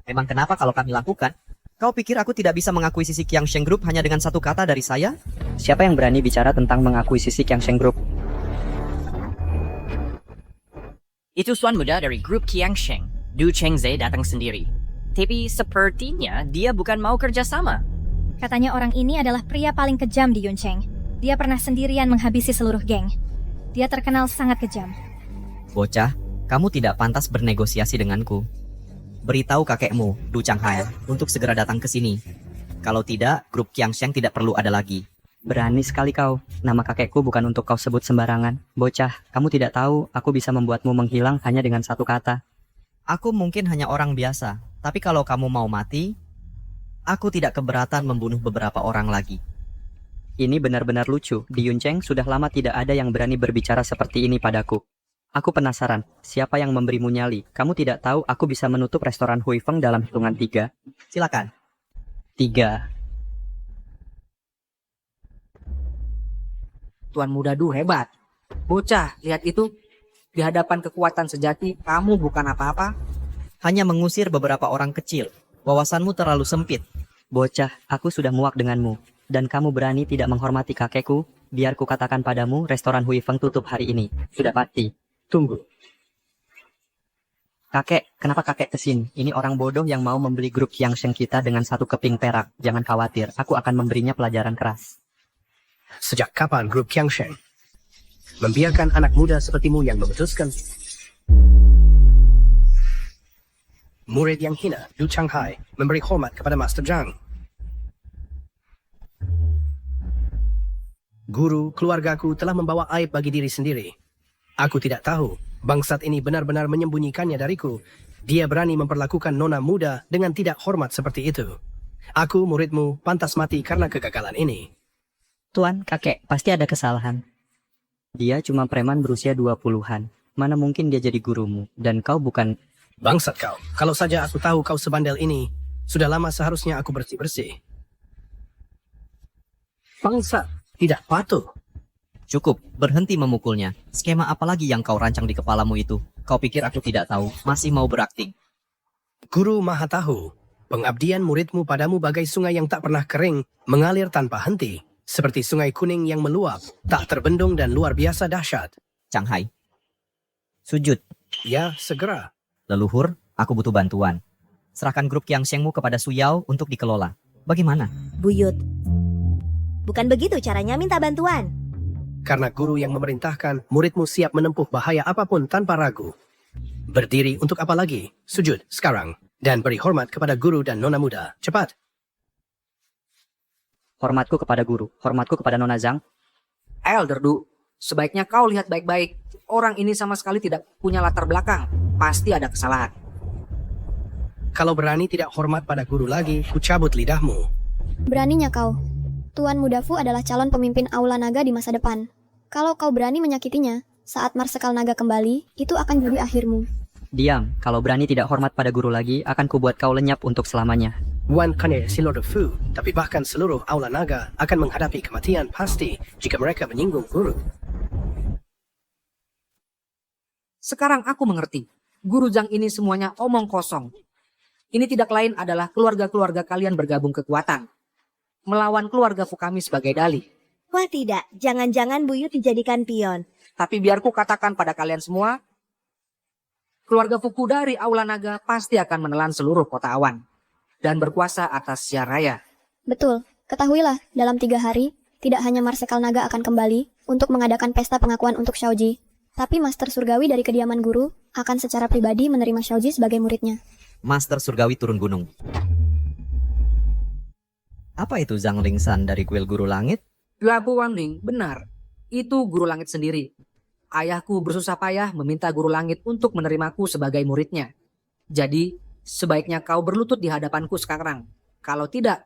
Speaker 6: Memang kenapa kalau kami lakukan? Kau pikir aku tidak bisa mengakuisisi Qiangsheng Group hanya dengan satu kata dari saya?
Speaker 19: Siapa yang berani bicara tentang mengakuisisi Qiangsheng Group?
Speaker 5: Itu tuan muda dari grup Qiangsheng. Du Chengze datang sendiri. Tapi sepertinya dia bukan mau kerjasama.
Speaker 15: Katanya orang ini adalah pria paling kejam di Yuncheng. Dia pernah sendirian menghabisi seluruh geng. Dia terkenal sangat kejam.
Speaker 6: Bocah, kamu tidak pantas bernegosiasi denganku. Beritahu kakekmu, Du Changhai, untuk segera datang ke sini. Kalau tidak, grup Qiangsheng tidak perlu ada lagi.
Speaker 19: Berani sekali kau. Nama kakekku bukan untuk kau sebut sembarangan. Bocah, kamu tidak tahu aku bisa membuatmu menghilang hanya dengan satu kata.
Speaker 6: Aku mungkin hanya orang biasa, tapi kalau kamu mau mati, aku tidak keberatan membunuh beberapa orang lagi.
Speaker 19: Ini benar-benar lucu. Di Yuncheng sudah lama tidak ada yang berani berbicara seperti ini padaku. Aku penasaran, siapa yang memberimu nyali? Kamu tidak tahu aku bisa menutup restoran Huifeng dalam hitungan 3.
Speaker 6: Silakan.
Speaker 19: 3.
Speaker 3: Tuan muda Du hebat. Bocah, lihat itu. Di hadapan kekuatan sejati, kamu bukan apa-apa.
Speaker 6: Hanya mengusir beberapa orang kecil. Wawasanmu terlalu sempit.
Speaker 19: Bocah, aku sudah muak denganmu. Dan kamu berani tidak menghormati kakekku? Biar ku katakan padamu, restoran Huifeng tutup hari ini. Sudah pasti.
Speaker 2: Tunggu.
Speaker 19: Kakek, kenapa kakek kesini? Ini orang bodoh yang mau membeli grup Qiangsheng kita dengan satu keping perak. Jangan khawatir, aku akan memberinya pelajaran keras.
Speaker 2: Sejak kapan grup Qiangsheng membiarkan anak muda sepertimu yang memutuskan? Murid yang hina, Du Changhai, memberi hormat kepada Master Zhang. Guru, keluargaku telah membawa aib bagi diri sendiri. Aku tidak tahu, bangsat ini benar-benar menyembunyikannya dariku. Dia berani memperlakukan nona muda dengan tidak hormat seperti itu. Aku, muridmu, pantas mati karena kegagalan ini.
Speaker 19: Tuan, kakek, pasti ada kesalahan. Dia cuma preman berusia 20-an. Mana mungkin dia jadi gurumu, dan kau bukan...
Speaker 2: Bangsat kau, kalau saja aku tahu kau sebandel ini, sudah lama seharusnya aku bersih-bersih. Bangsat, tidak patuh.
Speaker 6: Cukup, berhenti memukulnya. Skema apa lagi yang kau rancang di kepalamu itu? Kau pikir aku tidak tahu, masih mau berakting.
Speaker 2: Guru maha tahu, pengabdian muridmu padamu bagai sungai yang tak pernah kering, mengalir tanpa henti. Seperti sungai kuning yang meluap, tak terbendung dan luar biasa dahsyat.
Speaker 6: Changhai. Sujud.
Speaker 2: Ya, segera.
Speaker 6: Leluhur, aku butuh bantuan. Serahkan grup Qiangshengmu kepada Suyao untuk dikelola. Bagaimana?
Speaker 1: Buyut. Bukan begitu caranya minta bantuan.
Speaker 2: Karena guru yang memerintahkan, muridmu siap menempuh bahaya apapun tanpa ragu. Berdiri untuk apa lagi? Sujud sekarang. Dan beri hormat kepada guru dan nona muda. Cepat.
Speaker 19: Hormatku kepada guru, hormatku kepada nona Zhang.
Speaker 3: Elder Du, sebaiknya kau lihat baik-baik. Orang ini sama sekali tidak punya latar belakang. Pasti ada kesalahan.
Speaker 2: Kalau berani tidak hormat pada guru lagi, ku cabut lidahmu.
Speaker 4: Beraninya kau. Tuan Muda Fu adalah calon pemimpin Aula Naga di masa depan. Kalau kau berani menyakitinya, saat Marsekal Naga kembali, itu akan jadi akhirmu.
Speaker 19: Diam, kalau berani tidak hormat pada guru lagi, akan kubuat kau lenyap untuk selamanya.
Speaker 2: Bukan hanya si Lord Fu, tapi bahkan seluruh Aula Naga akan menghadapi kematian pasti jika mereka menyinggung guru.
Speaker 3: Sekarang aku mengerti. Guru Zhang ini semuanya omong kosong. Ini tidak lain adalah keluarga-keluarga kalian bergabung kekuatan. Melawan keluarga Fu kami sebagai dalih.
Speaker 1: Wah tidak, jangan-jangan Buyut dijadikan pion.
Speaker 3: Tapi biar ku katakan pada kalian semua, keluarga Fuku dari Aula Naga pasti akan menelan seluruh kota awan. Dan berkuasa atas Xia Raya.
Speaker 4: Betul, ketahuilah, dalam 3 hari, tidak hanya Marsekal Naga akan kembali untuk mengadakan pesta pengakuan untuk Xiaoji, tapi Master Surgawi dari kediaman guru akan secara pribadi menerima Xiaoji sebagai muridnya.
Speaker 6: Master Surgawi turun gunung. Apa itu Zhang Lingsan dari kuil Guru Langit?
Speaker 3: Labu Wanling, benar. Itu Guru Langit sendiri. Ayahku bersusah payah meminta Guru Langit untuk menerimaku sebagai muridnya. Jadi, sebaiknya kau berlutut di hadapanku sekarang. Kalau tidak,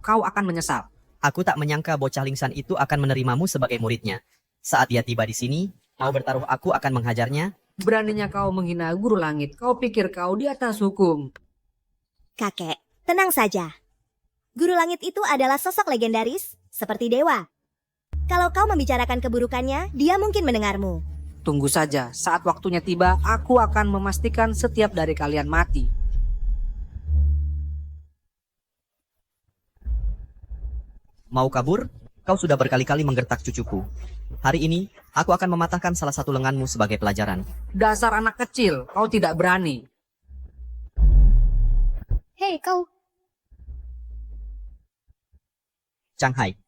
Speaker 3: kau akan menyesal.
Speaker 6: Aku tak menyangka bocah Lingsan itu akan menerimamu sebagai muridnya. Saat dia tiba di sini, mau bertaruh aku akan menghajarnya.
Speaker 3: Beraninya kau menghina Guru Langit. Kau pikir kau di atas hukum.
Speaker 1: Kakek, tenang saja. Guru Langit itu adalah sosok legendaris, seperti dewa. Kalau kau membicarakan keburukannya, dia mungkin mendengarmu.
Speaker 3: Tunggu saja, saat waktunya tiba, aku akan memastikan setiap dari kalian mati.
Speaker 6: Mau kabur? Kau sudah berkali-kali menggertak cucuku. Hari ini, aku akan mematahkan salah satu lenganmu sebagai pelajaran.
Speaker 3: Dasar anak kecil, kau tidak berani.
Speaker 4: Hei, kau.
Speaker 6: Changhai,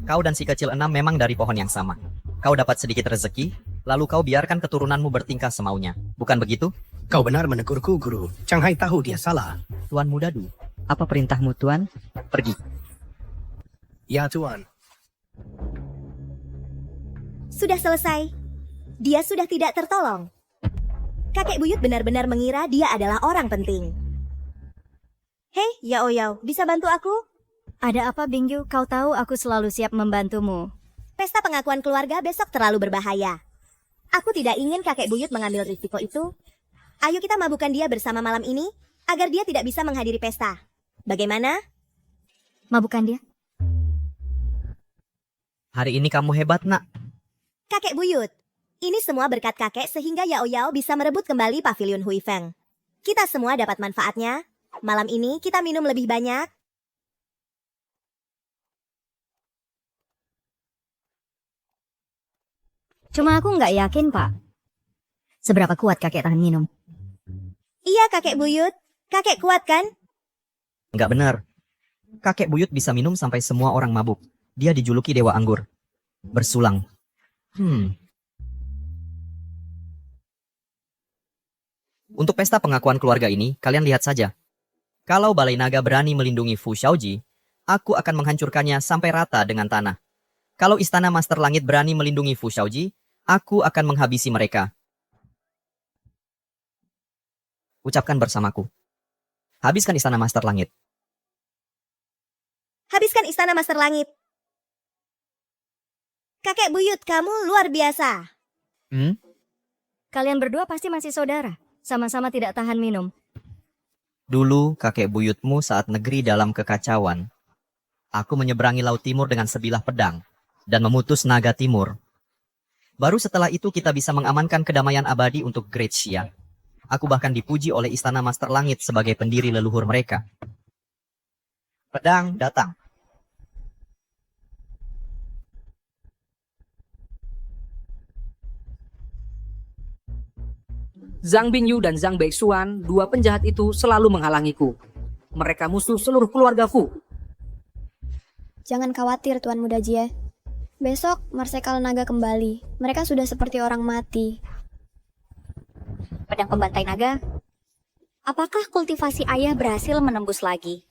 Speaker 6: kau dan si kecil 6 memang dari pohon yang sama. Kau dapat sedikit rezeki, lalu kau biarkan keturunanmu bertingkah semaunya. Bukan begitu?
Speaker 2: Kau benar menegurku, Guru. Changhai tahu dia salah.
Speaker 6: Tuan Muda Du.
Speaker 13: Apa perintahmu, Tuan?
Speaker 6: Pergi.
Speaker 2: Ya, Tuan.
Speaker 1: Sudah selesai. Dia sudah tidak tertolong. Kakek buyut benar-benar mengira dia adalah orang penting. Hei, Yao Yao, bisa bantu aku?
Speaker 7: Ada apa, Bingyu? Kau tahu aku selalu siap membantumu.
Speaker 1: Pesta pengakuan keluarga besok terlalu berbahaya. Aku tidak ingin kakek buyut mengambil risiko itu. Ayo kita mabukkan dia bersama malam ini, agar dia tidak bisa menghadiri pesta. Bagaimana?
Speaker 7: Mabukkan dia?
Speaker 6: Hari ini kamu hebat, Nak.
Speaker 1: Kakek buyut, ini semua berkat kakek sehingga Yao Yao bisa merebut kembali pavilion Hui Feng. Kita semua dapat manfaatnya. Malam ini kita minum lebih banyak.
Speaker 7: Cuma aku nggak yakin, Pak. Seberapa kuat kakek tahan minum?
Speaker 1: Iya, kakek buyut. Kakek kuat kan?
Speaker 6: Nggak benar. Kakek buyut bisa minum sampai semua orang mabuk. Dia dijuluki Dewa Anggur. Bersulang. Untuk pesta pengakuan keluarga ini, kalian lihat saja. Kalau Balai Naga berani melindungi Fu Xiaoji, aku akan menghancurkannya sampai rata dengan tanah. Kalau Istana Master Langit berani melindungi Fu Xiaoji, aku akan menghabisi mereka. Ucapkan bersamaku. Habiskan Istana Master Langit.
Speaker 1: Habiskan Istana Master Langit. Kakek buyut, kamu luar biasa.
Speaker 7: Kalian berdua pasti masih saudara. Sama-sama tidak tahan minum.
Speaker 6: Dulu kakek buyutmu saat negeri dalam kekacauan. Aku menyeberangi Laut Timur dengan sebilah pedang dan memutus naga timur. Baru setelah itu kita bisa mengamankan kedamaian abadi untuk Great Xia. Aku bahkan dipuji oleh Istana Master Langit sebagai pendiri leluhur mereka. Pedang datang.
Speaker 3: Zhang Bingyu dan Zhang Beixuan, dua penjahat itu selalu menghalangiku. Mereka musuh seluruh keluarga Fu.
Speaker 4: Jangan khawatir, Tuan Muda Jie. Besok, Marsekal Naga kembali. Mereka sudah seperti orang mati.
Speaker 16: Pedang pembantai naga. Apakah kultivasi ayah berhasil menembus lagi?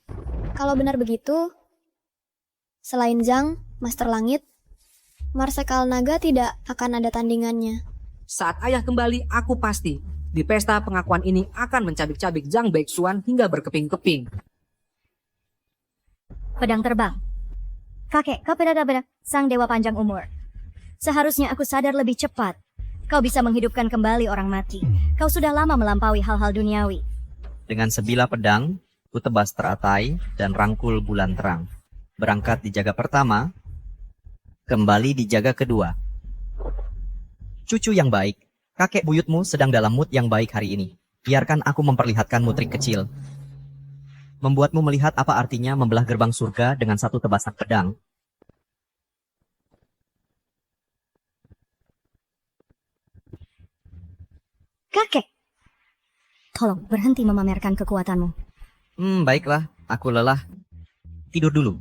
Speaker 4: Kalau benar begitu, selain Zhang, Master Langit, Marsekal Naga tidak akan ada tandingannya.
Speaker 3: Saat ayah kembali, aku pasti di pesta pengakuan ini akan mencabik-cabik Zhang Beixuan hingga berkeping-keping.
Speaker 7: Pedang terbang. Kakek, kau benar-benar sang dewa panjang umur. Seharusnya aku sadar lebih cepat. Kau bisa menghidupkan kembali orang mati. Kau sudah lama melampaui hal-hal duniawi.
Speaker 6: Dengan sebilah pedang, ku tebas teratai dan rangkul bulan terang. Berangkat di jaga pertama, kembali di jaga kedua. Cucu yang baik, kakek buyutmu sedang dalam mood yang baik hari ini. Biarkan aku memperlihatkanmu trik kecil. Membuatmu melihat apa artinya membelah gerbang surga dengan satu tebasan pedang.
Speaker 7: Kakek, tolong berhenti memamerkan kekuatanmu.
Speaker 6: Baiklah, aku lelah. Tidur dulu.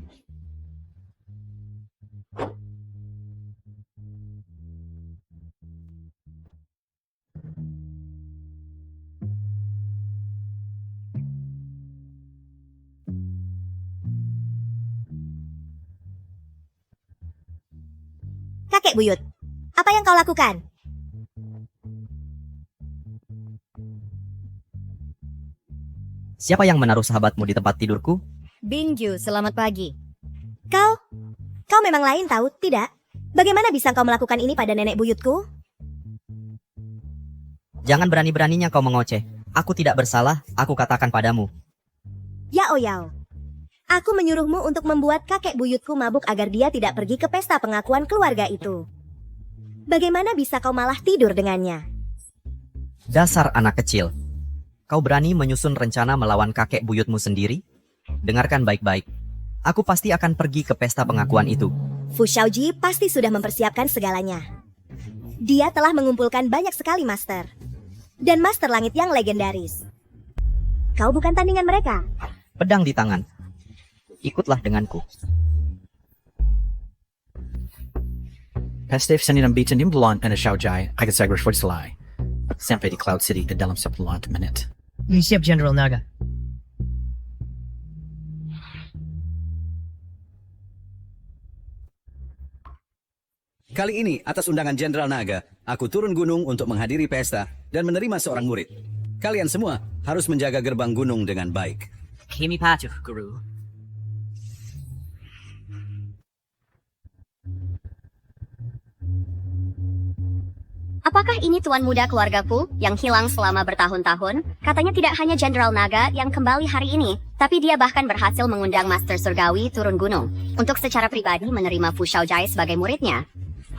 Speaker 1: Kakek buyut, apa yang kau lakukan?
Speaker 6: Siapa yang menaruh sahabatmu di tempat tidurku?
Speaker 7: Bingyu, selamat pagi.
Speaker 1: Kau memang lain tahu, tidak? Bagaimana bisa kau melakukan ini pada nenek buyutku?
Speaker 6: Jangan berani-beraninya kau mengoceh. Aku tidak bersalah, aku katakan padamu.
Speaker 1: Yao Yao, aku menyuruhmu untuk membuat kakek buyutku mabuk agar dia tidak pergi ke pesta pengakuan keluarga itu. Bagaimana bisa kau malah tidur dengannya?
Speaker 6: Dasar anak kecil. Kau berani menyusun rencana melawan kakek buyutmu sendiri? Dengarkan baik-baik. Aku pasti akan pergi ke pesta pengakuan itu.
Speaker 1: Fu Shaoji pasti sudah mempersiapkan segalanya. Dia telah mengumpulkan banyak sekali master. Dan master langit yang legendaris. Kau bukan tandingan mereka.
Speaker 6: Pedang di tangan. Ikutlah denganku.
Speaker 21: Peste sendiri bitin imbulan and a Shaojai, I can sagres for Salai. Sampai di Cloud City dalam 10 menit.
Speaker 3: Siap, General Naga.
Speaker 2: Kali ini, atas undangan Jenderal Naga, aku turun gunung untuk menghadiri pesta dan menerima seorang murid. Kalian semua harus menjaga gerbang gunung dengan baik.
Speaker 5: Kimi patuh, Guru.
Speaker 16: Apakah ini tuan muda keluargaku yang hilang selama bertahun-tahun? Katanya tidak hanya Jenderal Naga yang kembali hari ini, tapi dia bahkan berhasil mengundang Master Surgawi turun gunung untuk secara pribadi menerima Fu Shaojai sebagai muridnya.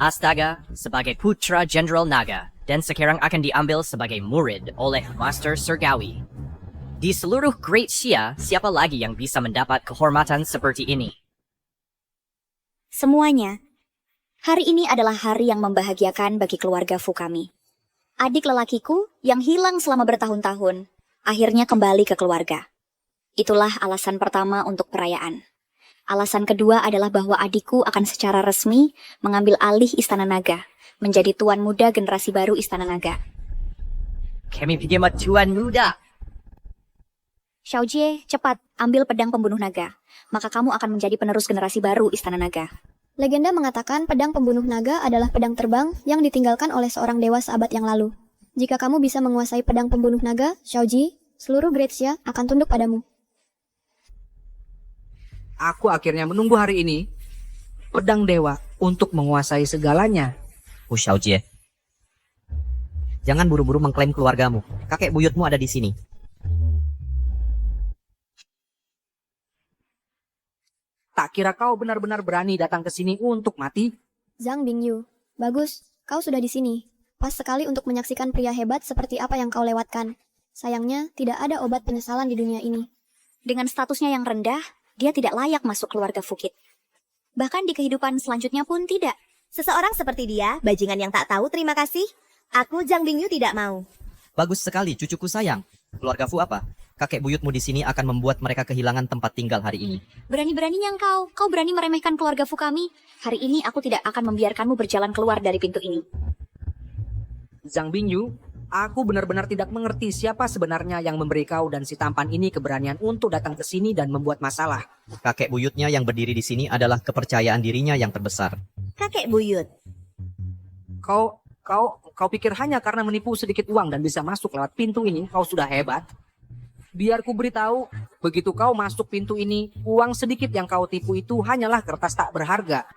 Speaker 5: Astaga sebagai putra Jenderal Naga dan sekarang akan diambil sebagai murid oleh Master Surgawi. Di seluruh Great Xia, siapa lagi yang bisa mendapat kehormatan seperti ini?
Speaker 16: Semuanya. Hari ini adalah hari yang membahagiakan bagi keluarga Fu kami. Adik lelakiku yang hilang selama bertahun-tahun, akhirnya kembali ke keluarga. Itulah alasan pertama untuk perayaan. Alasan kedua adalah bahwa adikku akan secara resmi mengambil alih Istana Naga, menjadi tuan muda generasi baru Istana Naga.
Speaker 5: Kami pergi sama tuan muda.
Speaker 16: Xiaojie, cepat, ambil pedang pembunuh naga. Maka kamu akan menjadi penerus generasi baru Istana Naga.
Speaker 4: Legenda mengatakan pedang pembunuh naga adalah pedang terbang yang ditinggalkan oleh seorang dewa seabad yang lalu. Jika kamu bisa menguasai pedang pembunuh naga, Xiaoji, seluruh Great Xia akan tunduk padamu.
Speaker 3: Aku akhirnya menunggu hari ini, pedang dewa untuk menguasai segalanya.
Speaker 6: Fu Shaojie. Jangan buru-buru mengklaim keluargamu. Kakek buyutmu ada di sini.
Speaker 3: Tak kira kau benar-benar berani datang ke sini untuk mati?
Speaker 4: Zhang Bingyu, bagus, kau sudah di sini. Pas sekali untuk menyaksikan pria hebat seperti apa yang kau lewatkan. Sayangnya, tidak ada obat penyesalan di dunia ini.
Speaker 16: Dengan statusnya yang rendah, dia tidak layak masuk keluarga Fukit. Bahkan di kehidupan selanjutnya pun tidak.
Speaker 1: Seseorang seperti dia, bajingan yang tak tahu terima kasih. Aku Zhang Bingyu tidak mau.
Speaker 6: Bagus sekali, cucuku sayang. Keluarga Fu apa? Kakek buyutmu di sini akan membuat mereka kehilangan tempat tinggal hari ini.
Speaker 16: Berani-beraninya kau berani meremehkan keluarga Fu kami. Hari ini aku tidak akan membiarkanmu berjalan keluar dari pintu ini.
Speaker 3: Zhang Bingyu, aku benar-benar tidak mengerti siapa sebenarnya yang memberi kau dan si tampan ini keberanian untuk datang ke sini dan membuat masalah.
Speaker 6: Kakek buyutnya yang berdiri di sini adalah kepercayaan dirinya yang terbesar.
Speaker 1: Kakek buyut.
Speaker 3: Kau pikir hanya karena menipu sedikit uang dan bisa masuk lewat pintu ini, kau sudah hebat? Biar ku beritahu, begitu kau masuk pintu ini, uang sedikit yang kau tipu itu hanyalah kertas tak berharga.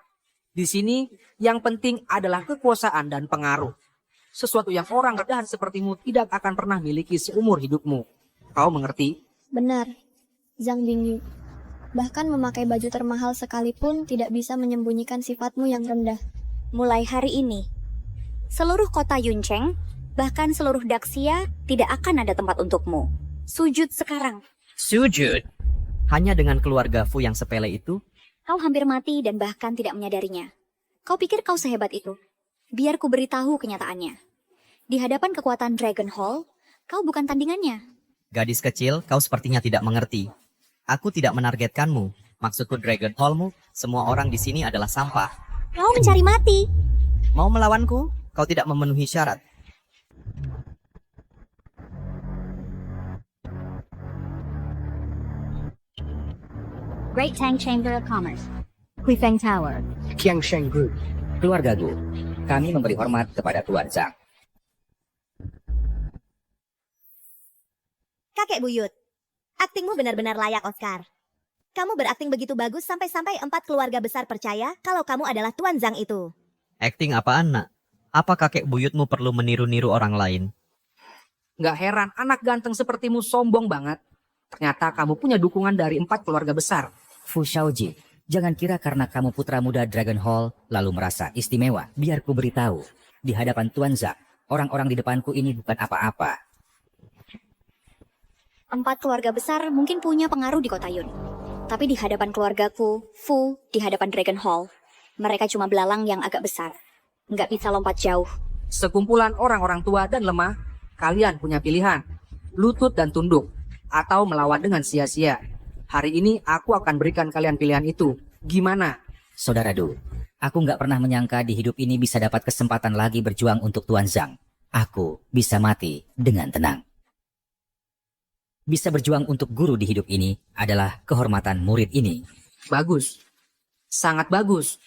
Speaker 3: Di sini, yang penting adalah kekuasaan dan pengaruh. Sesuatu yang orang rendahan sepertimu tidak akan pernah miliki seumur hidupmu. Kau mengerti?
Speaker 4: Benar, Zhang Bingyu. Bahkan memakai baju termahal sekalipun tidak bisa menyembunyikan sifatmu yang rendah.
Speaker 16: Mulai hari ini, seluruh kota Yuncheng, bahkan seluruh Daxia, tidak akan ada tempat untukmu. Sujud sekarang.
Speaker 5: Sujud?
Speaker 6: Hanya dengan keluarga Fu yang sepele itu?
Speaker 16: Kau hampir mati dan bahkan tidak menyadarinya. Kau pikir kau sehebat itu? Biar ku beritahu kenyataannya. Di hadapan kekuatan Dragon Hall, kau bukan tandingannya.
Speaker 6: Gadis kecil, kau sepertinya tidak mengerti. Aku tidak menargetkanmu. Maksudku Dragon Hallmu, semua orang di sini adalah sampah.
Speaker 16: Kau mencari mati.
Speaker 6: Mau melawanku? Kau tidak memenuhi syarat.
Speaker 17: Great Tang Chamber of Commerce, Huifeng Tower,
Speaker 10: Qiangsheng Group, keluarga Gu. Kami memberi hormat kepada Tuan Zhang.
Speaker 1: Kakek buyut, aktingmu benar-benar layak Oscar. Kamu berakting begitu bagus sampai-sampai 4 keluarga besar percaya kalau kamu adalah Tuan Zhang itu.
Speaker 6: Akting apaan, nak? Apa kakek buyutmu perlu meniru-niru orang lain?
Speaker 3: Gak heran anak ganteng sepertimu sombong banget. Ternyata kamu punya dukungan dari 4 keluarga besar.
Speaker 10: Fu Shaoji, jangan kira karena kamu putra muda Dragon Hall lalu merasa istimewa. Biar ku beritahu, di hadapan Tuan Zhang, orang-orang di depanku ini bukan apa-apa.
Speaker 16: 4 keluarga besar mungkin punya pengaruh di kota Yun. Tapi di hadapan keluargaku, Fu di hadapan Dragon Hall, mereka cuma belalang yang agak besar. Nggak bisa lompat jauh.
Speaker 3: Sekumpulan orang-orang tua dan lemah, kalian punya pilihan. Lutut dan tunduk, atau melawan dengan sia-sia. Hari ini aku akan berikan kalian pilihan itu. Gimana?
Speaker 10: Saudara Du, aku nggak pernah menyangka di hidup ini bisa dapat kesempatan lagi berjuang untuk Tuan Zhang. Aku bisa mati dengan tenang. Bisa berjuang untuk guru di hidup ini adalah kehormatan murid ini.
Speaker 3: Bagus. Sangat bagus.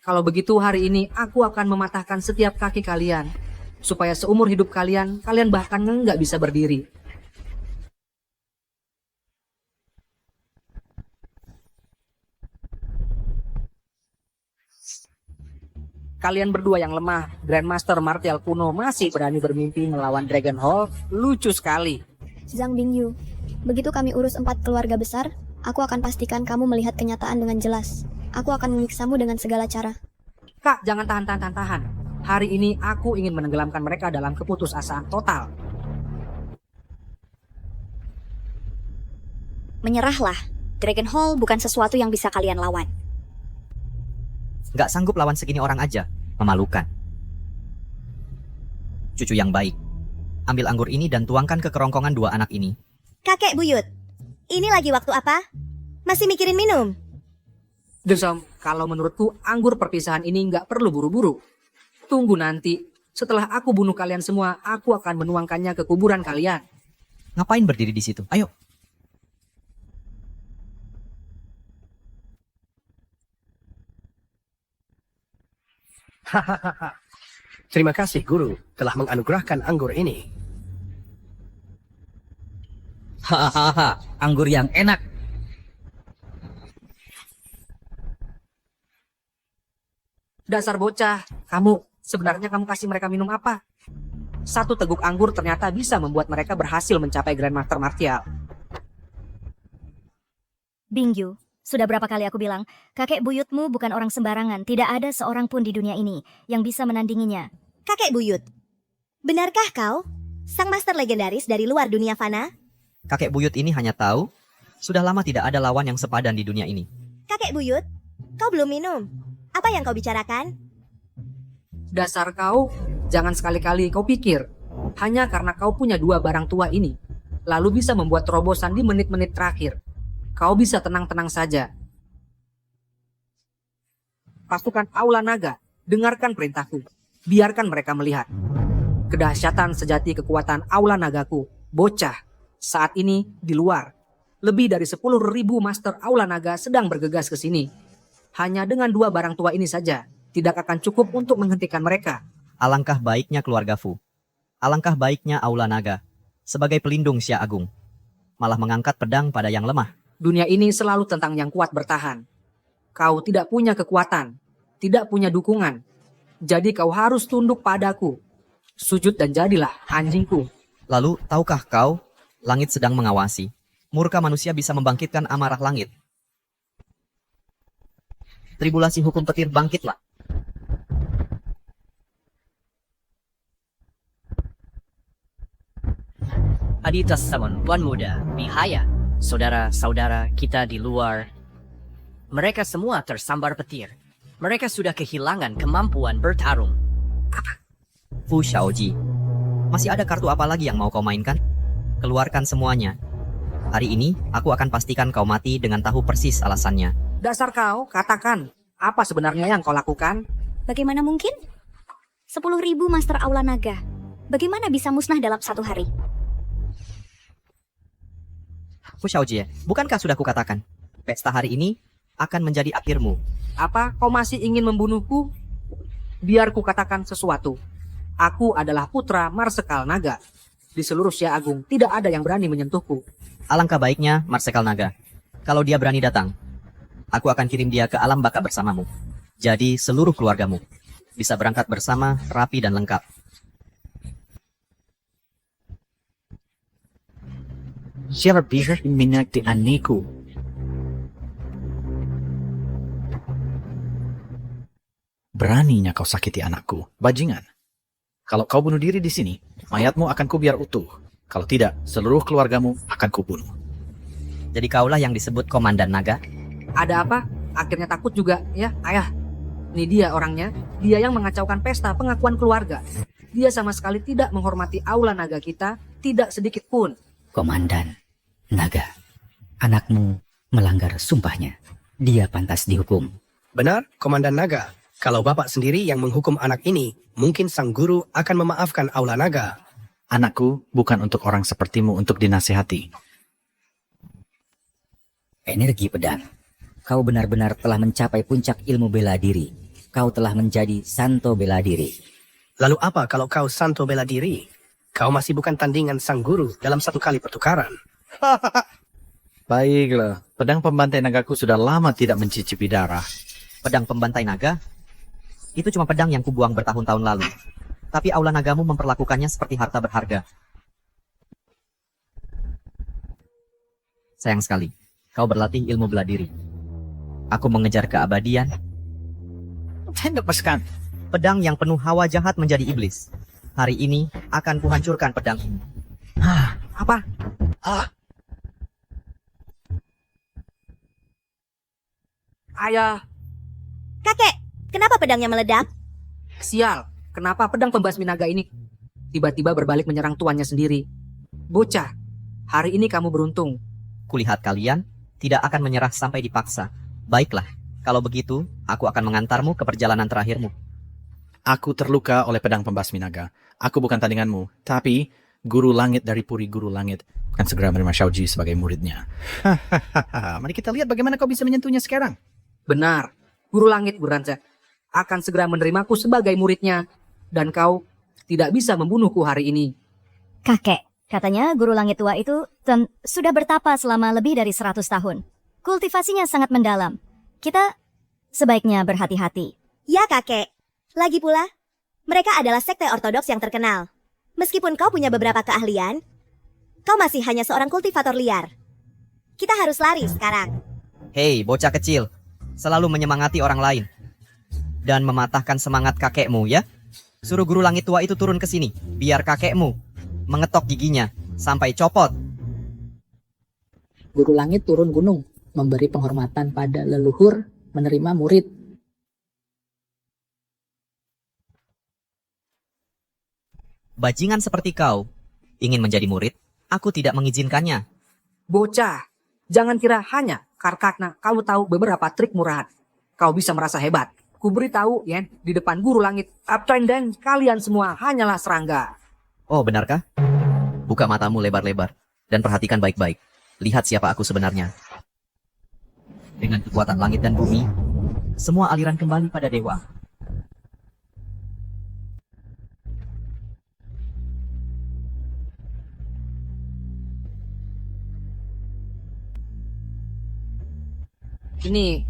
Speaker 3: Kalau begitu hari ini aku akan mematahkan setiap kaki kalian. Supaya seumur hidup kalian bahkan nggak bisa berdiri. Kalian berdua yang lemah, Grandmaster Martial kuno masih berani bermimpi melawan Dragon Hall. Lucu sekali.
Speaker 4: Zhang Bingyu, begitu kami urus 4 keluarga besar, aku akan pastikan kamu melihat kenyataan dengan jelas. Aku akan menyiksamu dengan segala cara.
Speaker 3: Kak, jangan tahan. Hari ini aku ingin menenggelamkan mereka dalam keputusasaan total.
Speaker 16: Menyerahlah. Dragon Hall bukan sesuatu yang bisa kalian lawan.
Speaker 6: Gak sanggup lawan segini orang aja. Memalukan. Cucu yang baik. Ambil anggur ini dan tuangkan ke kerongkongan 2 anak ini.
Speaker 1: Kakek buyut, ini lagi waktu apa? Masih mikirin minum?
Speaker 3: Desom, kalau menurutku anggur perpisahan ini nggak perlu buru-buru. Tunggu nanti, setelah aku bunuh kalian semua, aku akan menuangkannya ke kuburan kalian.
Speaker 6: Ngapain berdiri di situ? Ayo.
Speaker 2: Hahaha. Terima kasih guru telah menganugerahkan anggur ini.
Speaker 10: Hahaha, anggur yang enak.
Speaker 3: Dasar bocah, sebenarnya kamu kasih mereka minum apa? 1 teguk anggur ternyata bisa membuat mereka berhasil mencapai Grandmaster Martial.
Speaker 7: Bingyu, sudah berapa kali aku bilang, kakek buyutmu bukan orang sembarangan. Tidak ada seorang pun di dunia ini yang bisa menandinginya.
Speaker 1: Kakek buyut, benarkah kau sang master legendaris dari luar dunia fana?
Speaker 6: Kakek buyut ini hanya tahu, sudah lama tidak ada lawan yang sepadan di dunia ini.
Speaker 1: Kakek buyut, kau belum minum. Apa yang kau bicarakan?
Speaker 3: Dasar kau, jangan sekali-kali kau pikir, hanya karena kau punya 2 barang tua ini, lalu bisa membuat terobosan di menit-menit terakhir. Kau bisa tenang-tenang saja. Pasukan Aula Naga, dengarkan perintahku. Biarkan mereka melihat. Kedahsyatan sejati kekuatan Aula Nagaku, bocah. Saat ini di luar, lebih dari 10.000 Master Aula Naga sedang bergegas ke sini. Hanya dengan 2 barang tua ini saja, tidak akan cukup untuk menghentikan mereka.
Speaker 6: Alangkah baiknya keluarga Fu. Alangkah baiknya Aula Naga. Sebagai pelindung Xia Agung. Malah mengangkat pedang pada yang lemah.
Speaker 3: Dunia ini selalu tentang yang kuat bertahan. Kau tidak punya kekuatan, tidak punya dukungan. Jadi kau harus tunduk padaku. Sujud dan jadilah anjingku.
Speaker 6: Lalu, tahukah kau, langit sedang mengawasi. Murka manusia bisa membangkitkan amarah langit. Tribulasi hukum petir bangkitlah.
Speaker 14: Aditas Samon, Tuan Muda, Mihaya, saudara-saudara kita di luar. Mereka semua tersambar petir. Mereka sudah kehilangan kemampuan bertarung.
Speaker 6: Fu Shaoji, masih ada kartu apa lagi yang mau kau mainkan? Keluarkan semuanya. Hari ini, aku akan pastikan kau mati dengan tahu persis alasannya.
Speaker 3: Dasar kau, katakan, apa sebenarnya yang kau lakukan?
Speaker 16: Bagaimana mungkin? 10.000 Master Aula Naga. Bagaimana bisa musnah dalam 1 hari?
Speaker 6: Fu Shaoji, bukankah sudah kukatakan? Pesta hari ini akan menjadi akhirmu.
Speaker 3: Apa kau masih ingin membunuhku? Biar ku katakan sesuatu. Aku adalah putra Marsekal Naga. Di seluruh Xia Agung tidak ada yang berani menyentuhku.
Speaker 6: Alangkah baiknya Marsekal Naga. Kalau dia berani datang, aku akan kirim dia ke alam baka bersamamu. Jadi seluruh keluargamu bisa berangkat bersama, rapi dan lengkap.
Speaker 21: Siapa bisa minyak di aniku? Beraninya kau sakiti anakku, bajingan. Kalau kau bunuh diri di sini, mayatmu akan kubiar utuh. Kalau tidak, seluruh keluargamu akan kubunuh.
Speaker 6: Jadi kaulah yang disebut Komandan Naga.
Speaker 3: Ada apa? Akhirnya takut juga, ya, ayah. Ini dia orangnya. Dia yang mengacaukan pesta pengakuan keluarga. Dia sama sekali tidak menghormati aula naga kita, tidak sedikit pun.
Speaker 10: Komandan Naga, anakmu melanggar sumpahnya. Dia pantas dihukum.
Speaker 8: Benar, Komandan Naga. Kalau Bapak sendiri yang menghukum anak ini, mungkin sang guru akan memaafkan aula naga.
Speaker 21: Anakku bukan untuk orang sepertimu untuk dinasihati.
Speaker 10: Energi pedang. Kau benar-benar telah mencapai puncak ilmu bela diri. Kau telah menjadi Santo bela diri.
Speaker 8: Lalu apa kalau kau Santo bela diri? Kau masih bukan tandingan sang guru dalam satu kali pertukaran.
Speaker 21: Baiklah, pedang pembantai nagaku sudah lama tidak mencicipi darah.
Speaker 6: Pedang pembantai naga? Itu cuma pedang yang kubuang bertahun-tahun lalu. Tapi aula nagamu memperlakukannya seperti harta berharga. Sayang sekali, kau berlatih ilmu bela diri. Aku mengejar keabadian.
Speaker 21: Lepaskan.
Speaker 6: Pedang yang penuh hawa jahat menjadi iblis. Hari ini akan kuhancurkan pedang ini.
Speaker 3: Apa? Ayah.
Speaker 1: Kakek, kenapa pedangnya meledak?
Speaker 3: Sial, kenapa pedang pembasmi naga ini tiba-tiba berbalik menyerang tuannya sendiri? Bocah, hari ini kamu beruntung.
Speaker 6: Kulihat kalian tidak akan menyerah sampai dipaksa. Baiklah, kalau begitu, aku akan mengantarmu ke perjalanan terakhirmu.
Speaker 21: Aku terluka oleh pedang pembasmi naga. Aku bukan tandinganmu, tapi guru langit dari Puri Guru Langit akan segera menerima Xiaoji sebagai muridnya. Mari kita lihat bagaimana kau bisa menyentuhnya sekarang.
Speaker 3: Benar, Guru Langit Buranca akan segera menerimaku sebagai muridnya. Dan kau tidak bisa membunuhku hari ini.
Speaker 7: Kakek, katanya guru langit tua itu sudah bertapa selama lebih dari 100 tahun. Kultivasinya sangat mendalam. Kita sebaiknya berhati-hati.
Speaker 1: Ya kakek, lagi pula, mereka adalah sekte ortodoks yang terkenal. Meskipun kau punya beberapa keahlian, kau masih hanya seorang kultivator liar. Kita harus lari sekarang.
Speaker 6: Hei, bocah kecil. Selalu menyemangati orang lain. Dan mematahkan semangat kakekmu, ya? Suruh guru langit tua itu turun ke sini. Biar kakekmu mengetok giginya sampai copot.
Speaker 11: Guru langit turun gunung, memberi penghormatan pada leluhur, menerima murid.
Speaker 6: Bajingan seperti kau ingin menjadi murid, aku tidak mengizinkannya.
Speaker 3: Bocah, jangan kira hanya karena kamu tahu beberapa trik murahan, kau bisa merasa hebat. Ku beritahu, Yen, di depan guru langit, Uptrend dan kalian semua hanyalah serangga.
Speaker 6: Oh, benarkah? Buka matamu lebar-lebar dan perhatikan baik-baik. Lihat siapa aku sebenarnya. Dengan kekuatan langit dan bumi, semua aliran kembali pada dewa.
Speaker 3: Ini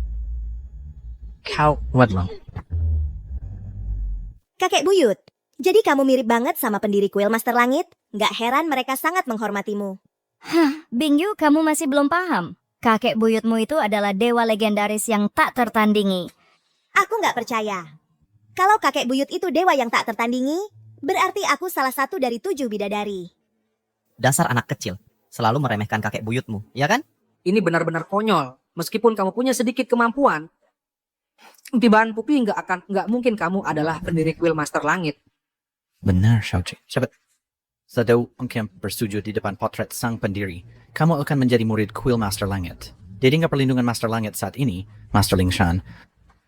Speaker 21: Kau Wadlong.
Speaker 1: Kakek buyut, jadi kamu mirip banget sama pendiri kuil Master Langit? Nggak heran mereka sangat menghormatimu.
Speaker 7: Hah, Bingyu, kamu masih belum paham. Kakek buyutmu itu adalah dewa legendaris yang tak tertandingi.
Speaker 1: Aku nggak percaya. Kalau kakek buyut itu dewa yang tak tertandingi, berarti aku salah satu dari 7 bidadari.
Speaker 6: Dasar anak kecil, selalu meremehkan kakek buyutmu, ya kan?
Speaker 3: Ini benar-benar konyol. Meskipun kamu punya sedikit kemampuan, Tiban Pupi nggak mungkin kamu adalah pendiri kuil Master Langit.
Speaker 21: Benar, Xiaoji. Cepat. Sedau engkau bersujud di depan potret sang pendiri, kamu akan menjadi murid kuil Master Langit. Di tingkat perlindungan Master Langit saat ini, Master Ling Shan,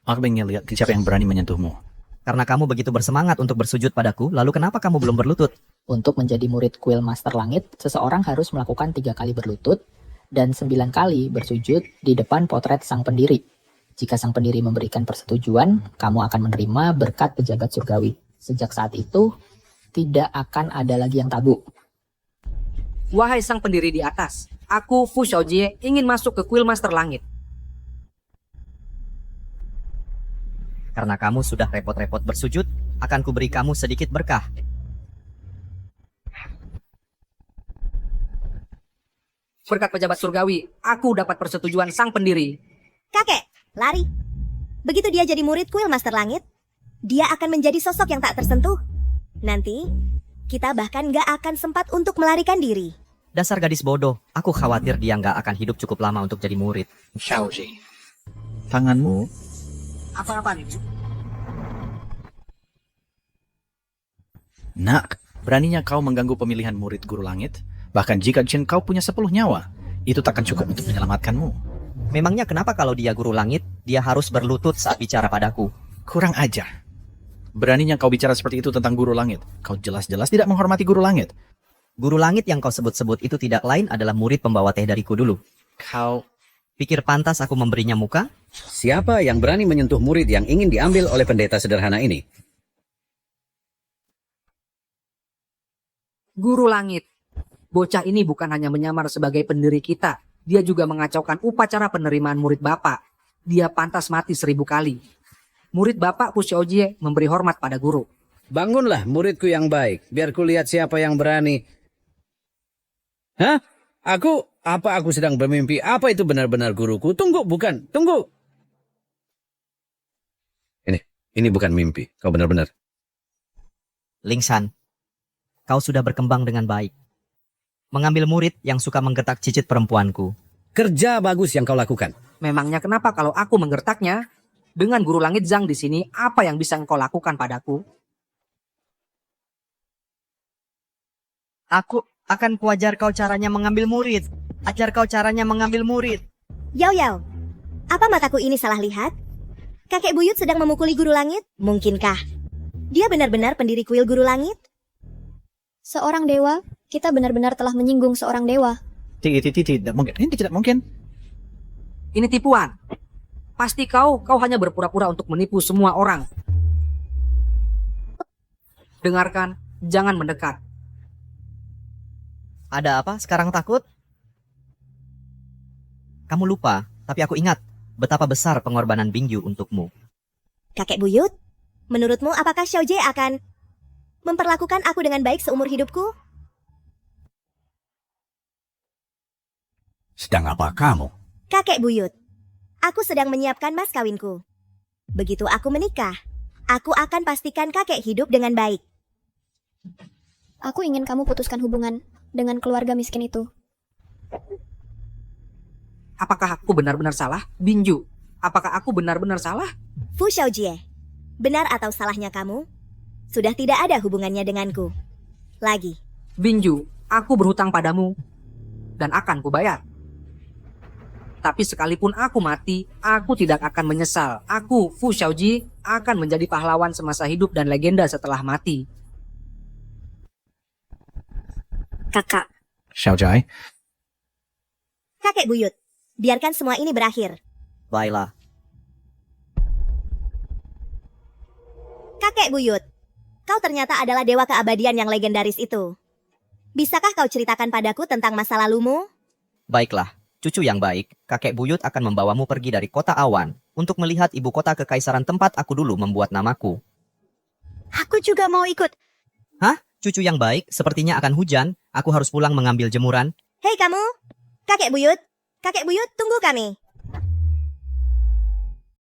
Speaker 21: aku ingin lihat siapa yang berani menyentuhmu.
Speaker 6: Karena kamu begitu bersemangat untuk bersujud padaku, lalu kenapa kamu belum berlutut?
Speaker 11: Untuk menjadi murid kuil Master Langit, seseorang harus melakukan 3 kali berlutut dan 9 kali bersujud di depan potret sang pendiri. Jika sang pendiri memberikan persetujuan, kamu akan menerima berkat pejabat surgawi. Sejak saat itu, tidak akan ada lagi yang tabu.
Speaker 3: Wahai sang pendiri di atas, aku Fu Xiaojie ingin masuk ke kuil Master Langit.
Speaker 6: Karena kamu sudah repot-repot bersujud, akan kuberi kamu sedikit berkah.
Speaker 3: Berkat pejabat surgawi, aku dapat persetujuan sang pendiri.
Speaker 1: Kakek, lari. Begitu dia jadi murid kuil Master Langit, dia akan menjadi sosok yang tak tersentuh. Nanti, kita bahkan gak akan sempat untuk melarikan diri.
Speaker 6: Dasar gadis bodoh, aku khawatir dia nggak akan hidup cukup lama untuk jadi murid.
Speaker 21: Xiaoji, tanganmu.
Speaker 3: Apa-apa nih?
Speaker 21: Nak, beraninya kau mengganggu pemilihan murid guru langit? Bahkan jika jin kau punya 10 nyawa, itu takkan cukup untuk menyelamatkanmu.
Speaker 6: Memangnya kenapa kalau dia guru langit, dia harus berlutut saat bicara padaku?
Speaker 21: Kurang ajar. Beraninya kau bicara seperti itu tentang guru langit. Kau jelas-jelas tidak menghormati guru langit.
Speaker 6: Guru langit yang kau sebut-sebut itu tidak lain adalah murid pembawa teh dariku dulu.
Speaker 21: Kau
Speaker 6: pikir pantas aku memberinya muka?
Speaker 9: Siapa yang berani menyentuh murid yang ingin diambil oleh pendeta sederhana ini?
Speaker 3: Guru langit. Bocah ini bukan hanya menyamar sebagai pendiri kita. Dia juga mengacaukan upacara penerimaan murid Bapak. Dia pantas mati 1000 kali. Murid Bapak Fu Xiaojie memberi hormat pada guru.
Speaker 9: Bangunlah muridku yang baik, biar ku lihat siapa yang berani. Hah? Apa aku sedang bermimpi? Apa itu benar-benar guruku? Tunggu, bukan. Tunggu. Ini bukan mimpi. Kau benar-benar.
Speaker 6: Lingshan, kau sudah berkembang dengan baik. Mengambil murid yang suka menggertak cicit perempuanku.
Speaker 9: Kerja bagus yang kau lakukan.
Speaker 3: Memangnya kenapa kalau aku menggertaknya? Dengan guru langit Zhang di sini, apa yang bisa engkau lakukan padaku?
Speaker 6: Aku akan kuajar kau caranya mengambil murid. Ajar kau caranya mengambil murid.
Speaker 1: Yao Yao, apa mataku ini salah lihat? Kakek buyut sedang memukuli guru langit? Mungkinkah dia benar-benar pendiri kuil guru langit?
Speaker 4: Seorang dewa, kita benar-benar telah menyinggung seorang dewa.
Speaker 21: Tidak mungkin. Ini tidak mungkin.
Speaker 3: Ini tipuan. Pasti kau hanya berpura-pura untuk menipu semua orang. Dengarkan, jangan mendekat.
Speaker 6: Ada apa? Sekarang takut? Kamu lupa, tapi aku ingat betapa besar pengorbanan Bingyu untukmu.
Speaker 1: Kakek buyut, menurutmu apakah Xiaojie akan memperlakukan aku dengan baik seumur hidupku?
Speaker 2: Sedang apa kamu?
Speaker 1: Kakek buyut, aku sedang menyiapkan mas kawinku. Begitu aku menikah, aku akan pastikan kakek hidup dengan baik.
Speaker 4: Aku ingin kamu putuskan hubungan dengan keluarga miskin itu.
Speaker 3: Apakah aku benar-benar salah? Binju, apakah aku benar-benar salah?
Speaker 1: Fu Xiaojie, benar atau salahnya kamu? Sudah tidak ada hubungannya denganku lagi.
Speaker 3: Binju, aku berhutang padamu dan akan kubayar. Tapi sekalipun aku mati, aku tidak akan menyesal. Aku, Fu Xiaojie, akan menjadi pahlawan semasa hidup dan legenda setelah mati.
Speaker 16: Kakak.
Speaker 21: Xiaojie.
Speaker 1: Kakek buyut, biarkan semua ini berakhir.
Speaker 6: Baiklah.
Speaker 1: Kakek buyut, kau ternyata adalah dewa keabadian yang legendaris itu. Bisakah kau ceritakan padaku tentang masa lalumu?
Speaker 6: Baiklah, cucu yang baik, kakek buyut akan membawamu pergi dari kota awan untuk melihat ibu kota kekaisaran tempat aku dulu membuat namaku.
Speaker 17: Aku juga mau ikut.
Speaker 6: Hah? Cucu yang baik, sepertinya akan hujan. Aku harus pulang mengambil jemuran.
Speaker 1: Hei kamu, kakek buyut, tunggu kami.